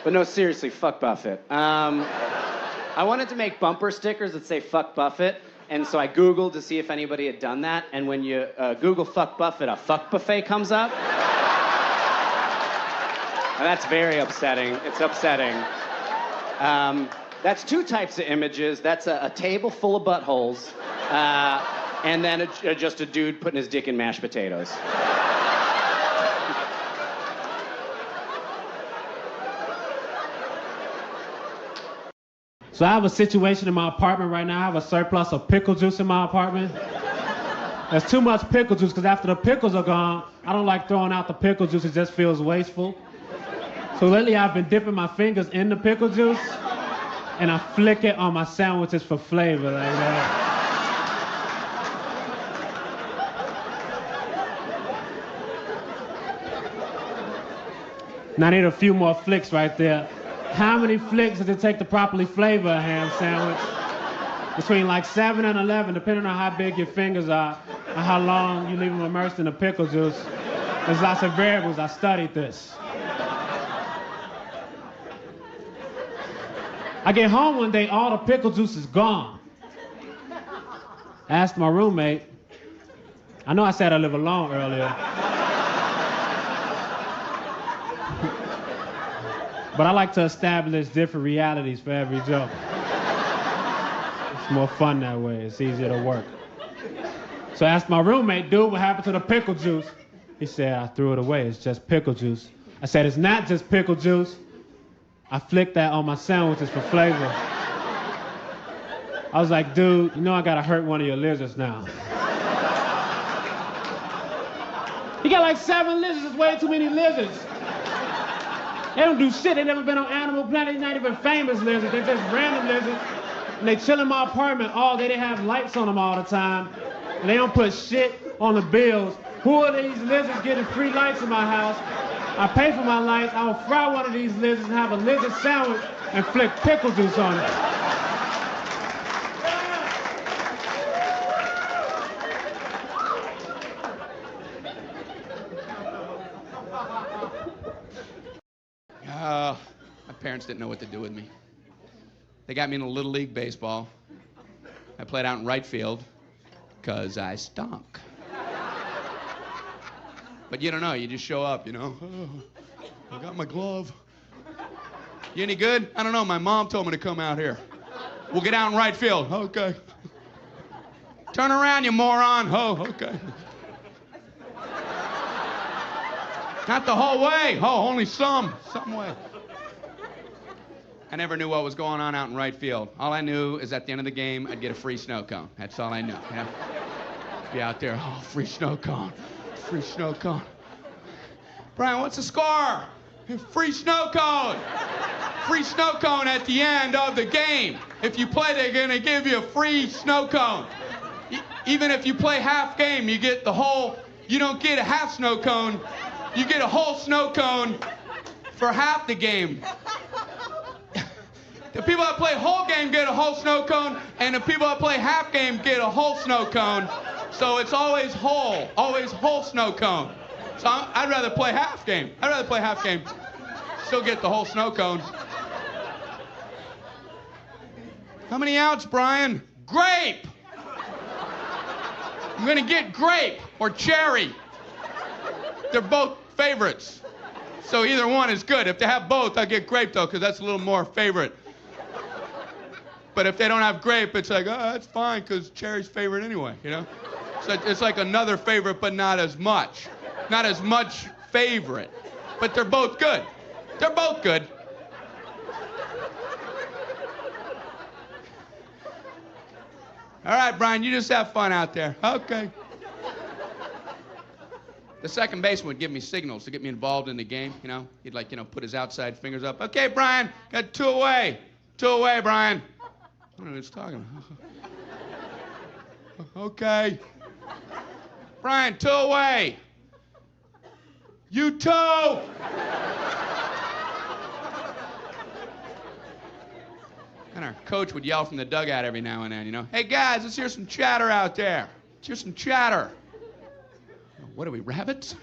But no, seriously, fuck Buffett. I wanted to make bumper stickers that say fuck Buffett, and so I Googled to see if anybody had done that, and when you Google fuck Buffett, a fuck buffet comes up. And that's very upsetting. It's upsetting. That's two types of images. That's a table full of buttholes, and then just a dude putting his dick in mashed potatoes. So I have a situation in my apartment right now. I have a surplus of pickle juice in my apartment. There's too much pickle juice because after the pickles are gone, I don't like throwing out the pickle juice. It just feels wasteful. So lately I've been dipping my fingers in the pickle juice and I flick it on my sandwiches for flavor like that. Now I need a few more flicks right there. How many flicks does it take to properly flavor a ham sandwich? Between like 7 and 11, depending on how big your fingers are and how long you leave them immersed in the pickle juice. There's lots of variables. I studied this. I get home one day, all the pickle juice is gone. I asked my roommate. I know I said I live alone earlier. But I like to establish different realities for every joke. It's more fun that way. It's easier to work. So I asked my roommate, dude, what happened to the pickle juice? He said, I threw it away. It's just pickle juice. I said, it's not just pickle juice. I flicked that on my sandwiches for flavor. I was like, dude, you know I gotta hurt one of your lizards now. He got like 7 lizards. It's way too many lizards. They don't do shit. They never been on Animal Planet. They're not even famous lizards. They're just random lizards. And they chill in my apartment all day. They have lights on them all the time. And they don't put shit on the bills. Who are these lizards getting free lights in my house? I pay for my lights. I'll fry one of these lizards and have a lizard sandwich and flick pickle juice on it. My parents didn't know what to do with me. They got me into Little League Baseball. I played out in right field because I stunk. But you don't know, you just show up, you know. Oh, I got my glove. You any good? I don't know, my mom told me to come out here. We'll get out in right field. Okay. Turn around, you moron. Oh, okay. Not the whole way. Oh, only some way. I never knew what was going on out in right field. All I knew is at the end of the game, I'd get a free snow cone. That's all I knew. You know? Be out there, oh, free snow cone. Free snow cone. Brian, what's the score? Free snow cone. Free snow cone at the end of the game. If you play, they're gonna give you a free snow cone. Even if you play half game, you get the whole, you don't get a half snow cone, you get a whole snow cone for half the game. The people that play whole game get a whole snow cone, and the people that play half game get a whole snow cone. So it's always whole snow cone. So I'd rather play half game. Still get the whole snow cone. How many outs, Brian? Grape! I'm gonna get grape or cherry. They're both favorites. So either one is good. If they have both, I'll get grape though, because that's a little more favorite. But if they don't have grape, it's like, oh, that's fine, because cherry's favorite anyway, you know? So it's like another favorite, but not as much. Not as much favorite. But they're both good. They're both good. All right, Brian, you just have fun out there. Okay. The second baseman would give me signals to get me involved in the game, you know? He'd like, you know, put his outside fingers up. Okay, Brian, got 2 away. 2 away, Brian. I don't know what he's talking about. Okay. Brian, 2 away. You too. And our coach would yell from the dugout every now and then, you know, hey guys, let's hear some chatter out there. Let's hear some chatter. What are we, rabbits?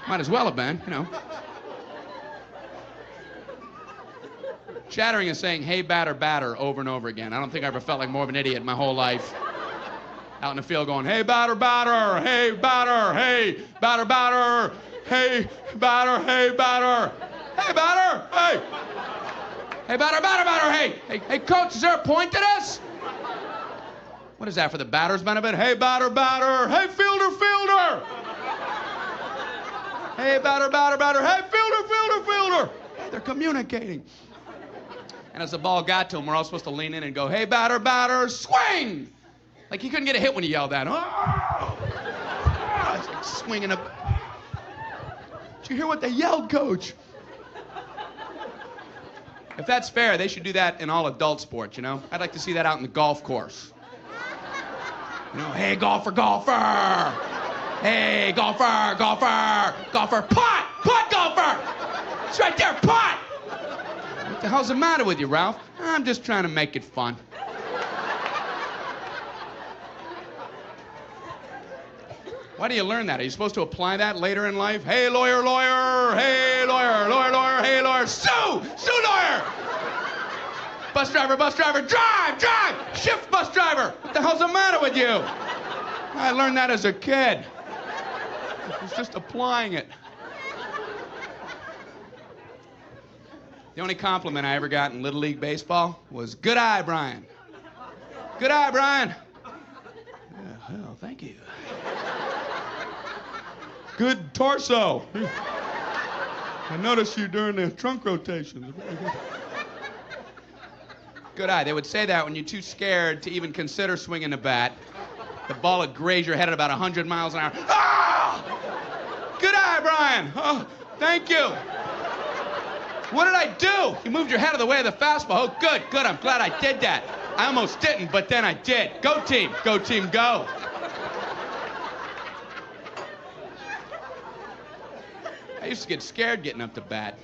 Might as well have been, you know. Chattering is saying, hey, batter, batter, over and over again. I don't think I ever felt like more of an idiot in my whole life. Out in the field going, hey, batter, batter, hey, batter, hey, batter, batter, hey, batter, hey, batter, hey, batter, hey. Hey, batter, batter, batter, hey. Hey, coach, is there a point to this? What is that, for the batter's benefit? Hey, batter, batter, hey, fielder, fielder. Hey, batter, batter, batter, hey, fielder, fielder, fielder. Hey, they're communicating. And as the ball got to him, we're all supposed to lean in and go, hey, batter, batter, swing! Like he couldn't get a hit when he yelled that. Oh! It's like swinging a... Did you hear what they yelled, coach? If that's fair, they should do that in all adult sports, you know? I'd like to see that out in the golf course. You know, hey, golfer, golfer! Hey, golfer, golfer, golfer, putt! Putt, golfer! It's right there, putt! What the hell's the matter with you, Ralph? I'm just trying to make it fun. Why do you learn that? Are you supposed to apply that later in life? Hey, lawyer, lawyer! Hey, lawyer, lawyer, lawyer, hey, lawyer! Sue! Sue, lawyer! Bus driver, drive, drive! Shift, bus driver! What the hell's the matter with you? I learned that as a kid. I was just applying it. The only compliment I ever got in Little League Baseball was, good eye, Brian. Good eye, Brian. Yeah, hell, thank you. Good torso. I noticed you during the trunk rotations. Good eye. They would say that when you're too scared to even consider swinging the bat. The ball would graze your head at about 100 miles an hour. Ah! Good eye, Brian. Oh, thank you. What did I do? You moved your head out of the way of the fastball. Oh, good, good. I'm glad I did that. I almost didn't, but then I did. Go team, go. I used to get scared getting up to bat.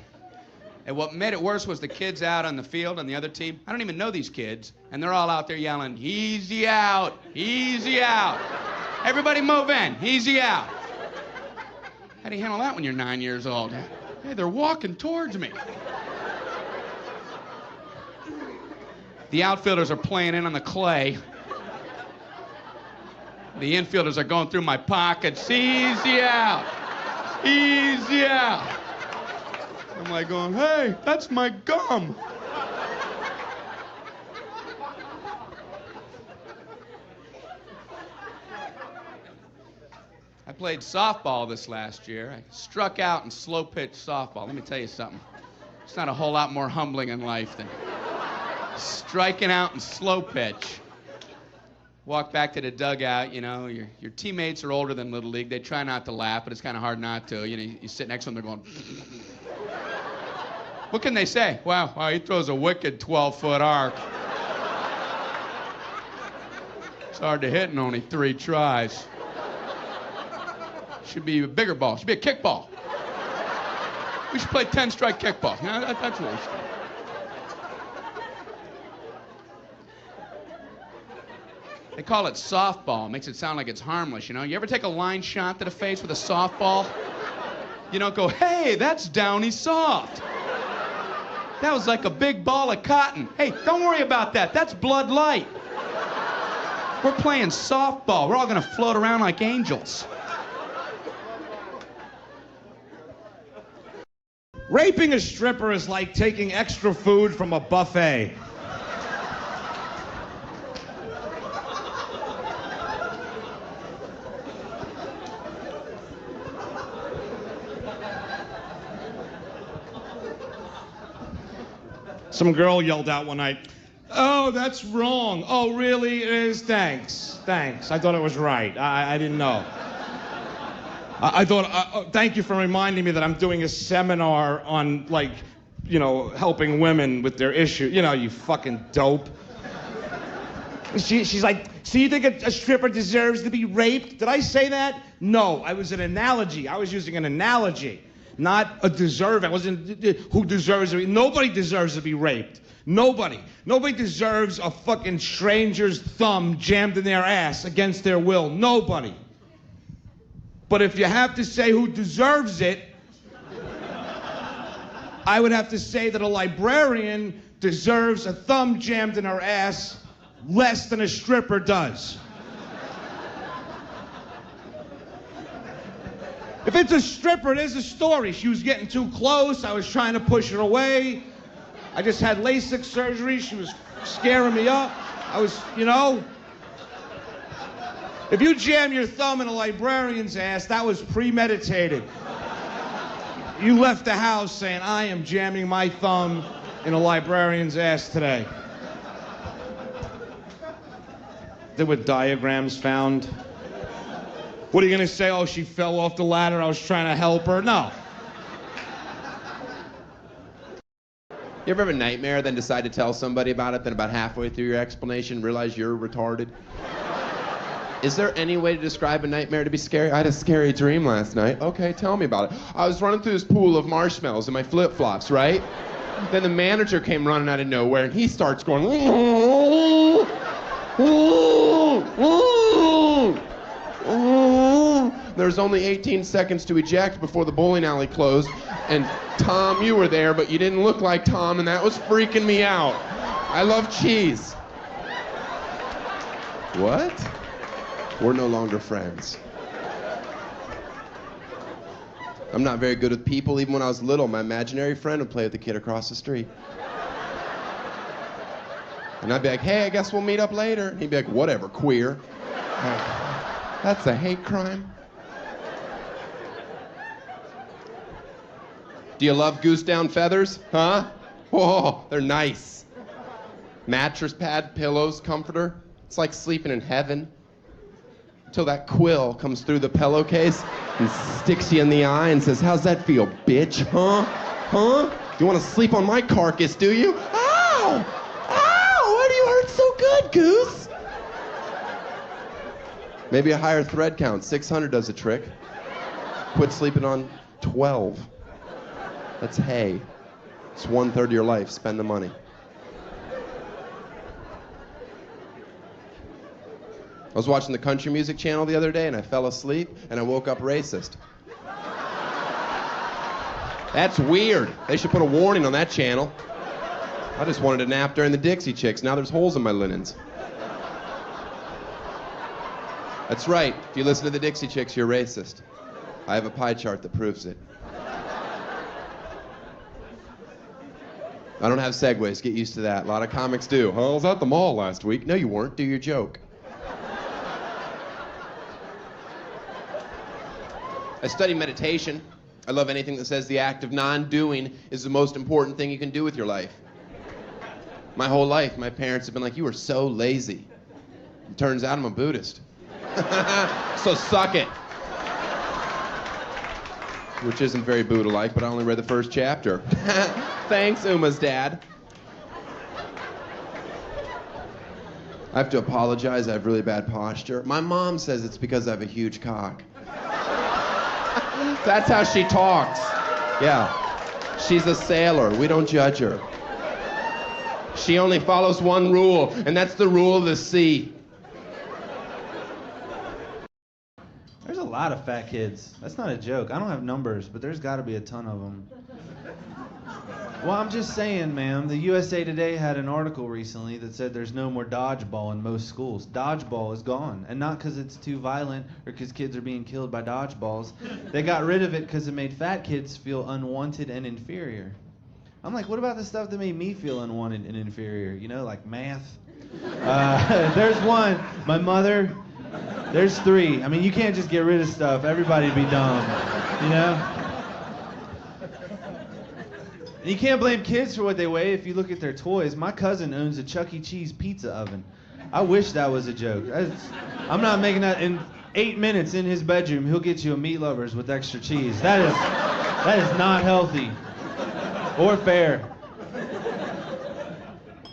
And what made it worse was the kids out on the field on the other team. I don't even know these kids, and they're all out there yelling, easy out, easy out. Everybody move in, easy out. How do you handle that when you're 9 years old? Hey, they're walking towards me. The outfielders are playing in on the clay. The infielders are going through my pockets, easy out, easy out. I'm like going, hey, that's my gum. I played softball this last year. I struck out in slow pitch softball. Let me tell you something. It's not a whole lot more humbling in life than striking out in slow pitch. Walk back to the dugout, you know, your teammates are older than Little League. They try not to laugh, but it's kind of hard not to. You know, you sit next to them, they're going... What can they say? Wow, he throws a wicked 12-foot arc. It's hard to hit in only 3 tries. Should be a bigger ball. Should be a kickball. We should play 10-strike kickball. You know, that's what we should do. They call it softball. Makes it sound like it's harmless, you know? You ever take a line shot to the face with a softball? You don't go, hey, that's downy soft. That was like a big ball of cotton. Hey, don't worry about that. That's Blood Light. We're playing softball. We're all gonna float around like angels. Raping a stripper is like taking extra food from a buffet. Some girl yelled out one night, oh, that's wrong. Oh, really? It is? Thanks. I thought it was right. I didn't know. I thought, thank you for reminding me that I'm doing a seminar on, like, you know, helping women with their issue. You know, you fucking dope. She's like, so you think a stripper deserves to be raped? Did I say that? No, I was an analogy. I was using an analogy. Not a deserve. I wasn't who deserves to be. Nobody deserves to be raped. Nobody. Nobody deserves a fucking stranger's thumb jammed in their ass against their will. Nobody. But if you have to say who deserves it, I would have to say that a librarian deserves a thumb jammed in her ass less than a stripper does. If it's a stripper, there's a story. She was getting too close. I was trying to push her away. I just had LASIK surgery. She was scaring me up. I was, you know. If you jam your thumb in a librarian's ass, that was premeditated. You left the house saying, I am jamming my thumb in a librarian's ass today. There were diagrams found. What are you gonna say? Oh, she fell off the ladder, I was trying to help her? No. You ever have a nightmare, then decide to tell somebody about it, then about halfway through your explanation realize you're retarded? Is there any way to describe a nightmare to be scary? I had a scary dream last night. Okay, tell me about it. I was running through this pool of marshmallows in my flip-flops, right? Then the manager came running out of nowhere and he starts going, ooh, ooh, ooh, ooh. There's only 18 seconds to eject before the bowling alley closed. And Tom, you were there, but you didn't look like Tom, and that was freaking me out. I love cheese. What? We're no longer friends. I'm not very good with people. Even when I was little, my imaginary friend would play with the kid across the street. And I'd be like, hey, I guess we'll meet up later. And he'd be like, whatever, queer. That's a hate crime. Do you love goose down feathers? Huh? Oh, they're nice. Mattress pad, pillows, comforter. It's like sleeping in heaven. Until that quill comes through the pillowcase and sticks you in the eye and says, how's that feel, bitch? Huh? Huh? You want to sleep on my carcass, do you? Ow! Ow! Why do you hurt so good, Goose? Maybe a higher thread count. 600 does a trick. Quit sleeping on 12. That's hay. It's 1/3 of your life. Spend the money. I was watching the country music channel the other day and I fell asleep and I woke up racist. That's weird. They should put a warning on that channel. I just wanted to nap during the Dixie Chicks. Now there's holes in my linens. That's right. If you listen to the Dixie Chicks, you're racist. I have a pie chart that proves it. I don't have segues. Get used to that. A lot of comics do. Oh, I was at the mall last week. No, you weren't. Do your joke. I study meditation. I love anything that says the act of non-doing is the most important thing you can do with your life. My whole life, my parents have been like, you are so lazy. It turns out I'm a Buddhist. So suck it. Which isn't very Buddha-like, but I only read the first chapter. Thanks, Uma's dad. I have to apologize. I have really bad posture. My mom says it's because I have a huge cock. That's how she talks. Yeah. She's a sailor. We don't judge her. She only follows one rule, and that's the rule of the sea. There's a lot of fat kids. That's not a joke. I don't have numbers, but there's got to be a ton of them. Well, I'm just saying, ma'am, the USA Today had an article recently that said there's no more dodgeball in most schools. Dodgeball is gone, and not because it's too violent or because kids are being killed by dodgeballs. They got rid of it because it made fat kids feel unwanted and inferior. I'm like, what about the stuff that made me feel unwanted and inferior? You know, like math? There's one. My mother. There's three. I mean, you can't just get rid of stuff. Everybody'd be dumb, you know? And you can't blame kids for what they weigh if you look at their toys. My cousin owns a Chuck E. Cheese pizza oven. I wish that was a joke. I'm not making that. In 8 minutes in his bedroom, he'll get you a meat lovers with extra cheese. That is not healthy or fair.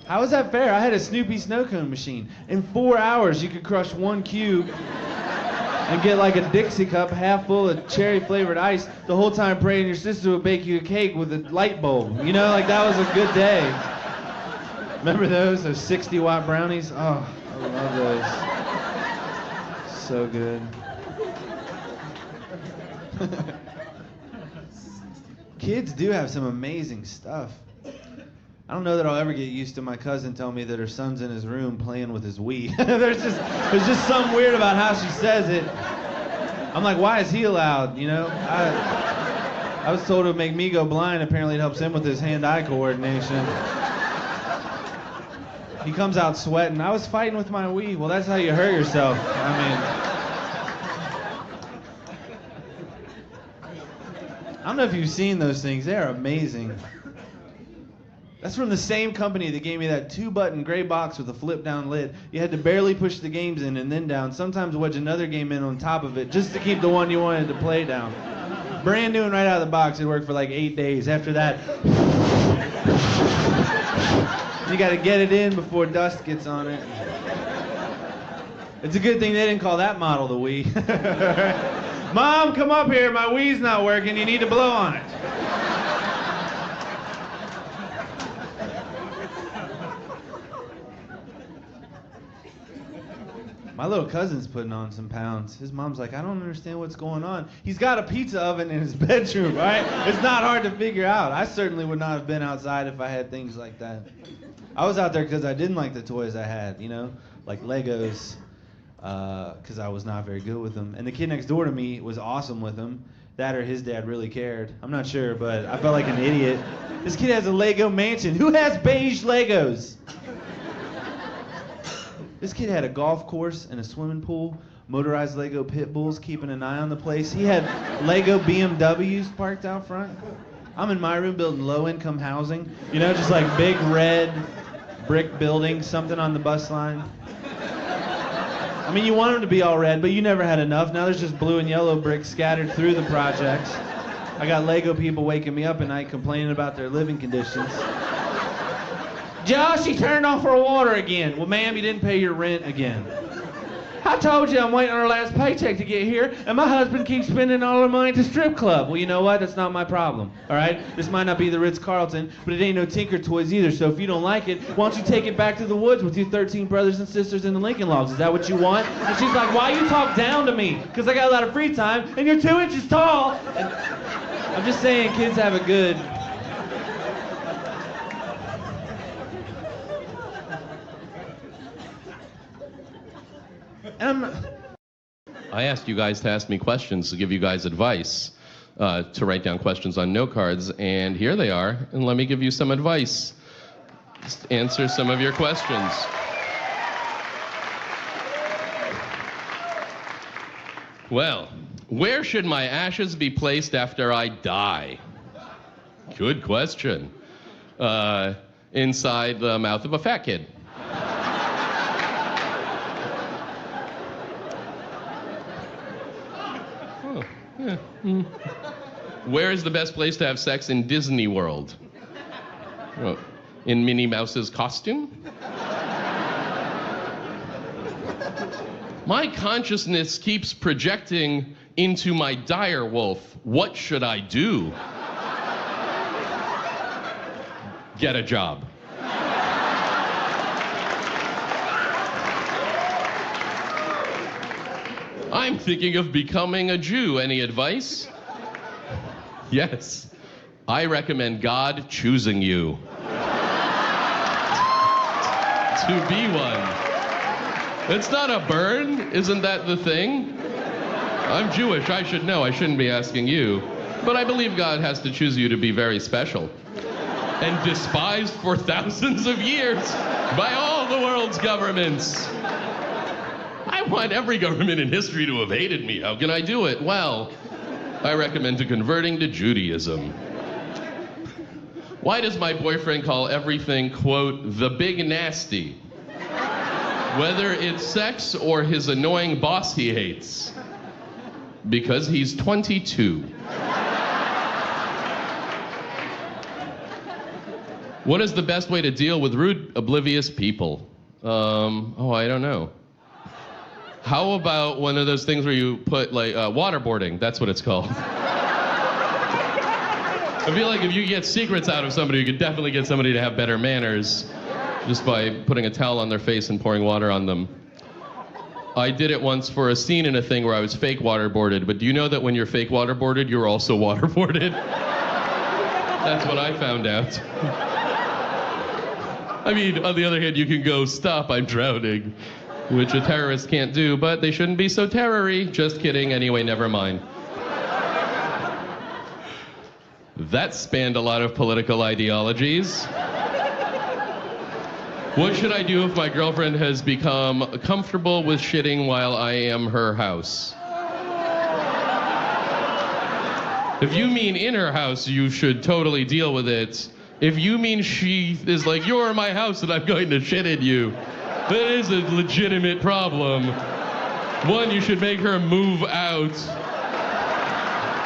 How is that fair? I had a Snoopy snow cone machine. In 4 hours, you could crush 1 cube and get like a Dixie cup half full of cherry-flavored ice, the whole time praying your sister would bake you a cake with a light bulb. You know, like that was a good day. Remember those 60-watt brownies? Oh, I love those. So good. Kids do have some amazing stuff. I don't know that I'll ever get used to my cousin telling me that her son's in his room playing with his Wii. there's just something weird about how she says it. I'm like, why is he allowed, you know? I was told it would make me go blind. Apparently it helps him with his hand-eye coordination. He comes out sweating. I was fighting with my Wii. Well, that's how you hurt yourself. I don't know if you've seen those things. They are amazing. That's from the same company that gave me that 2-button gray box with a flip-down lid. You had to barely push the games in and then down, sometimes wedge another game in on top of it just to keep the one you wanted to play down. Brand new and right out of the box. It worked for like 8 days. After that, you got to get it in before dust gets on it. It's a good thing they didn't call that model the Wii. Mom, come up here. My Wii's not working. You need to blow on it. My little cousin's putting on some pounds. His mom's like, I don't understand what's going on. He's got a pizza oven in his bedroom, right? It's not hard to figure out. I certainly would not have been outside if I had things like that. I was out there because I didn't like the toys I had, you know, like Legos, because I was not very good with them. And the kid next door to me was awesome with them. That or his dad really cared. I'm not sure, but I felt like an idiot. This kid has a Lego mansion. Who has beige Legos? This kid had a golf course and a swimming pool, motorized Lego pit bulls keeping an eye on the place. He had Lego BMWs parked out front. I'm in my room building low-income housing, you know, just like big red brick buildings, something on the bus line. I mean, you want them to be all red, but you never had enough. Now there's just blue and yellow bricks scattered through the projects. I got Lego people waking me up at night complaining about their living conditions. Josh, he turned off our water again. Well, ma'am, you didn't pay your rent again. I told you I'm waiting on our last paycheck to get here, and my husband keeps spending all our money at the strip club. Well, you know what? That's not my problem, all right? This might not be the Ritz-Carlton, but it ain't no Tinker Toys either, so if you don't like it, why don't you take it back to the woods with your 13 brothers and sisters in the Lincoln Logs? Is that what you want? And she's like, why you talk down to me? Because I got a lot of free time, and you're 2 inches tall. And I'm just saying, kids have it good. I asked you guys to ask me questions to give you guys advice, to write down questions on note cards, and here they are. And let me give you some advice. Just answer some of your questions. Well, where should my ashes be placed after I die? Good question. Inside the mouth of a fat kid. Where is the best place to have sex in Disney World? Oh, in Minnie Mouse's costume? My consciousness keeps projecting into my dire wolf. What should I do? Get a job. I'm thinking of becoming a Jew. Any advice? Yes. I recommend God choosing you to be one. It's not a burn. Isn't that the thing? I'm Jewish. I should know. I shouldn't be asking you. But I believe God has to choose you to be very special and despised for thousands of years by all the world's governments. I want every government in history to have hated me. How can I do it? Well, I recommend to converting to Judaism. Why does my boyfriend call everything, quote, the big nasty? Whether it's sex or his annoying boss he hates. Because he's 22. What is the best way to deal with rude, oblivious people? I don't know. How about one of those things where you put, like, waterboarding? That's what it's called. I feel like if you get secrets out of somebody, you could definitely get somebody to have better manners just by putting a towel on their face and pouring water on them. I did it once for a scene in a thing where I was fake waterboarded, but do you know that when you're fake waterboarded, you're also waterboarded? That's what I found out. I mean, on the other hand, you can go, stop, I'm drowning, which a terrorist can't do, but they shouldn't be so terrory. Just kidding. Anyway, never mind. That spanned a lot of political ideologies. What should I do if my girlfriend has become comfortable with shitting while I am her house? If you mean in her house, you should totally deal with it. If you mean she is like, you're my house and I'm going to shit in you, that is a legitimate problem. One, you should make her move out.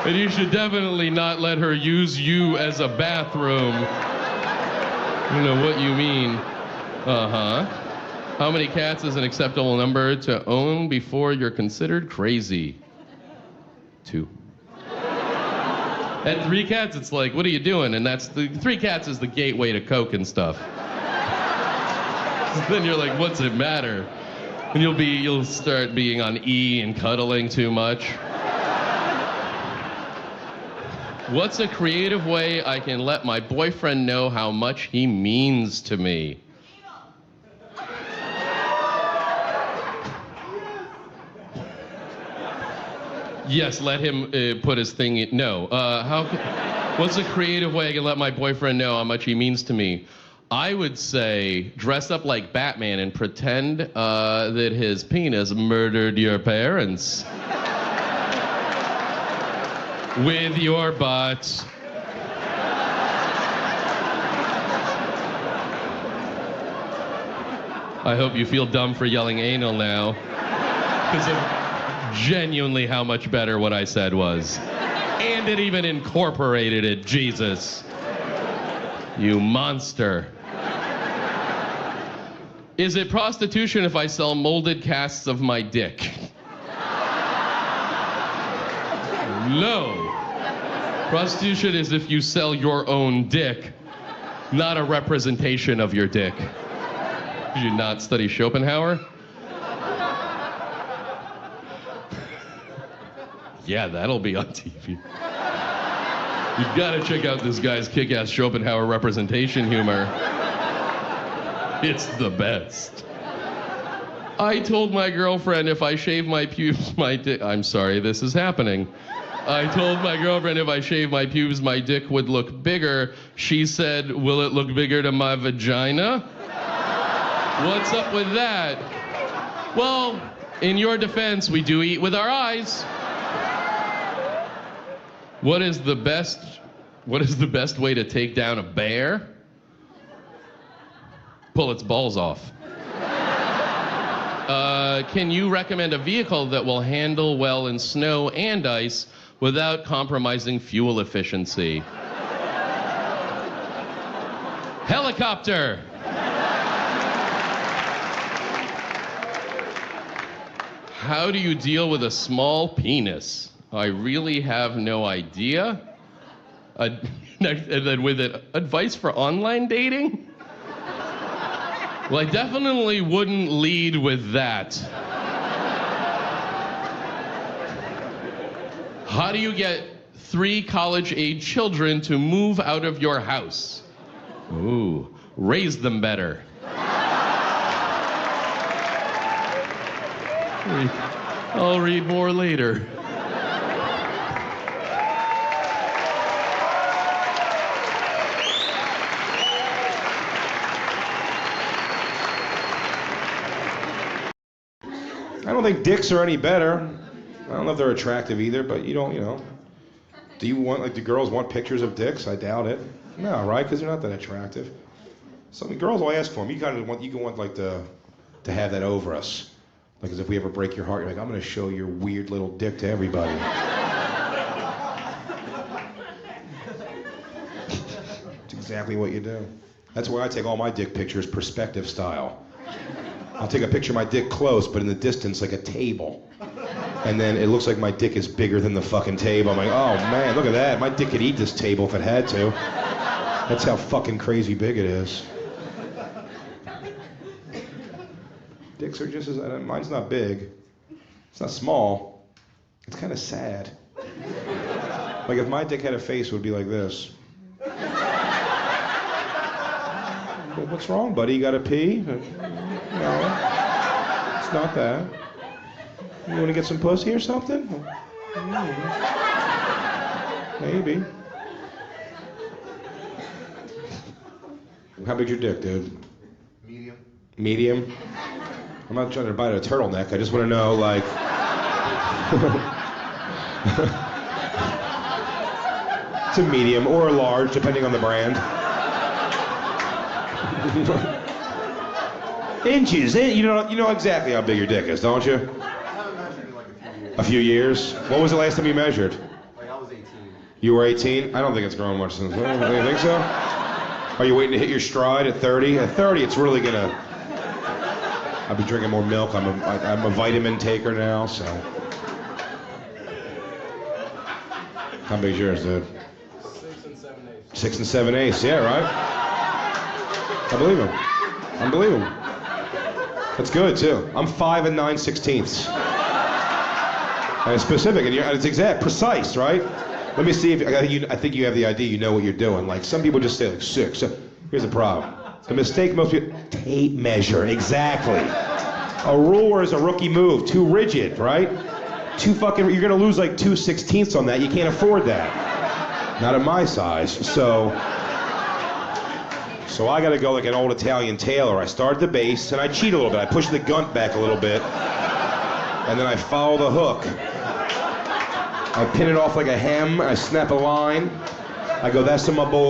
And you should definitely not let her use you as a bathroom. You know what you mean. Uh-huh. How many cats is an acceptable number to own before you're considered crazy? 2. At 3 cats, it's like, what are you doing? And that's the 3 cats is the gateway to coke and stuff. Then you're like, what's it matter? And you'll start being on E and cuddling too much. What's a creative way I can let my boyfriend know how much he means to me? Yes, let him put his thing in. No. What's a creative way I can let my boyfriend know how much he means to me? I would say dress up like Batman and pretend that his penis murdered your parents. With your butt. I hope you feel dumb for yelling anal now. Because of genuinely how much better what I said was. And it even incorporated it, Jesus. You monster. Is it prostitution if I sell molded casts of my dick? No. Prostitution is if you sell your own dick, not a representation of your dick. Did you not study Schopenhauer? Yeah, that'll be on TV. You've got to check out this guy's kick-ass Schopenhauer representation humor. It's the best. I told my girlfriend if I shave my pubes, my dick... I'm sorry, this is happening. I told my girlfriend if I shave my pubes, my dick would look bigger. She said, will it look bigger to my vagina? What's up with that? Well, in your defense, we do eat with our eyes. What is the best way to take down a bear? Pull its balls off. Can you recommend a vehicle that will handle well in snow and ice without compromising fuel efficiency? Helicopter. How do you deal with a small penis? I really have no idea. And then with it, advice for online dating? Well, I definitely wouldn't lead with that. How do you get 3 college-age children to move out of your house? Ooh, raise them better. I'll read more later. I don't think dicks are any better. I don't know if they're attractive either, but you know. Do you want, like, do girls want pictures of dicks? I doubt it. No, right? Because they're not that attractive. Some girls will ask for them. You can want like to have that over us. Like, as if we ever break your heart, you're like, I'm gonna show your weird little dick to everybody. It's exactly what you do. That's why I take all my dick pictures perspective style. I'll take a picture of my dick close, but in the distance, like a table. And then it looks like my dick is bigger than the fucking table. I'm like, oh man, look at that. My dick could eat this table if it had to. That's how fucking crazy big it is. Dicks are just as, mine's not big. It's not small. It's kind of sad. Like if my dick had a face, it would be like this. what's wrong, buddy? You gotta pee? No, it's not that. You wanna get some pussy or something? Maybe. How big's your dick, dude? Medium. Medium? I'm not trying to bite a turtleneck. I just want to know, like... It's a medium or a large, depending on the brand. Inches. You know exactly how big your dick is, don't you? I haven't measured in like A few years? What was the last time you measured? Like I was 18. You were 18? I don't think it's grown much since then. Do you think so? Are you waiting to hit your stride at 30? At 30, it's really gonna... I've been drinking more milk. I'm a vitamin taker now, so... How big's yours, dude? 6 and 7/8. Yeah, right? I believe him. I believe him. That's good, too. I'm 5 and 9/16. And it's specific, and it's exact, precise, right? Let me see if I think you have the idea. You know what you're doing. Like some people just say like 6. So here's the problem. The mistake most people tape measure exactly. A ruler is a rookie move. Too rigid, right? You're gonna lose like 2/16 on that. You can't afford that. Not at my size. So I gotta go like an old Italian tailor. I start at the base and I cheat a little bit. I push the gun back a little bit, and then I follow the hook. I pin it off like a hem, I snap a line. I go, that's to my boy.